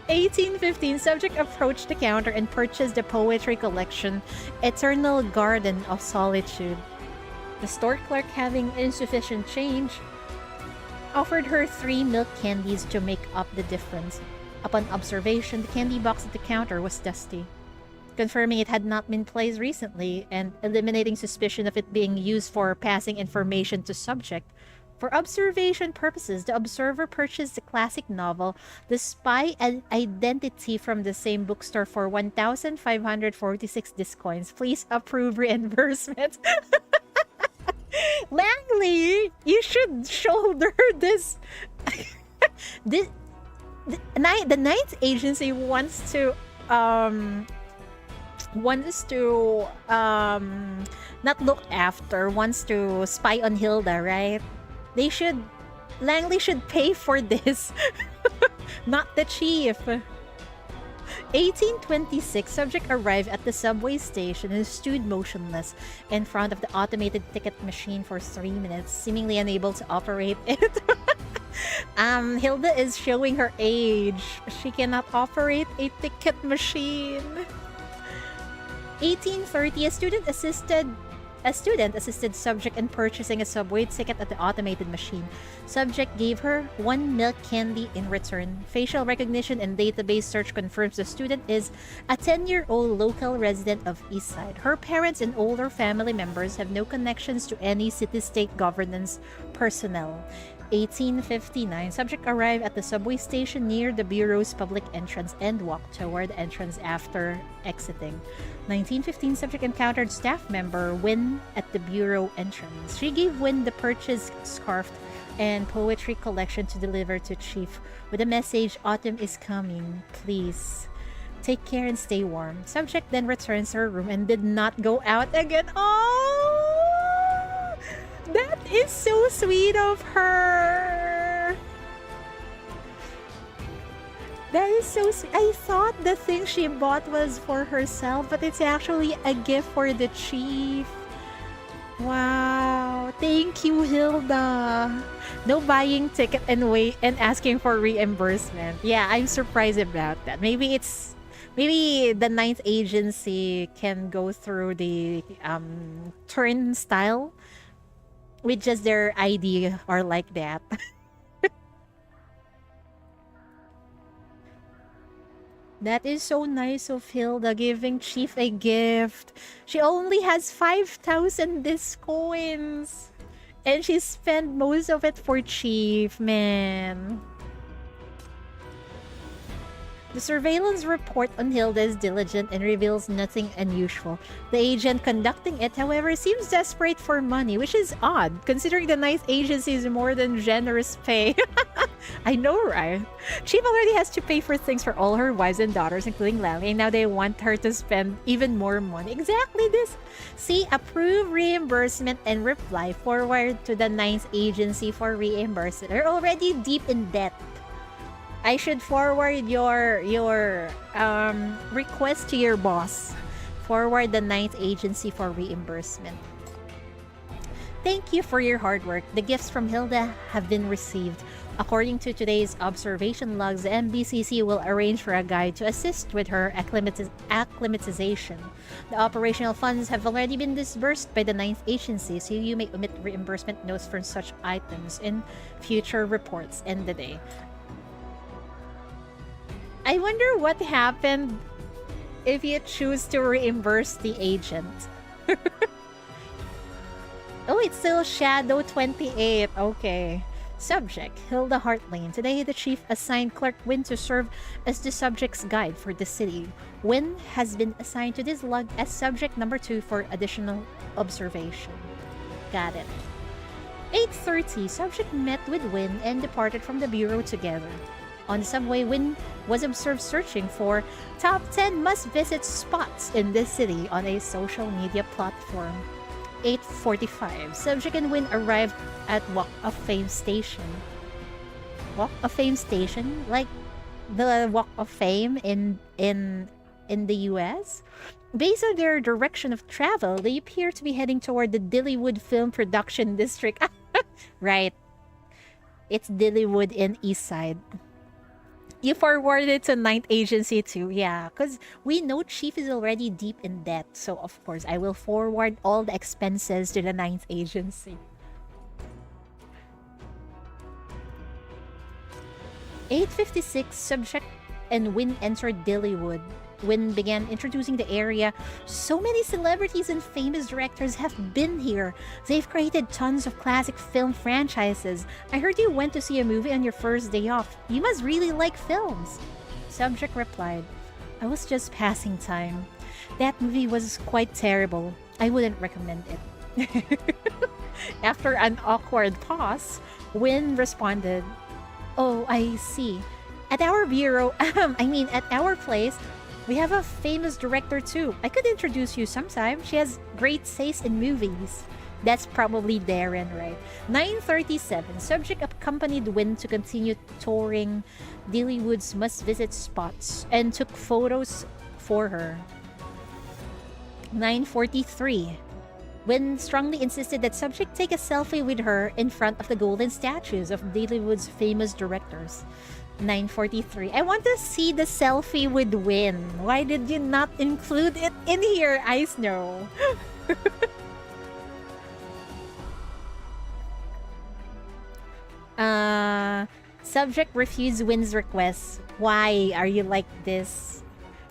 1815, subject approached the counter and purchased the poetry collection Eternal Garden of Solitude. The store clerk, having insufficient change, offered her 3 milk candies to make up the difference. Upon observation, the candy box at the counter was dusty. Confirming it had not been placed recently and eliminating suspicion of it being used for passing information to subject, for observation purposes, the observer purchased the classic novel The Spy and Identity from the same bookstore for 1,546 discoins. Please approve reimbursement. Langley, you should shoulder this. The Ninth Agency wants to not look after, wants to spy on Hilda, right? Langley should pay for this. Not the chief. 1826, subject arrived at the subway station and stood motionless in front of the automated ticket machine for 3 minutes, seemingly unable to operate it. Hilda is showing her age. She cannot operate a ticket machine. 1830, a student assisted subject in purchasing a subway ticket at the automated machine. Subject gave her 1 milk candy in return. Facial recognition and database search confirms the student is a 10-year-old local resident of Eastside. Her parents and older family members have no connections to any city-state governance personnel. 1859, subject arrived at the subway station near the bureau's public entrance and walked toward the entrance after exiting. 1915, subject encountered staff member Wynne at the bureau entrance. She gave Wynne the purchased scarf and poetry collection to deliver to Chief with a message, "Autumn is coming. Please take care and stay warm." Subject then returns to her room and did not go out again. Oh! That is so sweet of her. That is so sweet. I thought the thing she bought was for herself, but it's actually a gift for the chief. Wow. Thank you, Hilda. No buying ticket and wait and asking for reimbursement. Yeah, I'm surprised about that. Maybe the ninth agency can go through the turnstile with just their ID or like that. That is so nice of Hilda giving Chief a gift. She only has 5,000 disc coins. And she spent most of it for Chief, man. The surveillance report on Hilda is diligent and reveals nothing unusual. The agent conducting it, however, seems desperate for money, which is odd, considering the ninth agency's more than generous pay. I know, right? Chief already has to pay for things for all her wives and daughters, including Lally, and now they want her to spend even more money. Exactly this. See, approve reimbursement and reply forward to the ninth agency for reimbursement. They're already deep in debt. I should forward your request to your boss. Forward the ninth agency for reimbursement. Thank you for your hard work. The gifts from Hilda have been received. According to today's observation logs, the MBCC will arrange for a guide to assist with her acclimatization. The operational funds have already been disbursed by the ninth agency, so you may omit reimbursement notes for such items in future reports. End the day. I wonder what happened if you choose to reimburse the agent. Oh, it's still Shadow 28. Okay. Subject, Hilda Hartlane. Today, the chief assigned Clerk Wynn to serve as the subject's guide for the city. Wynn has been assigned to this log as subject number 2 for additional observation. Got it. 8:30, subject met with Wynn and departed from the bureau together. On the subway, Wynn was observed searching for top 10 must-visit spots in this city on a social media platform. 8:45, subject and Wynn arrived at Walk of Fame Station. Walk of Fame Station? Like the Walk of Fame in the US? Based on their direction of travel, they appear to be heading toward the Dillywood Film Production District. Right. It's Dillywood in East Side. You forwarded to ninth agency too, yeah, because we know Chief is already deep in debt, so of course I will forward all the expenses to the ninth agency. 8:56, subject and Wynn entered Dillywood. Wynn began introducing the area. So many celebrities and famous directors have been here. They've created tons of classic film franchises. I heard you went to see a movie on your first day off. You must really like films. Subject replied, I was just passing time. That movie was quite terrible. I wouldn't recommend it. After an awkward pause, Wynn responded, Oh, I see. At our bureau, at our place, we have a famous director too. I could introduce you sometime. She has great taste in movies. That's probably Darren, right? 9:37. Subject accompanied Wynn to continue touring Dillywood's must-visit spots and took photos for her. 9:43. Wynn strongly insisted that Subject take a selfie with her in front of the golden statues of Dillywood's famous directors. 9:43. I want to see the selfie with Wynn. Why did you not include it in here, Ice Snow? Subject refused Wynn's request. Why are you like this?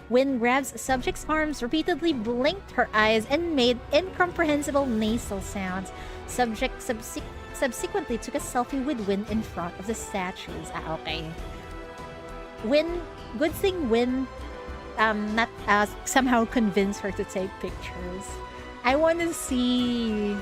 Wynn grabs Subject's arms, repeatedly blinked her eyes, and made incomprehensible nasal sounds. Subject subsequently took a selfie with Wynn in front of the statues. Okay. Wynn, good thing Wynn not somehow convinced her to take pictures. I want to see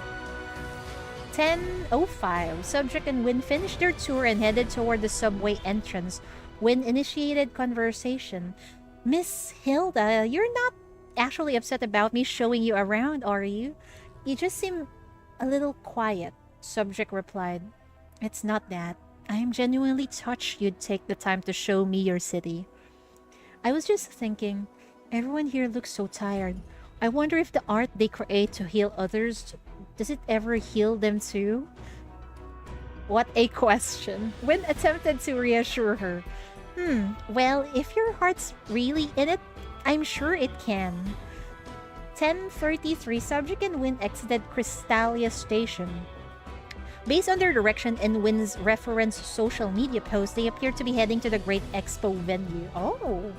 10:05. Subject and Wynn finished their tour and headed toward the subway entrance. Wynn initiated conversation. Miss Hilda, you're not actually upset about me showing you around, are you? You just seem a little quiet. Subject replied, "It's not that. I am genuinely touched you'd take the time to show me your city. I was just thinking, everyone here looks so tired. I wonder if the art they create to heal others, does it ever heal them too?" What a question. Win attempted to reassure her. Well, if your heart's really in it, I'm sure it can. 10:33, Subject and Win exited Crystalia Station. Based on their direction and Win's reference social media post, they appear to be heading to the Great Expo venue. Oh.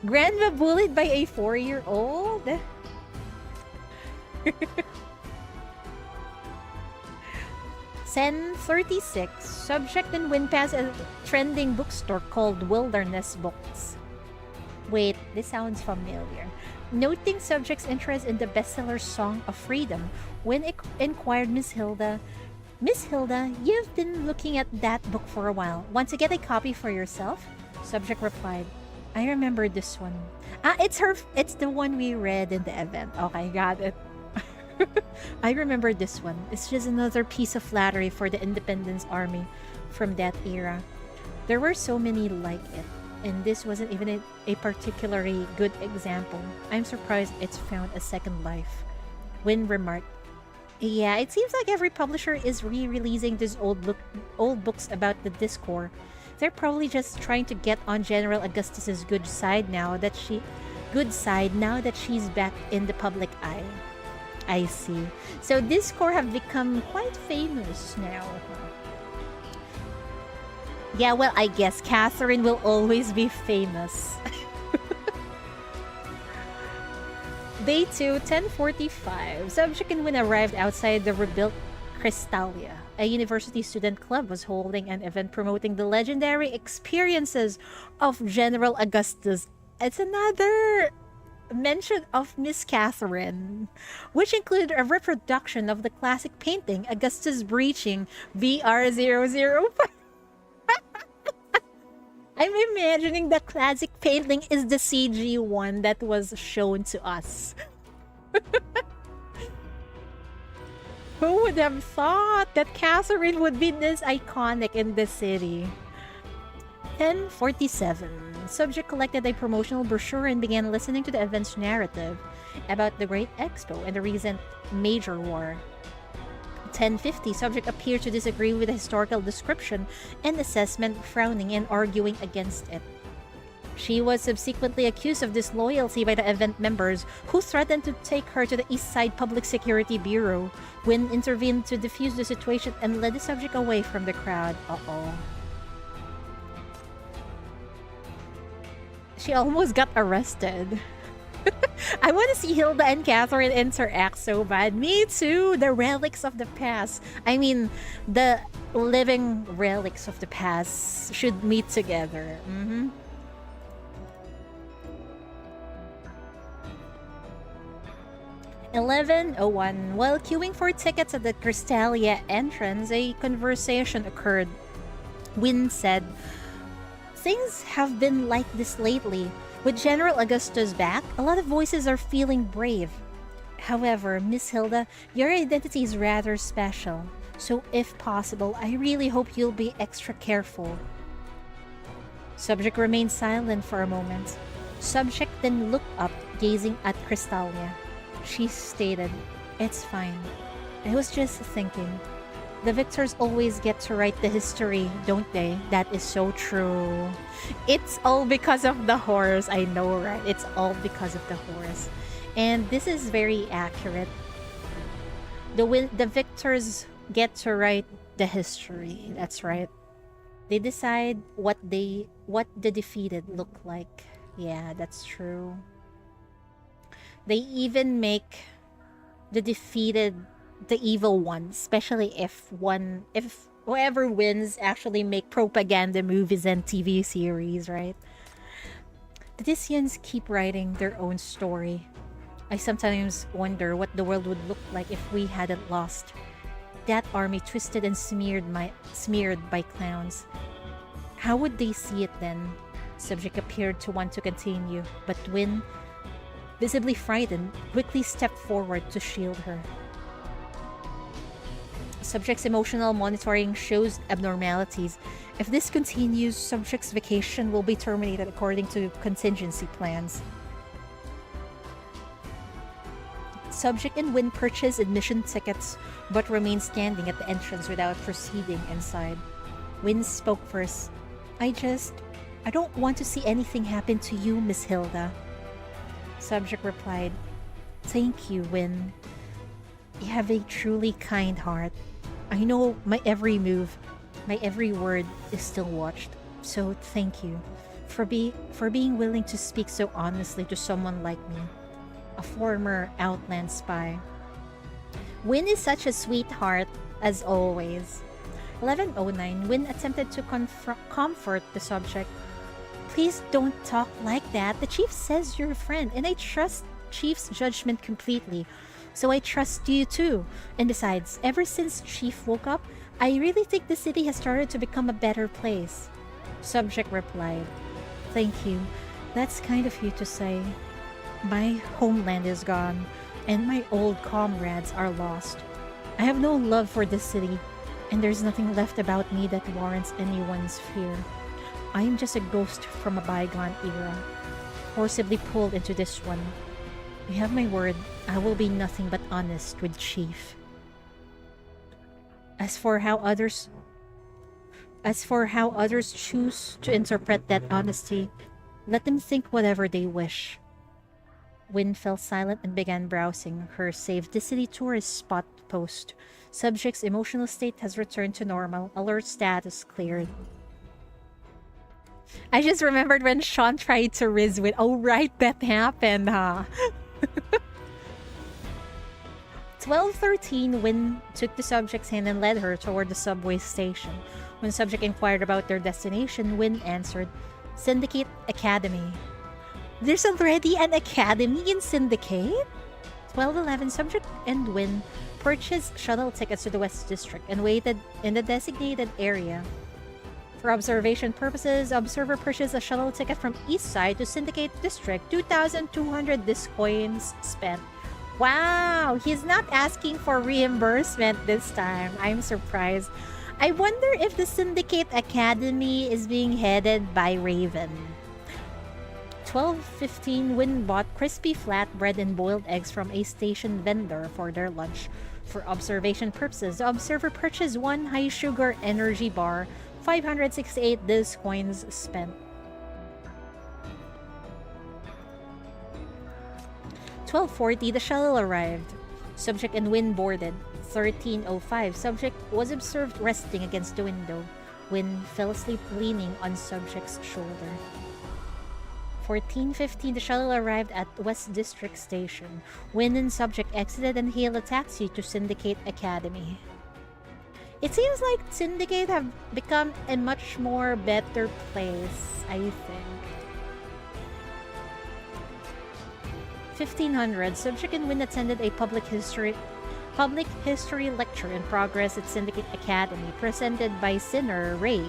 Grandma bullied by a 4-year-old? 10:36, Subject and Win pass a trending bookstore called Wilderness Books. Wait, this sounds familiar. Noting Subject's interest in the bestseller Song of Freedom, Win inquired Miss Hilda, "Miss Hilda, you've been looking at that book for a while. Want to get a copy for yourself?" Subject replied, "I remember this one." It's the one we read in the event. Okay, got it. I remember this one. It's just another piece of flattery for the Independence Army from that era. There were so many like it, and this wasn't even a particularly good example. I'm surprised it's found a second life. Win remarked, "Yeah, it seems like every publisher is re-releasing these old books about the Discord. They're probably just trying to get on General Augustus's good side now that she's back in the public eye." I see. So Discord have become quite famous now. Yeah, well, I guess Catherine will always be famous. Day 2, 10:45. Subject and Win arrived outside the rebuilt Crystalia. A university student club was holding an event promoting the legendary experiences of General Augustus. It's another mention of Miss Catherine, which included a reproduction of the classic painting Augustus Breaching BR005. I'm imagining the classic painting is the CG one that was shown to us. Who would have thought that Catherine would be this iconic in the city? 10:47. Subject collected a promotional brochure and began listening to the event's narrative about the Great Expo and the recent major war. 10:50. Subject appeared to disagree with the historical description and assessment, frowning and arguing against it. She was subsequently accused of disloyalty by the event members, who threatened to take her to the East Side Public Security Bureau. Wynn intervened to defuse the situation and led the subject away from the crowd. Uh-oh. She almost got arrested. I want to see Hilda and Catherine interact so bad. Me too! The relics of the past. I mean, the living relics of the past should meet together. 11:01. While queuing for tickets at the Crystalia entrance, a conversation occurred. Wynn said, "Things have been like this lately. With General Augustus back, a lot of voices are feeling brave. However, Miss Hilda, your identity is rather special. So if possible, I really hope you'll be extra careful." Subject remained silent for a moment. Subject then looked up, gazing at Crystalia. She stated, "It's fine. I was just thinking. The victors always get to write the history, don't they? That is so true. It's all because of the horse." I know, right? It's all because of the horse. And this is very accurate. The victors get to write the history. That's right. They decide what the defeated look like. Yeah, that's true. They even make the defeated the evil one, especially if whoever wins actually make propaganda movies and TV series, right? The Discians keep writing their own story. I sometimes wonder what the world would look like if we hadn't lost. That army twisted and smeared by clowns. How would they see it then? Subject appeared to want to continue, but Wynn visibly frightened, quickly stepped forward to shield her. Subject's emotional monitoring shows abnormalities. If this continues, subject's vacation will be terminated according to contingency plans. Subject and Win purchase admission tickets but remain standing at the entrance without proceeding inside. Win spoke first. I don't want to see anything happen to you, Miss Hilda. Subject replied, Thank you, Win. You have a truly kind heart. I know my every move, my every word is still watched. So thank you for being willing to speak so honestly to someone like me, a former Outland spy. Win is such a sweetheart, as always. 11:09, Win attempted to comfort the subject. Please don't talk like that. The chief says you're a friend, and I trust Chief's judgment completely. So I trust you too. And besides, ever since Chief woke up, I really think the city has started to become a better place. Subject replied, Thank you. That's kind of you to say. My homeland is gone, and my old comrades are lost. I have no love for this city, and there's nothing left about me that warrants anyone's fear. I am just a ghost from a bygone era, forcibly pulled into this one. You have my word, I will be nothing but honest with Chief. As for how others choose to interpret that honesty, let them think whatever they wish. Win fell silent and began browsing her Save the City tourist spot post. Subject's emotional state has returned to normal. Alert status cleared. I just remembered when Sean tried to riz with, oh right, that happened, huh? 12:13, Win took the subject's hand and led her toward the subway station. When subject inquired about their destination, Win answered, Syndicate Academy. There's already an academy in Syndicate? 12:11, subject and Win purchased shuttle tickets to the West District and waited in the designated area. For observation purposes, observer purchased a shuttle ticket from East Side to Syndicate District, 2,200 disc coins spent. Wow, he's not asking for reimbursement this time. I'm surprised. I wonder if the Syndicate Academy is being headed by Raven. 12:15, Win bought crispy flatbread and boiled eggs from a station vendor for their lunch. For observation purposes, the observer purchased one high-sugar energy bar, 568 disc coins spent. 12:40, the shuttle arrived. Subject and Win boarded. 13:05, subject was observed resting against the window. Win fell asleep leaning on subject's shoulder. 14:15, the shuttle arrived at West District Station. Win and subject exited and hailed a taxi to Syndicate Academy. It seems like Syndicate have become a much more better place, I think. 1500, subject and Win attended a public history lecture in progress at Syndicate Academy, presented by Sinner Ray.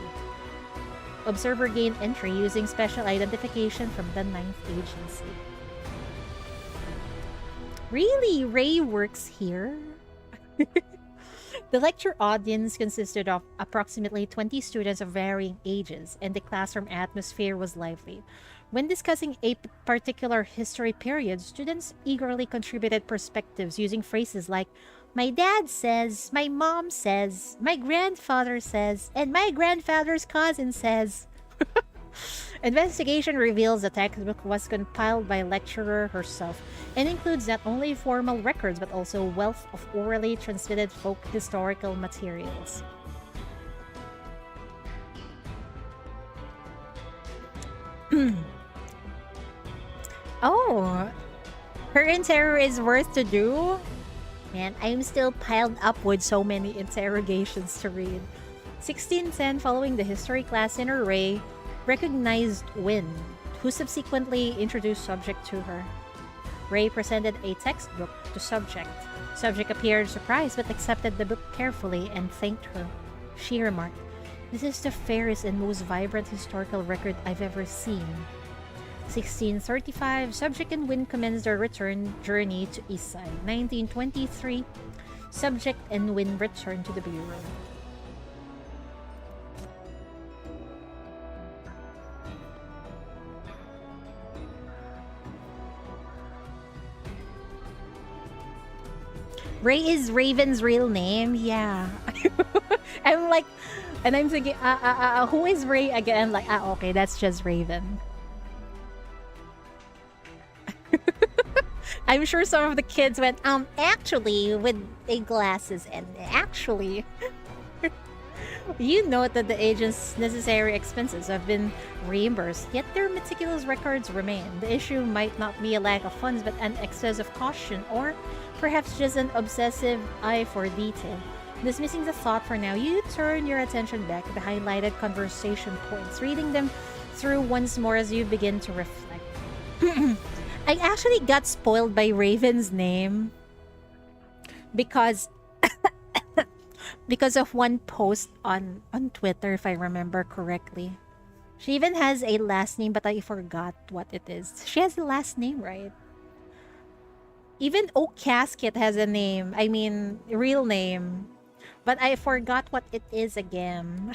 Observer gained entry using special identification from the 9th Agency. Really? Ray works here? The lecture audience consisted of approximately 20 students of varying ages, and the classroom atmosphere was lively. When discussing a particular history period, students eagerly contributed perspectives using phrases like, my dad says, my mom says, my grandfather says, and my grandfather's cousin says. Investigation reveals the textbook was compiled by lecturer herself and includes not only formal records but also a wealth of orally transmitted folk historical materials. Oh, her interior is worth to do? Man, I'm still piled up with so many interrogations to read. 1610, following the history class in her Ray, recognized Win, who subsequently introduced subject to her. Ray presented a textbook to subject. Subject appeared surprised but accepted the book carefully and thanked her. She remarked, "This is the fairest and most vibrant historical record I've ever seen." 1635, Subject and Win commence their return journey to Eastside. 1923, Subject and Win return to the Bureau. Ray is Raven's real name? Yeah. I'm like, and I'm thinking, who is Ray again? Like, okay, that's just Raven. I'm sure some of the kids went, actually, with a glasses and actually. You note that the agent's necessary expenses have been reimbursed, yet their meticulous records remain. The issue might not be a lack of funds, but an excess of caution, or perhaps just an obsessive eye for detail. Dismissing the thought for now, you turn your attention back to the highlighted conversation points, reading them through once more as you begin to reflect. I actually got spoiled by Raven's name because because of one post on Twitter, if I remember correctly. She even has a last name, but I forgot what it is. She has a last name, right? Even Oak Casket has a name. I mean, real name. But I forgot what it is again.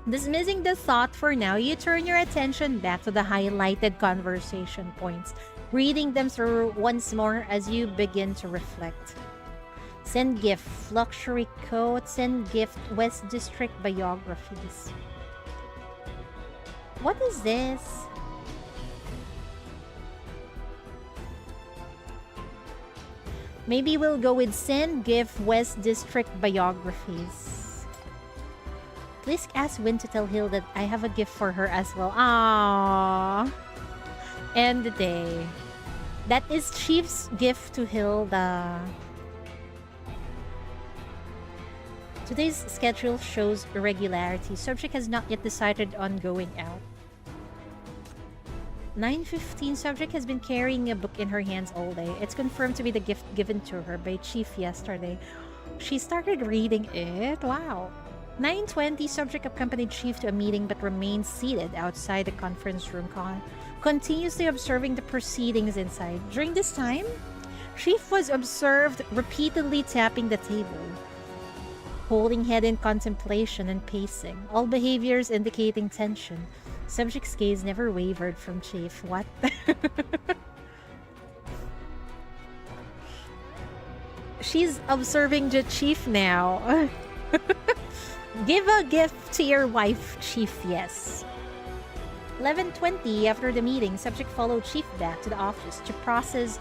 Dismissing the thought for now, you turn your attention back to the highlighted conversation points, reading them through once more as you begin to reflect. Send gift, luxury coat, send gift, West District biographies. What is this? Maybe we'll go with send gift, West District biographies. Please ask Win to tell Hilda that I have a gift for her as well. Aww. End the day. That is Chief's gift to Hilda. Today's schedule shows irregularity. Subject has not yet decided on going out. 9:15, Subject has been carrying a book in her hands all day. It's confirmed to be the gift given to her by Chief yesterday. She started reading it. Wow. 9:20, Subject accompanied Chief to a meeting but remained seated outside the conference room, continuously observing the proceedings inside. During this time, Chief was observed repeatedly tapping the table, holding head in contemplation and pacing, all behaviors indicating tension. Subject's gaze never wavered from Chief. What? She's observing the Chief now. Give a gift to your wife, Chief, yes. 11:20, after the meeting, Subject followed Chief back to the office to process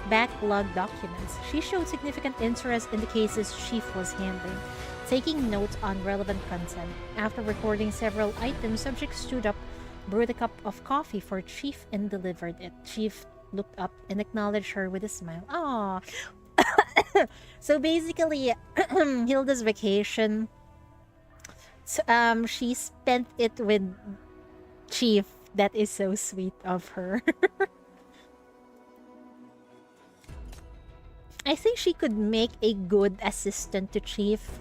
backlog documents. She showed significant interest in the cases Chief was handling, taking notes on relevant content. After recording several items, Subject stood up, brewed a cup of coffee for Chief, and delivered it. Chief looked up and acknowledged her with a smile. Aww. So basically, Hilda's vacation, she spent it with Chief. That is so sweet of her. I think she could make a good assistant to Chief,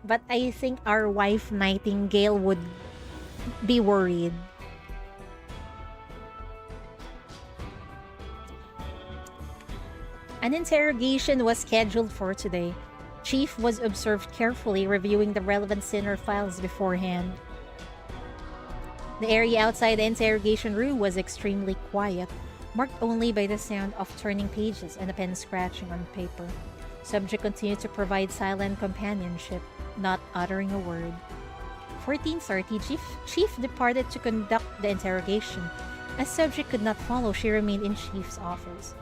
but I think our wife Nightingale would be worried. An interrogation was scheduled for today. Chief was observed carefully reviewing the relevant Sinner files beforehand. The area outside the interrogation room was extremely quiet, marked only by the sound of turning pages and a pen scratching on paper. Subject continued to provide silent companionship, not uttering a word. 14:30, Chief departed to conduct the interrogation. As Subject could not follow, she remained in Chief's office.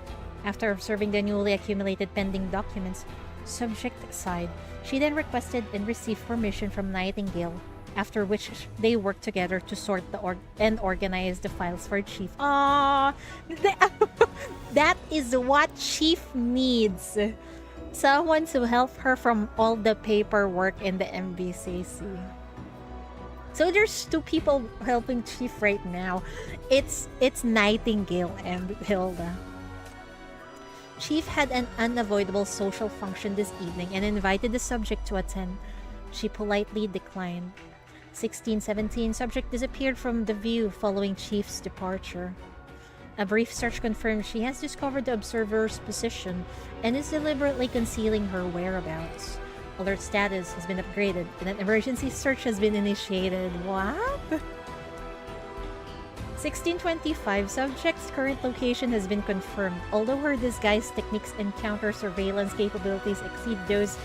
After observing the newly accumulated pending documents, Subject sighed. She then requested and received permission from Nightingale, after which they worked together to sort and organize the files for Chief. Aww! That is what Chief needs. Someone to help her from all the paperwork in the MBCC. So there's two people helping Chief right now. It's Nightingale and Hilda. Chief had an unavoidable social function this evening and invited the Subject to attend. She politely declined. 1617, subject disappeared from the view following Chief's departure. A brief search confirmed she has discovered the observer's position and is deliberately concealing her whereabouts. Alert status has been upgraded and an emergency search has been initiated. What? 1625, subject's current location has been confirmed. Although her disguise techniques and counter surveillance capabilities exceed those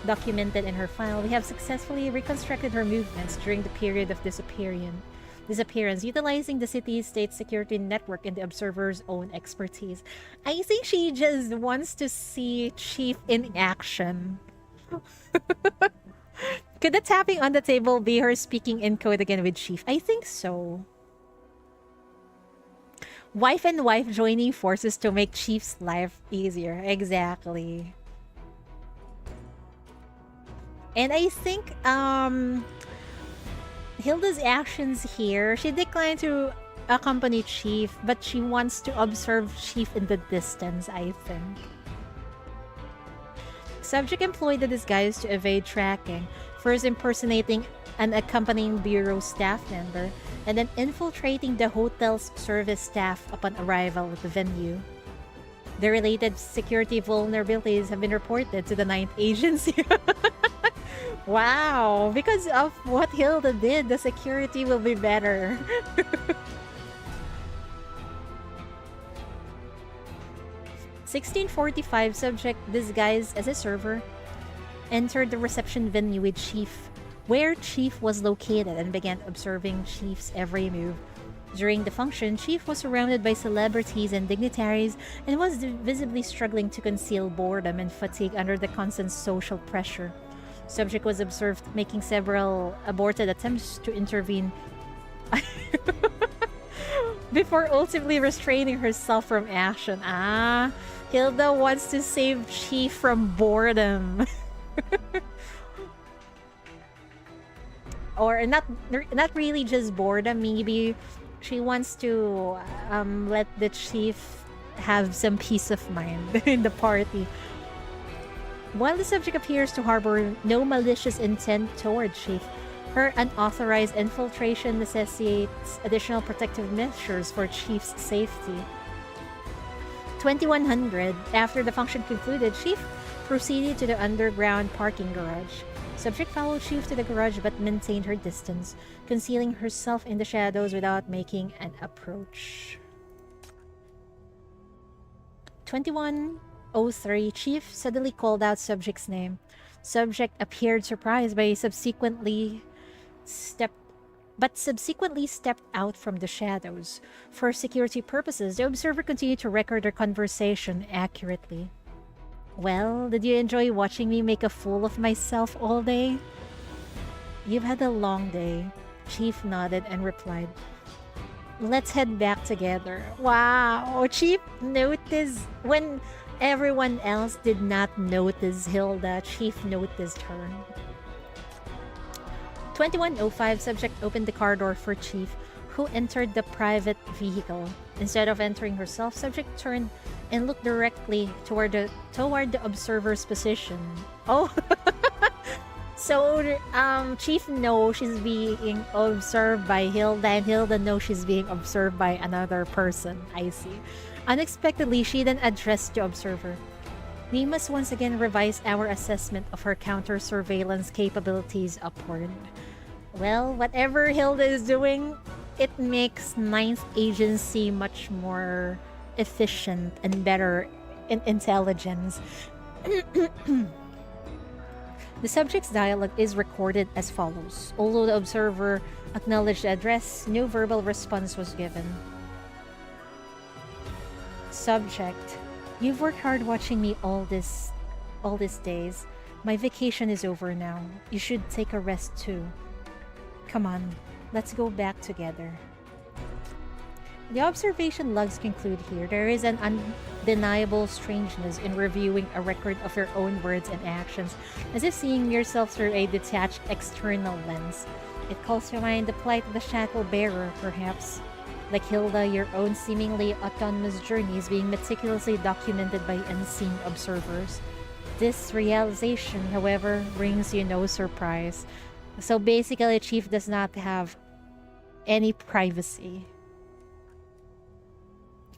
documented in her file, we have successfully reconstructed her movements during the period of disappearance, utilizing the city-state security network and the observer's own expertise. I think she just wants to see Chief in action. Could the tapping on the table be her speaking in code again with Chief? I think so. Wife and wife joining forces to make Chief's life easier. Exactly. And I think Hilda's actions here, she declined to accompany Chief, but she wants to observe Chief in the distance, I think. Subject employed the disguise to evade tracking, first impersonating an accompanying bureau staff member, and then infiltrating the hotel's service staff upon arrival at the venue. The related security vulnerabilities have been reported to the 9th Agency. Wow, because of what Hilda did, the security will be better. 1645, subject disguised as a server entered the reception venue with Chief, where Chief was located, and began observing Chief's every move. During the function, Chief was surrounded by celebrities and dignitaries and was visibly struggling to conceal boredom and fatigue under the constant social pressure. Subject was observed making several aborted attempts to intervene before ultimately restraining herself from action. Hilda wants to save Chief from boredom. Or not really just boredom, maybe she wants to let the Chief have some peace of mind in the party. While the subject appears to harbor no malicious intent toward Chief, her unauthorized infiltration necessitates additional protective measures for Chief's safety. 2100, after the function concluded, Chief proceeded to the underground parking garage. Subject followed Chief to the garage but maintained her distance, concealing herself in the shadows without making an approach. 2103, Chief suddenly called out Subject's name. Subject appeared surprised by subsequently stepped out from the shadows. For security purposes, the observer continued to record their conversation accurately. Well, did you enjoy watching me make a fool of myself all day? You've had a long day. Chief nodded and replied, let's head back together. Wow, Chief noticed when everyone else did not notice Hilda. Chief noticed her. 2105, subject opened the car door for Chief, who entered the private vehicle. Instead of entering herself, subject turned and looked directly toward the observer's position. Oh, so Chief knows she's being observed by Hilda, and Hilda knows she's being observed by another person. I see. Unexpectedly, she then addressed the observer. We must once again revise our assessment of her counter-surveillance capabilities upward. Well, whatever Hilda is doing, it makes 9th Agency much more efficient and better in intelligence. The subject's dialogue is recorded as follows. Although the observer acknowledged the address, no verbal response was given. Subject: you've worked hard watching me all these days. My vacation is over now. You should take a rest too. Come on, let's go back together. The observation logs conclude here. There is an undeniable strangeness in reviewing a record of your own words and actions, as if seeing yourself through a detached external lens. It calls to mind the plight of the shackle bearer, perhaps. Like Hilda, your own seemingly autonomous journey is being meticulously documented by unseen observers. This realization, however, brings you no surprise. So basically, Chief does not have any privacy.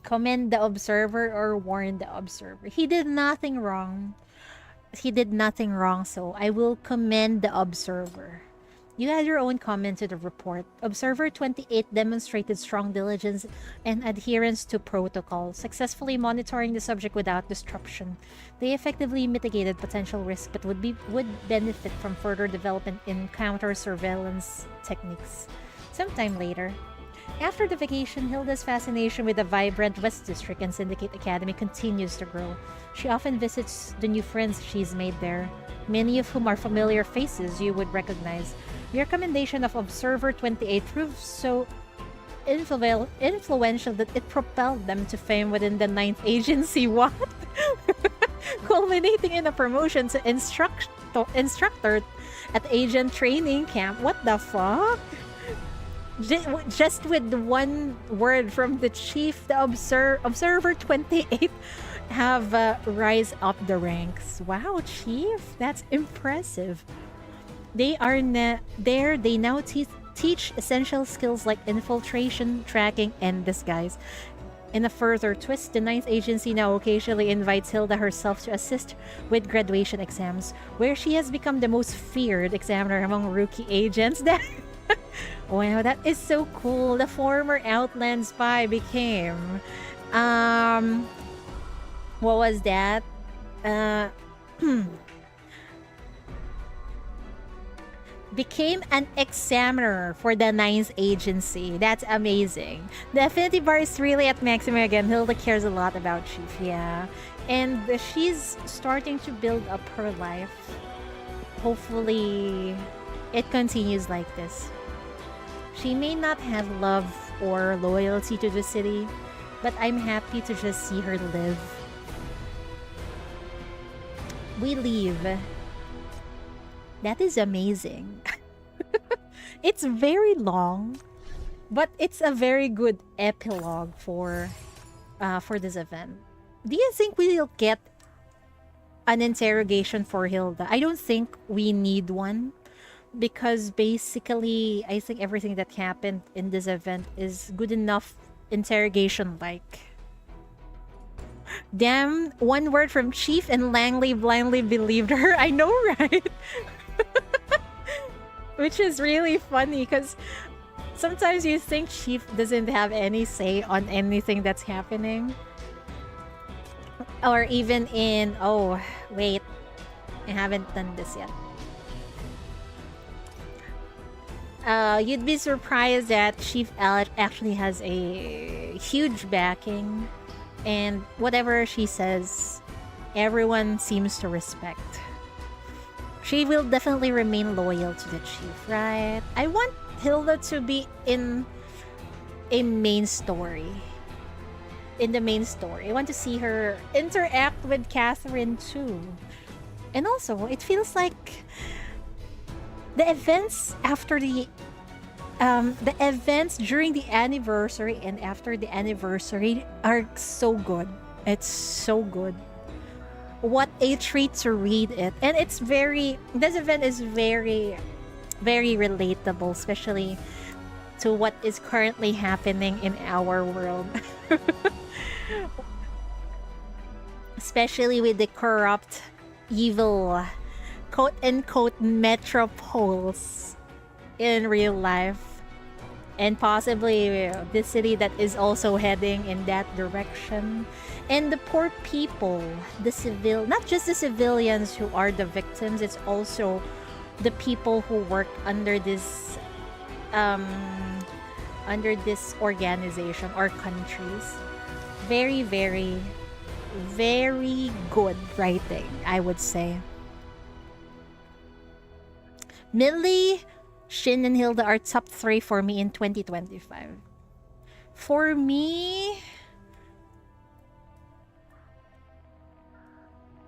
Commend the observer or warn the observer. He did nothing wrong. He did nothing wrong, so I will commend the observer. You add your own comment to the report. Observer 28 demonstrated strong diligence and adherence to protocol, successfully monitoring the subject without disruption. They effectively mitigated potential risk but would benefit from further development in counter surveillance techniques. Sometime later, after the vacation, Hilda's fascination with the vibrant West District and Syndicate Academy continues to grow. She often visits the new friends she's made there, many of whom are familiar faces you would recognize. Your commendation of Observer 28 proved so influential that it propelled them to fame within the 9th Agency. What? Culminating in a promotion to instructor at agent training camp. What the fuck? Just with one word from the chief, the Observer 28 have rise up the ranks. Wow, Chief, that's impressive. They are there. They now teach essential skills like infiltration, tracking, and disguise. In a further twist, the 9th Agency now occasionally invites Hilda herself to assist with graduation exams, where she has become the most feared examiner among rookie agents. Wow, that is so cool. The former Outland spy became... what was that? Became an examiner for the 9th Agency. That's amazing. The affinity bar is really at maximum again. Hilda cares a lot about Chief, yeah. And she's starting to build up her life. Hopefully, it continues like this. She may not have love or loyalty to the city, but I'm happy to just see her live. We leave. That is amazing. It's very long, but it's a very good epilogue for this event. Do you think we'll get an interrogation for Hilda? I don't think we need one, because basically I think everything that happened in this event is good enough interrogation-like. Damn, one word from Chief and Langley blindly believed her. I know, right? Which is really funny, because sometimes you think Chief doesn't have any say on anything that's happening. Or even in... Oh, wait. I haven't done this yet. You'd be surprised that Chief actually has a huge backing, and whatever she says, everyone seems to respect. She will definitely remain loyal to the Chief, right? I want Hilda to be in a main story. In the main story. I want to see her interact with Catherine too. And also, it feels like the events after the events during the anniversary and after the anniversary are so good. It's so good. What a treat to read it. And it's very... This event is very, very relatable, especially to what is currently happening in our world. Especially with the corrupt, evil, quote-unquote, metropoles in real life. And possibly the city that is also heading in that direction. And the poor people, not just the civilians who are the victims, it's also the people who work under this organization or countries. Very, very, very good writing, I would say. Millie, Shin, and Hilda are top 3 for me in 2025. For me,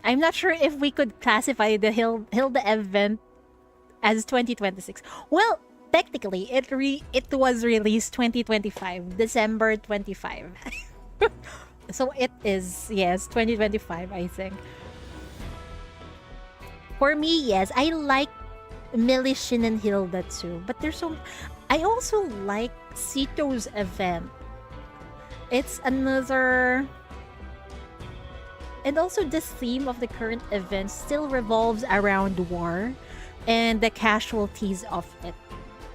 I'm not sure if we could classify the Hilda event as 2026. Well, technically, it was released 2025, December 25. So it is, yes, 2025, I think. For me, yes, I like Millie, Shin, and Hilda too. But there's so... I also like Sito's event. It's another... And also the theme of the current event still revolves around war and the casualties of it.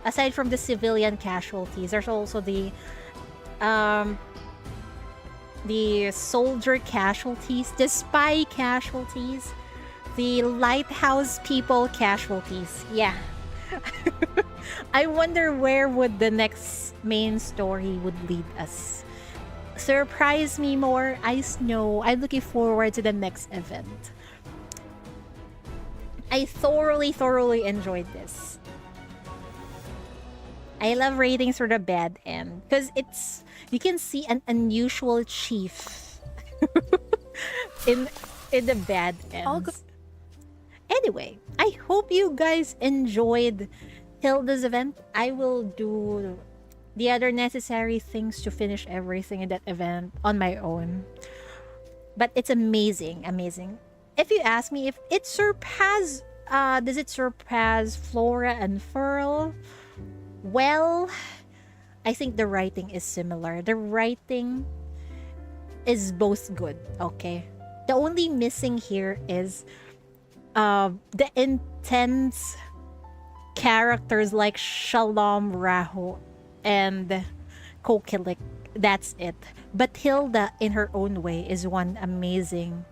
Aside from the civilian casualties, there's also the soldier casualties, the spy casualties, the lighthouse people casualties. Yeah. I wonder where would the next main story would lead us. Surprise me more, Ice Snow. I'm looking forward to the next event. I thoroughly enjoyed this. I love ratings for the bad end because it's, you can see an unusual chief in the bad ends. Anyway, I hope you guys enjoyed Hilda's event. I will do the other necessary things to finish everything in that event on my own. But it's amazing. If you ask me if it surpass, does it surpass Flora and Furl? Well, I think the writing is similar. The writing is both good, okay? The only missing here is the intense characters like Shalom Raho and Kokilik. That's it. But Hilda, in her own way, is one amazing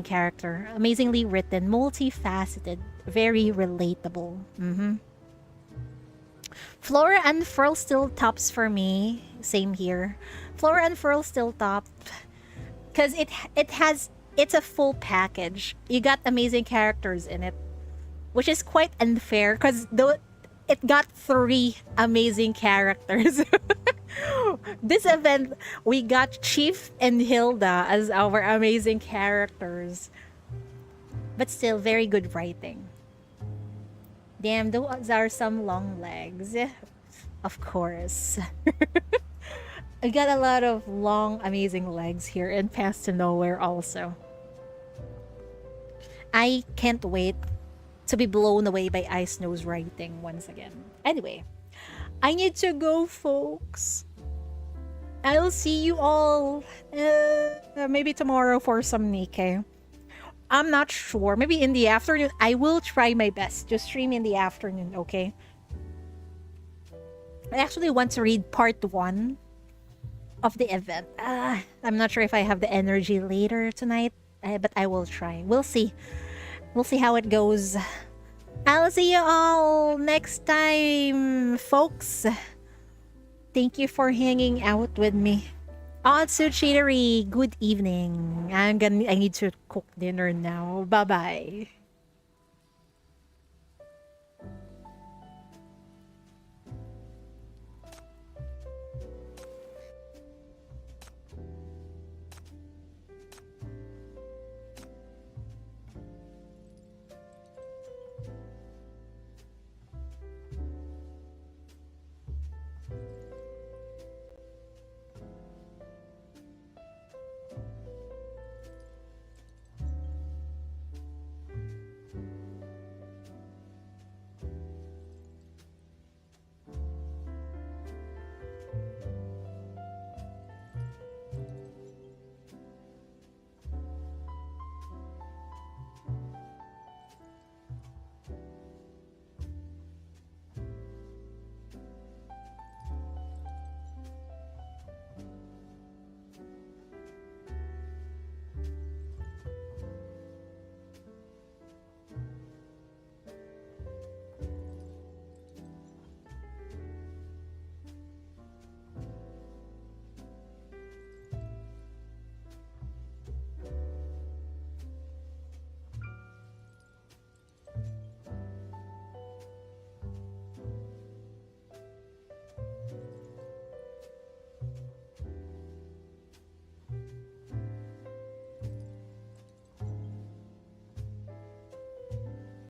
character. Amazingly written, multifaceted, very relatable. Flora and Furl still tops for me. Same here. Flora and Furl still top because it's a full package. You got amazing characters in it, which is quite unfair because it got 3 amazing characters. This event, we got Chief and Hilda as our amazing characters, but still very good writing. Damn, those are some long legs. Of course. I got a lot of long, amazing legs here in Path to Nowhere also. I can't wait to be blown away by Ice Snow's writing once again. Anyway, I need to go, folks. I'll see you all maybe tomorrow for some Nikkei. I'm not sure. Maybe in the afternoon. I will try my best to stream in the afternoon, okay? I actually want to read part 1 of the event. I'm not sure if I have the energy later tonight, but I will try. We'll see. We'll see how it goes. I'll see you all next time, folks. Thank you for hanging out with me. Otsu Chidori, good evening. I need to cook dinner now. Bye-bye.